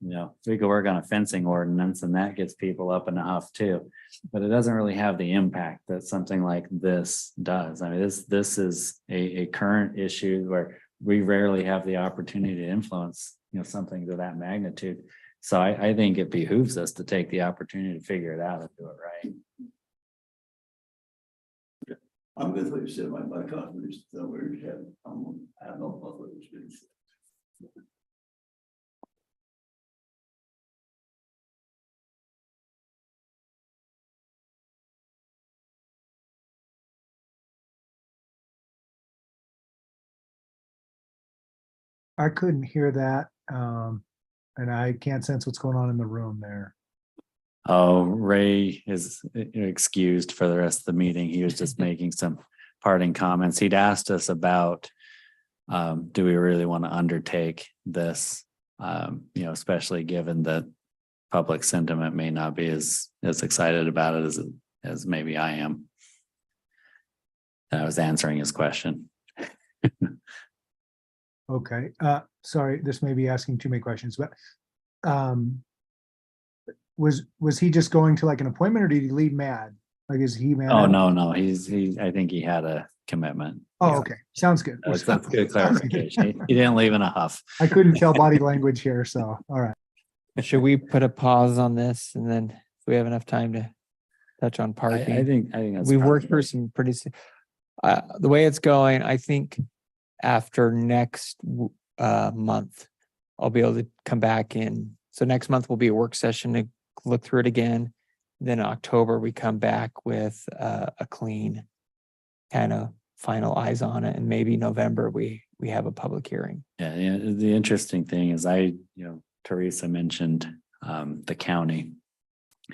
now. We could work on a fencing ordinance and that gets people up in a huff too, but it doesn't really have the impact that something like this does. I mean, this is a current issue where we rarely have the opportunity to influence, something to that magnitude. So I think it behooves us to take the opportunity to figure it out and do it right. I'm with what you said, my confidence, where you have, I don't know about what you said. I couldn't hear that. And I can't sense what's going on in the room there. Oh, Ray is excused for the rest of the meeting. He was just making some parting comments. He'd asked us about, do we really want to undertake this? Especially given that public sentiment may not be as excited about it as maybe I am. And I was answering his question. Okay, sorry, this may be asking too many questions, but was he just going to like an appointment, or did he leave mad? Like, is he man? Oh, no, I think he had a commitment. Oh, okay. Sounds good. That's good clarification. He didn't leave in a huff. I couldn't tell body language here, so, all right. Should we put a pause on this and then if we have enough time to touch on I parking? think that's. We worked probably- through some pretty, the way it's going, I think after next month, I'll be able to come back in. So next month will be a work session to look through it again. Then October, we come back with a clean kind of final eyes on it. And maybe November, we have a public hearing. Yeah, the interesting thing is Teresa mentioned the county.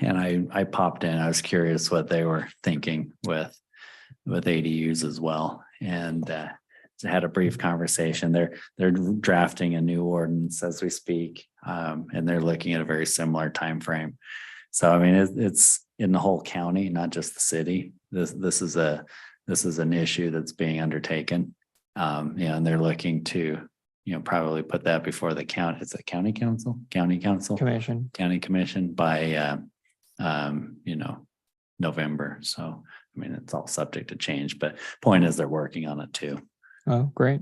And I popped in, I was curious what they were thinking with ADUs as well. And had a brief conversation. They're drafting a new ordinance as we speak. And they're looking at a very similar time frame. So I mean, it's in the whole county, not just the city. This is an issue that's being undertaken. And they're looking to, probably put that before the county. It's a county council, Commission. county commission by, November. So, I mean, it's all subject to change, but point is they're working on it too. Oh, great.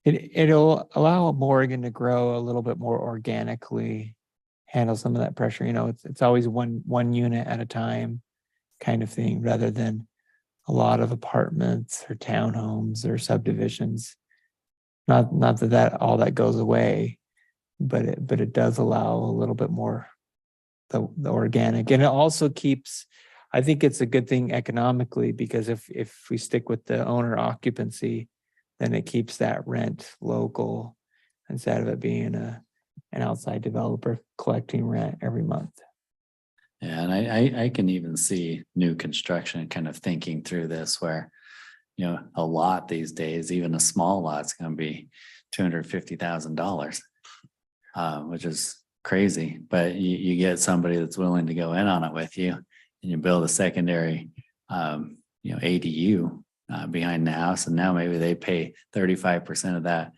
It'll allow Morgan to grow a little bit more organically, handle some of that pressure. It's always one unit at a time kind of thing, rather than a lot of apartments or townhomes or subdivisions. Not that all that goes away, but it does allow a little bit more the organic, and it also keeps. I think it's a good thing economically, because if we stick with the owner occupancy, then it keeps that rent local instead of it being an outside developer collecting rent every month. Yeah, and I can even see new construction kind of thinking through this where, a lot these days, even a small lot's gonna be $250,000, which is crazy. But you get somebody that's willing to go in on it with you, and you build a secondary, ADU behind the house, and now maybe they pay 35% of that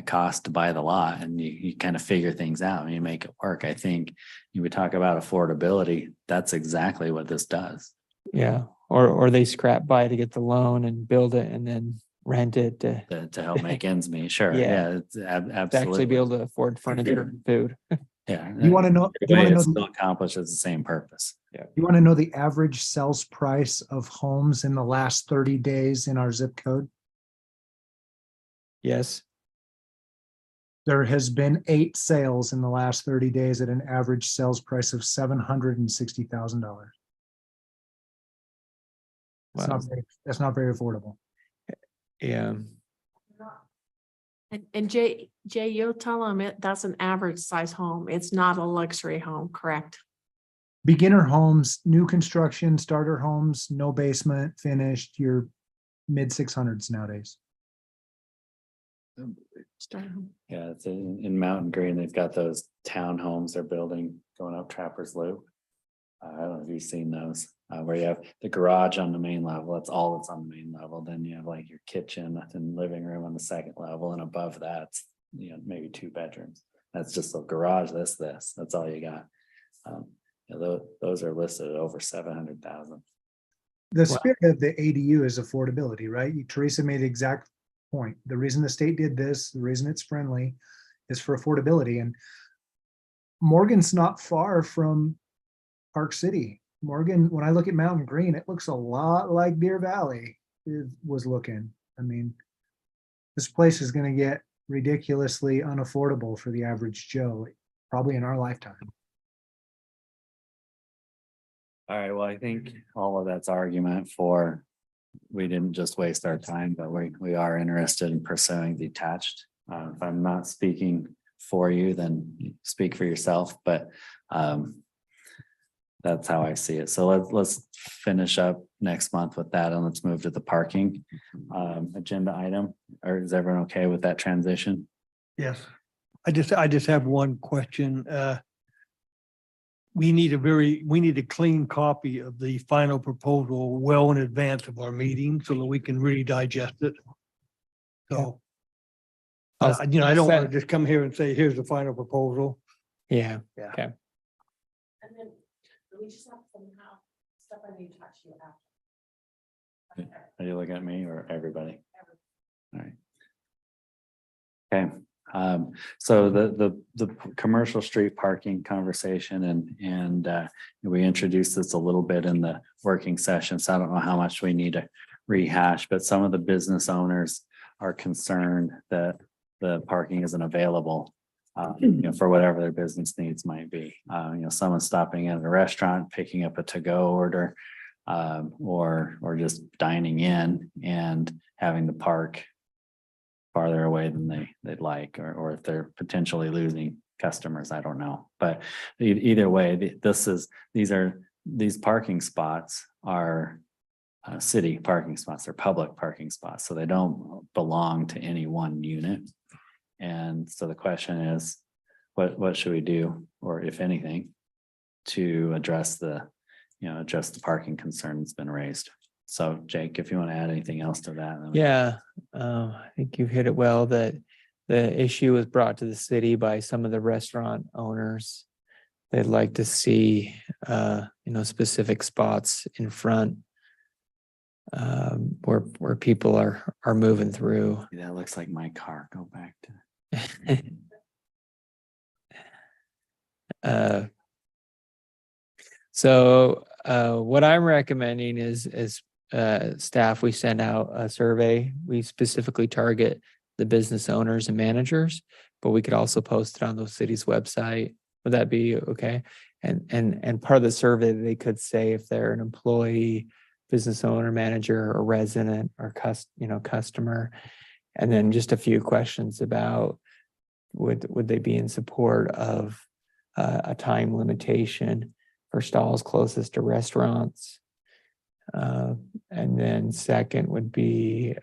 cost to buy the lot, and you kind of figure things out and you make it work. I think you would talk about affordability. That's exactly what this does. Yeah, or they scrap by to get the loan and build it and then rent it to To help make ends meet. Sure. Yeah. Yeah, it's absolutely. actually be able to afford furniture and food. Yeah. You want to know, The way it still accomplishes the same purpose. you want to know the average sales price of homes in the last 30 days in our zip code? Yes. There has been 8 sales in the last 30 days at an average sales price of $760,000. Wow. That's not very affordable. Yeah. And Jay, you'll tell them that's an average size home. It's not a luxury home, correct? Beginner homes, new construction, starter homes, no basement, finished, your mid 600s nowadays. Starter home. Yeah, it's in Mountain Green. They've got those townhomes they're building going up Trappers Loop. I don't know if you've seen those, where you have the garage on the main level. That's all that's on the main level. Then you have like your kitchen and living room on the second level, and above that's maybe 2 bedrooms. That's just a garage. That's all you got. Those are listed at over 700,000. The spirit of the ADU is affordability, right? Teresa made the exact point. The reason the state did this, the reason it's friendly is for affordability. And Morgan's not far from Park City. Morgan, when I look at Mountain Green, it looks a lot like Deer Valley was looking. I mean, this place is going to get ridiculously unaffordable for the average Joe, probably in our lifetime. All right, well, I think all of that's argument for, we didn't just waste our time, but we are interested in pursuing detached. If I'm not speaking for you, then speak for yourself, but that's how I see it. So let's finish up next month with that, and let's move to the parking agenda item. Or is everyone okay with that transition? Yes. I just have one question. We need a clean copy of the final proposal well in advance of our meeting so that we can really digest it. So, I don't want to just come here and say, here's the final proposal. Yeah. And then we just have to somehow Are you looking at me or everybody? All right. Okay, so the commercial street parking conversation and we introduced this a little bit in the working session, so I don't know how much we need to rehash, but some of the business owners are concerned that the parking isn't available, for whatever their business needs might be. Someone stopping in at a restaurant, picking up a to-go order, or just dining in and having to park farther away than they'd like, or if they're potentially losing customers, I don't know. But either way, these parking spots are city parking spots, they're public parking spots, so they don't belong to any one unit. And so the question is, what should we do, or if anything, to address the parking concern that's been raised? So Jake, if you want to add anything else to that. Yeah, I think you've hit it well, that the issue was brought to the city by some of the restaurant owners. They'd like to see, specific spots in front where people are moving through. That looks like my car. Go back to. So what I'm recommending is staff, we send out a survey. We specifically target the business owners and managers, but we could also post it on the city's website. Would that be okay? And part of the survey, they could say if they're an employee, business owner, manager, or resident, or customer, and then just a few questions about would they be in support of a time limitation for stalls closest to restaurants. And then second would be,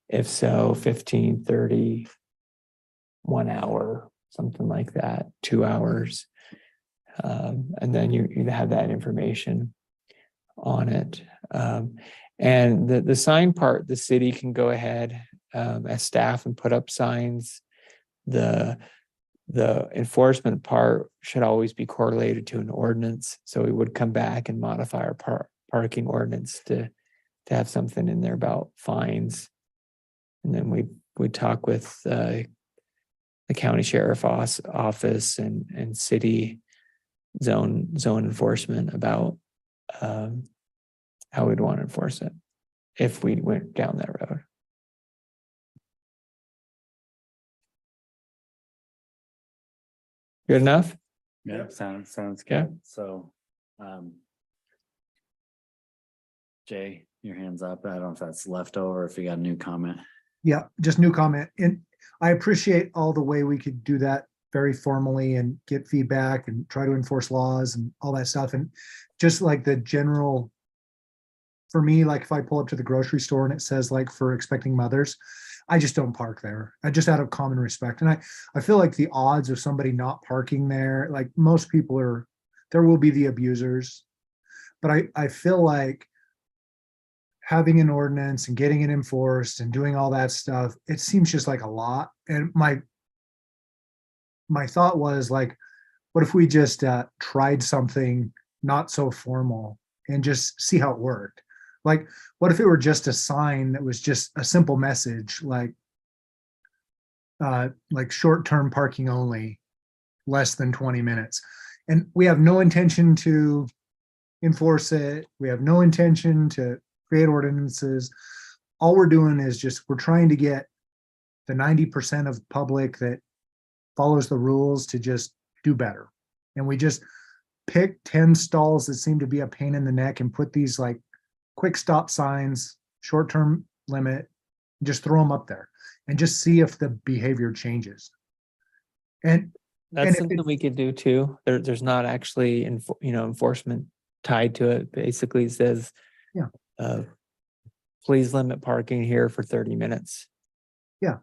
if so, 15, 30, 1 hour, something like that, 2 hours. And then you have that information on it. And the sign part, the city can go ahead as staff and put up signs. The enforcement part should always be correlated to an ordinance. So we would come back and modify our parking ordinance to have something in there about fines. And then we'd talk with the county sheriff office and city zone enforcement about how we'd want to enforce it if we went down that road. Good enough? Yeah, sounds Yeah. good. So, Jay, your hand's up. I don't know if that's left over, if you got a new comment. Yeah, just new comment. And I appreciate all the way we could do that very formally and get feedback and try to enforce laws and all that stuff. And just like the general, for me, like if I pull up to the grocery store and it says like for expecting mothers, I just don't park there. I just out of common respect. And I feel like the odds of somebody not parking there, like most people there will be the abusers, but I feel like having an ordinance and getting it enforced and doing all that stuff, it seems just like a lot. And my thought was like, what if we just tried something not so formal and just see how it worked? Like, what if it were just a sign that was just a simple message, like short-term parking only, less than 20 minutes. And we have no intention to enforce it. We have no intention to create ordinances. All we're doing is we're trying to get the 90% of public that follows the rules to just do better. And we just pick 10 stalls that seem to be a pain in the neck and put these like quick stop signs, short-term limit, just throw them up there and just see if the behavior changes. And That's something we could do too. There's not actually enforcement tied to it. Basically it says, please limit parking here for 30 minutes. Yeah.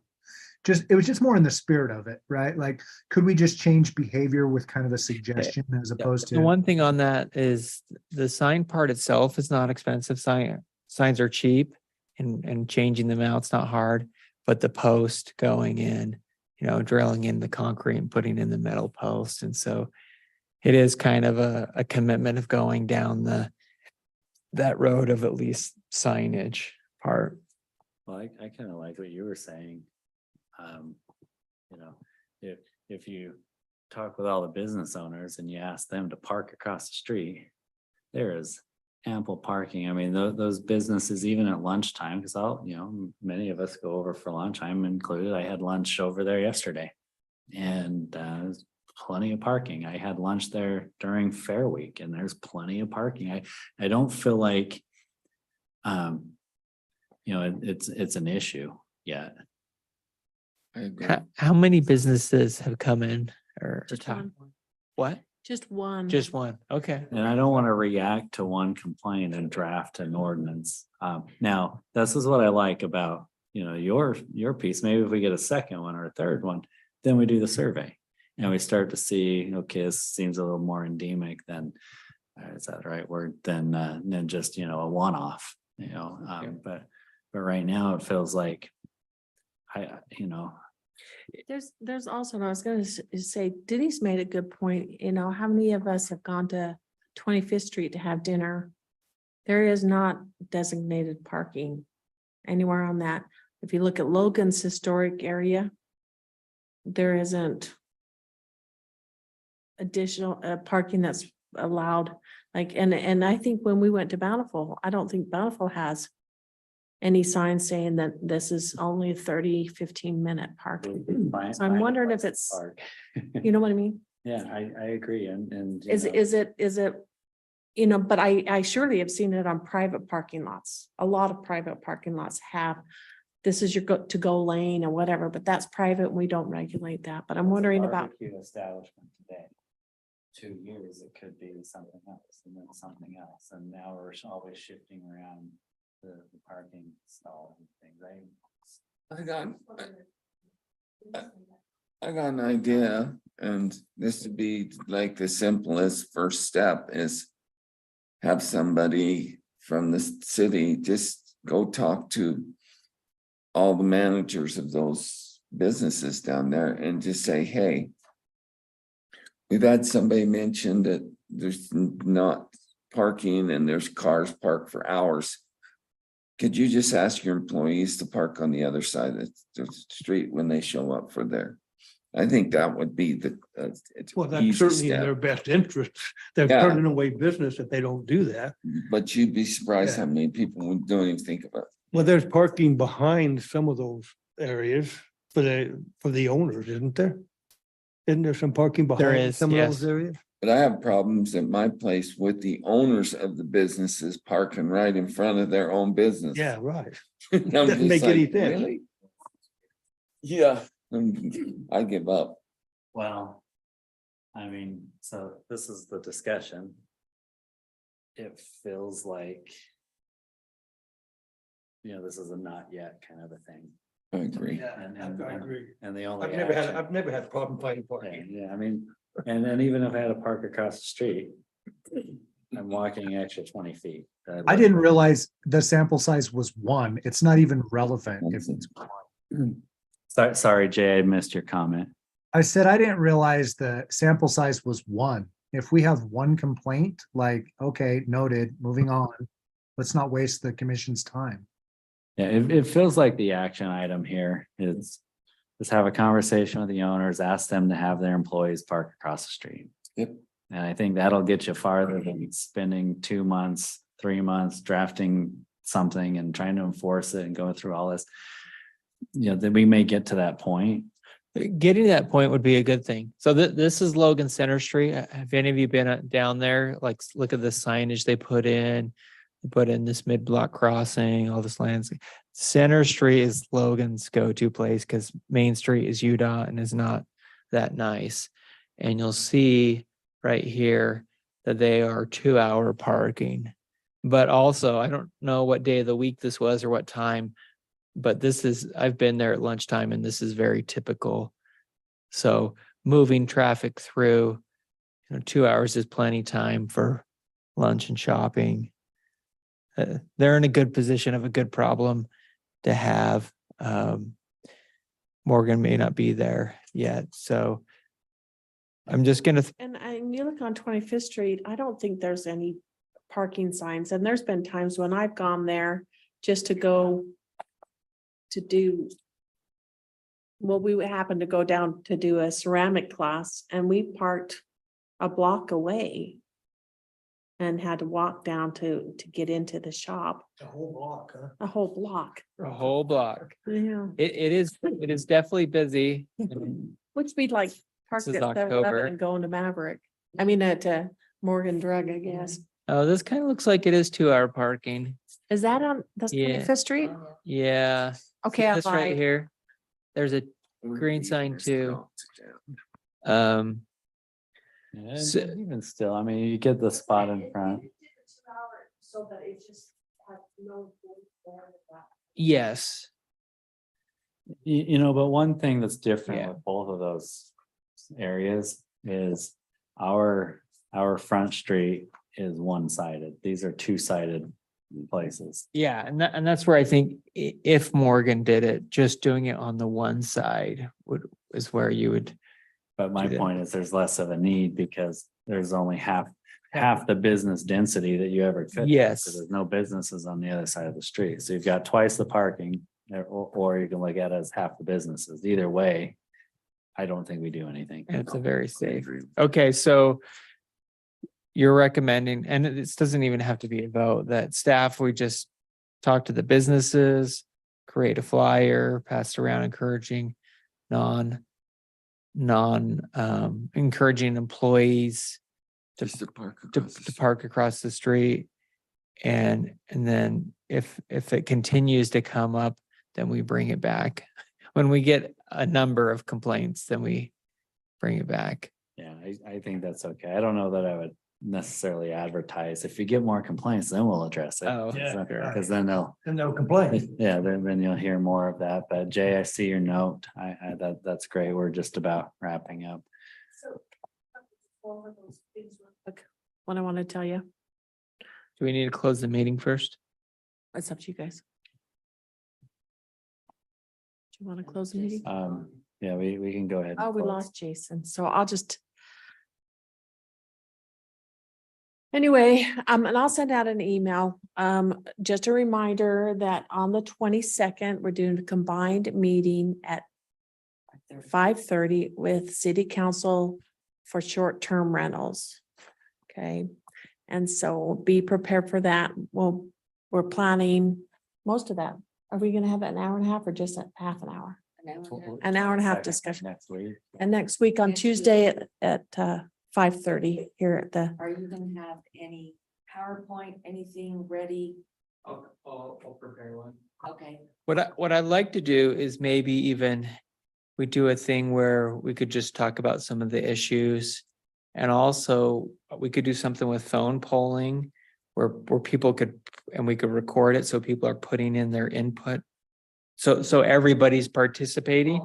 It was just more in the spirit of it, right? Like, could we just change behavior with kind of a suggestion as opposed to? The one thing on that is the sign part itself is not expensive. Signs are cheap and changing them out, it's not hard, but the post going in, drilling in the concrete and putting in the metal post. And so it is kind of a commitment of going down the that road of at least signage part. Well, I kind of like what you were saying. You know, if you talk with all the business owners and you ask them to park across the street, there is ample parking. I mean, those businesses, even at lunchtime, because many of us go over for lunch, I'm included. I had lunch over there yesterday. And there's plenty of parking. I had lunch there during Fair Week and there's plenty of parking. I don't feel like it's an issue yet. I agree. How many businesses have come in or Just talked? one. What? Just one. Just one. Okay. And I don't want to react to one complaint and draft an ordinance. Now, this is what I like about, your piece. Maybe if we get a second one or a third one, then we do the survey. And we start to see, okay, this seems a little more endemic than, is that the right word? Than just, a one-off, but right now it feels like There's also, and I was gonna say, Denny's made a good point, how many of us have gone to 25th Street to have dinner? There is not designated parking anywhere on that. If you look at Logan's historic area, there isn't additional parking that's allowed, and I think when we went to Bountiful, I don't think Bountiful has any signs saying that this is only 30-15 minute parking. So I'm wondering if it's, you know what I mean? Yeah, I agree. And. Is it, but I surely have seen it on private parking lots. A lot of private parking lots have, this is your to go lane or whatever, but that's private. We don't regulate that, but I'm wondering about. Barbecue establishment today. 2 years, it could be something else and then something else. And now we're always shifting around the parking stall and things. I got an idea, and this would be like the simplest first step is have somebody from the city just go talk to all the managers of those businesses down there and just say, hey, we've had somebody mention that there's not parking and there's cars parked for hours. Could you just ask your employees to park on the other side of the street when they show up for their? I think that would be the. Well, that's easy certainly in step. their best interest. They're Yeah. turning away business if they don't do that. But you'd be surprised Yeah. how many people don't even think about it. Well, there's parking behind some of those areas for the owners, isn't there? Isn't there some parking behind is, some of yes. those areas? But I have problems at my place with the owners of the businesses parking right in front of their own business. Yeah, right. I'm Doesn't just make any like, sense. really? Yeah, I give up. Well, I mean, so this is the discussion. It feels like. This is a not yet kind of a thing. I agree. And the only. I've never had a problem finding Yeah, parking. yeah, I mean, and then even if I had to park across the street, I'm walking extra 20 feet. I didn't realize the sample size was one. It's not even relevant if it's one. Sorry, Jay, I missed your comment. I said, I didn't realize the sample size was one. If we have one complaint, okay, noted, moving on. Let's not waste the commission's time. Yeah, it feels like the action item here is, let's have a conversation with the owners, ask them to have their employees park across the street. Yep. And I think that'll get you farther than spending 2 months, 3 months drafting something and trying to enforce it and going through all this. Then we may get to that point. Getting to that point would be a good thing. So this is Logan Center Street. Have any of you been down there? Look at the signage they put in. They put in this mid-block crossing, all this landscape. Center Street is Logan's go-to place because Main Street is UDOT and is not that nice. And you'll see right here that they are 2-hour parking. But also, I don't know what day of the week this was or what time, but I've been there at lunchtime and this is very typical. So moving traffic through, 2 hours is plenty time for lunch and shopping. They're in a good position of a good problem to have. Morgan may not be there yet, so I'm just gonna. And you look on 25th Street, I don't think there's any parking signs, and there's been times when I've gone there just to go to do. Well, we would happen to go down to do a ceramic class and we parked a block away. And had to walk down to get into the shop, The whole block, huh? a whole block. A whole block. Yeah. It is definitely busy. Which we'd like parked is at October. 7-Eleven and going to Maverick. I mean, at Morgan Drug, I guess. Oh, this kind of looks like it is 2-hour parking. Is that on, that's Yeah. 25th Street? Yeah. Okay, I This right lied. here. There's a green sign too. Um, Yeah, So- even still, I mean, you get the spot in front. So that it just had no. yes. You know, but one thing that's different Yeah. with both of those areas is our front street is one-sided. These are two-sided places. Yeah, and that's where I think if Morgan did it, just doing it on the one side is where you would. But my Yeah. point is there's less of a need because there's only half the business density that you ever could. Yes. Because there's no businesses on the other side of the street. So you've got twice the parking, or you can look at it as half the businesses. Either way, I don't think we do anything. And it's a very safe. Okay, so you're recommending, and this doesn't even have to be a vote, that staff, we just talk to the businesses, create a flyer, pass it around, encouraging encouraging employees Just to park. to across the street. park across the street. And then if it continues to come up, then we bring it back. When we get a number of complaints, then we bring it back. Yeah, I think that's okay. I don't know that I would necessarily advertise. If you get more complaints, then we'll address it. Oh, Yeah. Because then they'll, And no complaint. yeah, then you'll hear more of that. But Jay, I see your note. That's great. We're just about wrapping up. What I want to tell you, Do we need to close the meeting first? it's up to you guys. Do you want to close the meeting? Yeah, we can go ahead. and Oh, we close. lost Jason, so I'll just. Anyway, and I'll send out an email. Just a reminder that on the 22nd, we're doing a combined meeting at 5:30 with city council for short-term rentals. Okay, and so be prepared for that. Well, we're planning most of that. Are we gonna have an hour and a half or just a half an hour? An hour and a half Second discussion. Next week. And next week on Next Tuesday at 5:30 here at the, Are you gonna have any PowerPoint, anything ready? I'll prepare one. Okay, What I'd like to do is maybe even we do a thing where we could just talk about some of the issues. And also we could do something with phone polling where people could, and we could record it so people are putting in their input. So everybody's participating.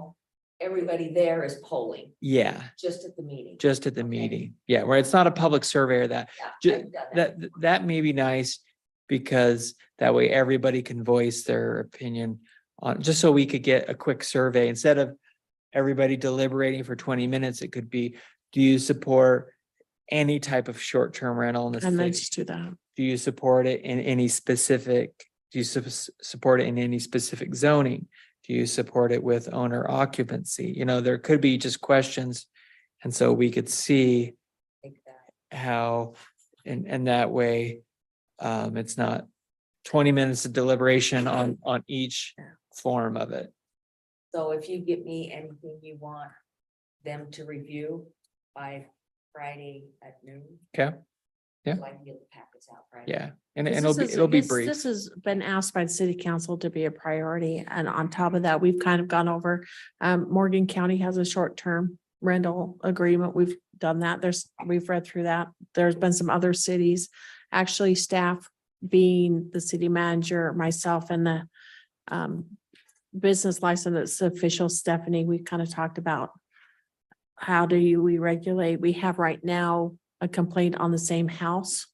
everybody there is polling, Yeah, just at the meeting. just at the Okay. meeting. Yeah, where it's not a public survey or that. Yeah, ju- I've done that. That may be nice because that way everybody can voice their opinion on, just so we could get a quick survey instead of everybody deliberating for 20 minutes. It could be, do you support any type of short-term rental in the and then city? just do that. Do you support it in any specific, do you support it in any specific zoning? Do you support it with owner occupancy? You know, there could be just questions. And so we could see Take that. how, and that way, it's not 20 minutes of deliberation on each form of it. So if you give me anything you want them to review by Friday at noon. Okay. Yeah. So I can get the packets out Friday. Yeah, and This it'll be, is- it'll be this- brief. This has been asked by the city council to be a priority. And on top of that, we've kind of gone over, Morgan County has a short-term rental agreement. We've done that. We've read through that. There's been some other cities, actually staff being the city manager, myself and the business license official Stephanie, we kind of talked about how we regulate? We have right now a complaint on the same house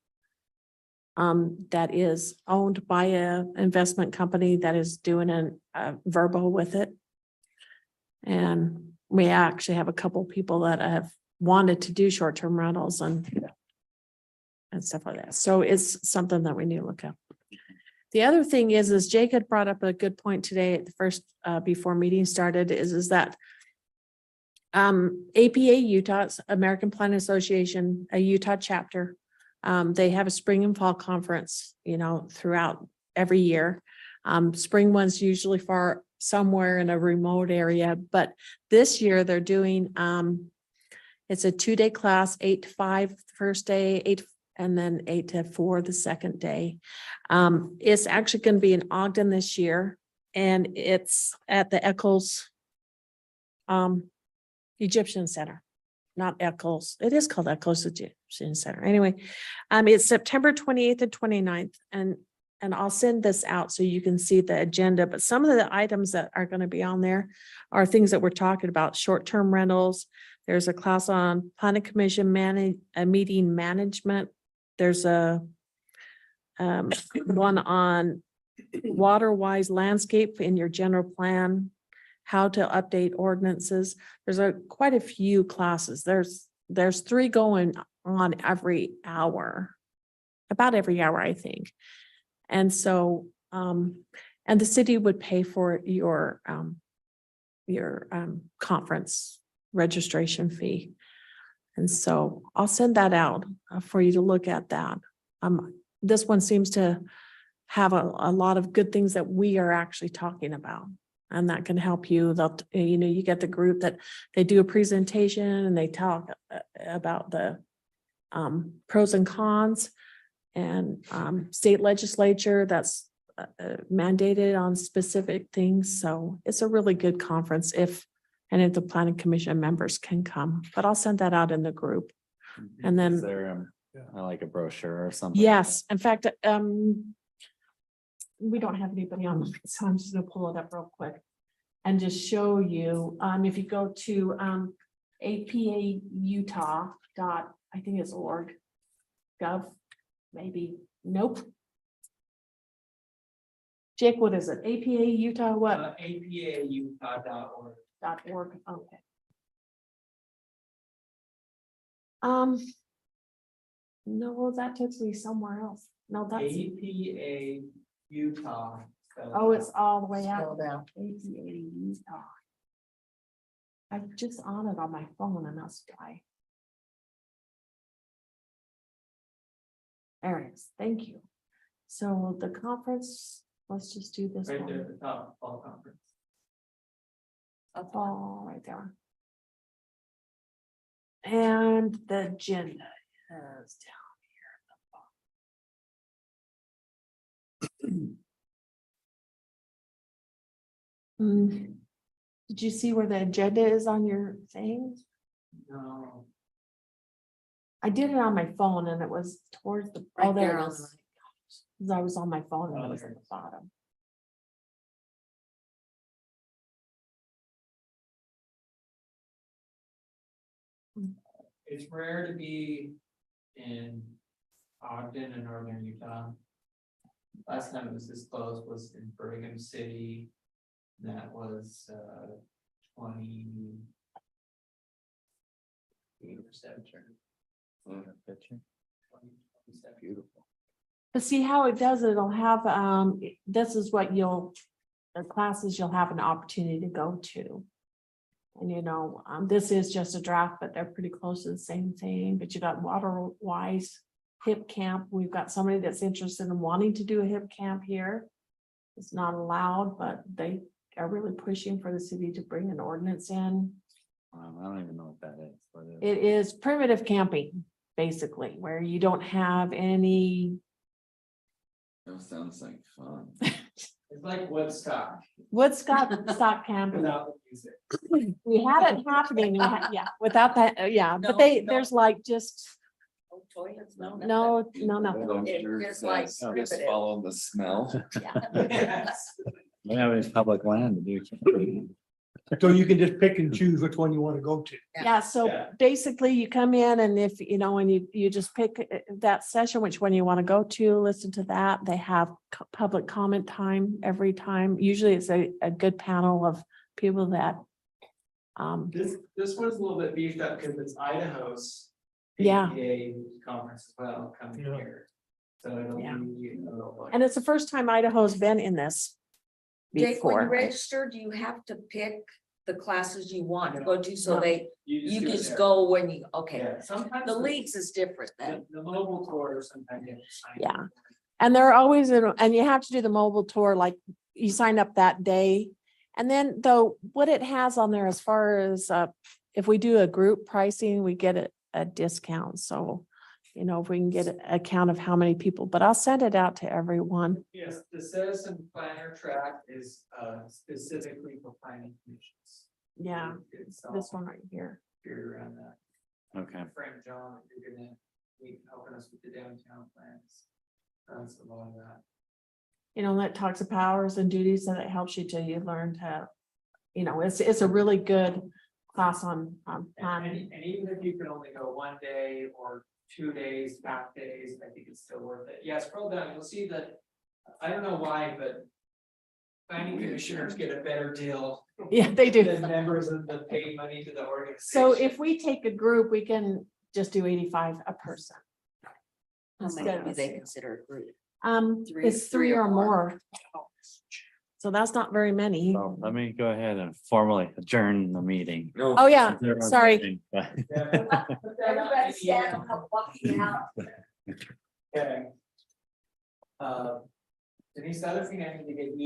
that is owned by a investment company that is doing a verbal with it. And we actually have a couple people that have wanted to do short-term rentals and and stuff like that. So it's something that we need to look at. The other thing is Jake had brought up a good point today at the first, before meeting started, is that APA Utah's American Planning Association, a Utah chapter, they have a spring and fall conference, throughout every year. Spring one's usually far somewhere in a remote area, but this year they're doing, it's a 2-day class, 8 to 5 the first day, and then 8 to 4 the second day. It's actually going to be in Ogden this year, and it's at the Eccles Egyptian Center, not Eccles. It is called Eccles Egyptian Center. Anyway, it's September 28th and 29th, and I'll send this out so you can see the agenda. But some of the items that are going to be on there are things that we're talking about: short-term rentals. There's a class on planning commission meeting management. There's a one on water-wise landscape in your general plan, how to update ordinances. There's quite a few classes. There's 3 going on every hour, about every hour, I think. And so, and the city would pay for your conference registration fee. And so I'll send that out for you to look at that. This one seems to have a lot of good things that we are actually talking about, and that can help you. You get the group that they do a presentation and they talk about the pros and cons, and state legislature that's mandated on specific things. So it's a really good conference if the planning commission members can come, but I'll send that out in the group. And then Is there like a brochure or something? yes, in fact, we don't have anybody on, so I'm just gonna pull it up real quick and just show you. If you go to APA Utah I think it's .gov, maybe. Nope. Jake, what is it? APA Utah what? APAutah.org. .org. Okay. No, that takes me somewhere else. No, that's. APA Utah. Oh, it's all the way out. APA Utah. I'm just on it on my phone and that's why. There it is. Thank you. So the conference, let's just do this Right there one. at the top, fall conference. Up all right there. And the agenda is down here. Did you see where the agenda is on your thing? No. I did it on my phone and it was towards the. Right Oh, there there it on is. the- 'Cause I was on my phone and Oh, it was there at it the is. bottom. It's rare to be in Ogden and Northern Utah. Last time it was this close was in Brigham City. That was 20. Beautiful. But see how it does, it'll have, this is what the classes you'll have an opportunity to go to. And this is just a draft, but they're pretty close to the same thing, but you got water-wise hip camp. We've got somebody that's interested in wanting to do a hip camp here. It's not allowed, but they are really pushing for the city to bring an ordinance in. I don't even know what that is. What is It is primitive camping, basically, where you don't have any That sounds like fun. It's like Woodstock Woodstock camping. without the music. We had it happening, yeah, without that, yeah, but there's like just, No toilets, no. nothing. no, nothing. It's like Just primitive. follow the smell. We don't have any public land to do. camping. So you can just pick and choose which one you want to go to. Yeah, so Yeah. basically you come in and if, and you just pick that session, which one you want to go to, listen to that. They have public comment time every time. Usually it's a good panel of people that. This one's a little bit beefed up because it's Idaho's Yeah. APA conference as well coming Yeah. here. So it'll Yeah. be. And it's the first time Idaho's been in this Jake, when before. you register, do you have to pick the classes you want to go to? So No. they, you do it just there. go when you, okay. Yeah, sometimes. The leagues is different then. The mobile tour sometimes. you have to sign Yeah. up. And they're always, and you have to do the mobile tour, like you sign up that day. And then though, what it has on there as far as, if we do a group pricing, we get a discount. So, if we can get a count of how many people, but I'll send it out to everyone. Yes, the citizen planner track is specifically for planning commissions. Yeah, It's this one right here. Figure around that. Okay. My friend John, you're gonna be helping us with the downtown plans. That's a lot of that. That talks of powers and duties and it helps you till you learn to, it's a really good class on planning. And even if you can only go 1 day or 2 days, half days, I think it's still worth it. Yeah, scroll down, you'll see that, I don't know why, but planning commissioners get a better deal Yeah, they do. than members of the paid money to the organization. So if we take a group, we can just do 85 a person. How many do they consider a group? It's three or more. So that's not very many. So let me go ahead and formally adjourn the meeting. Oh, yeah, Everyone's sorry. leaving, but- Everybody stand up, walking out. Okay. Denise, the other thing I need to get you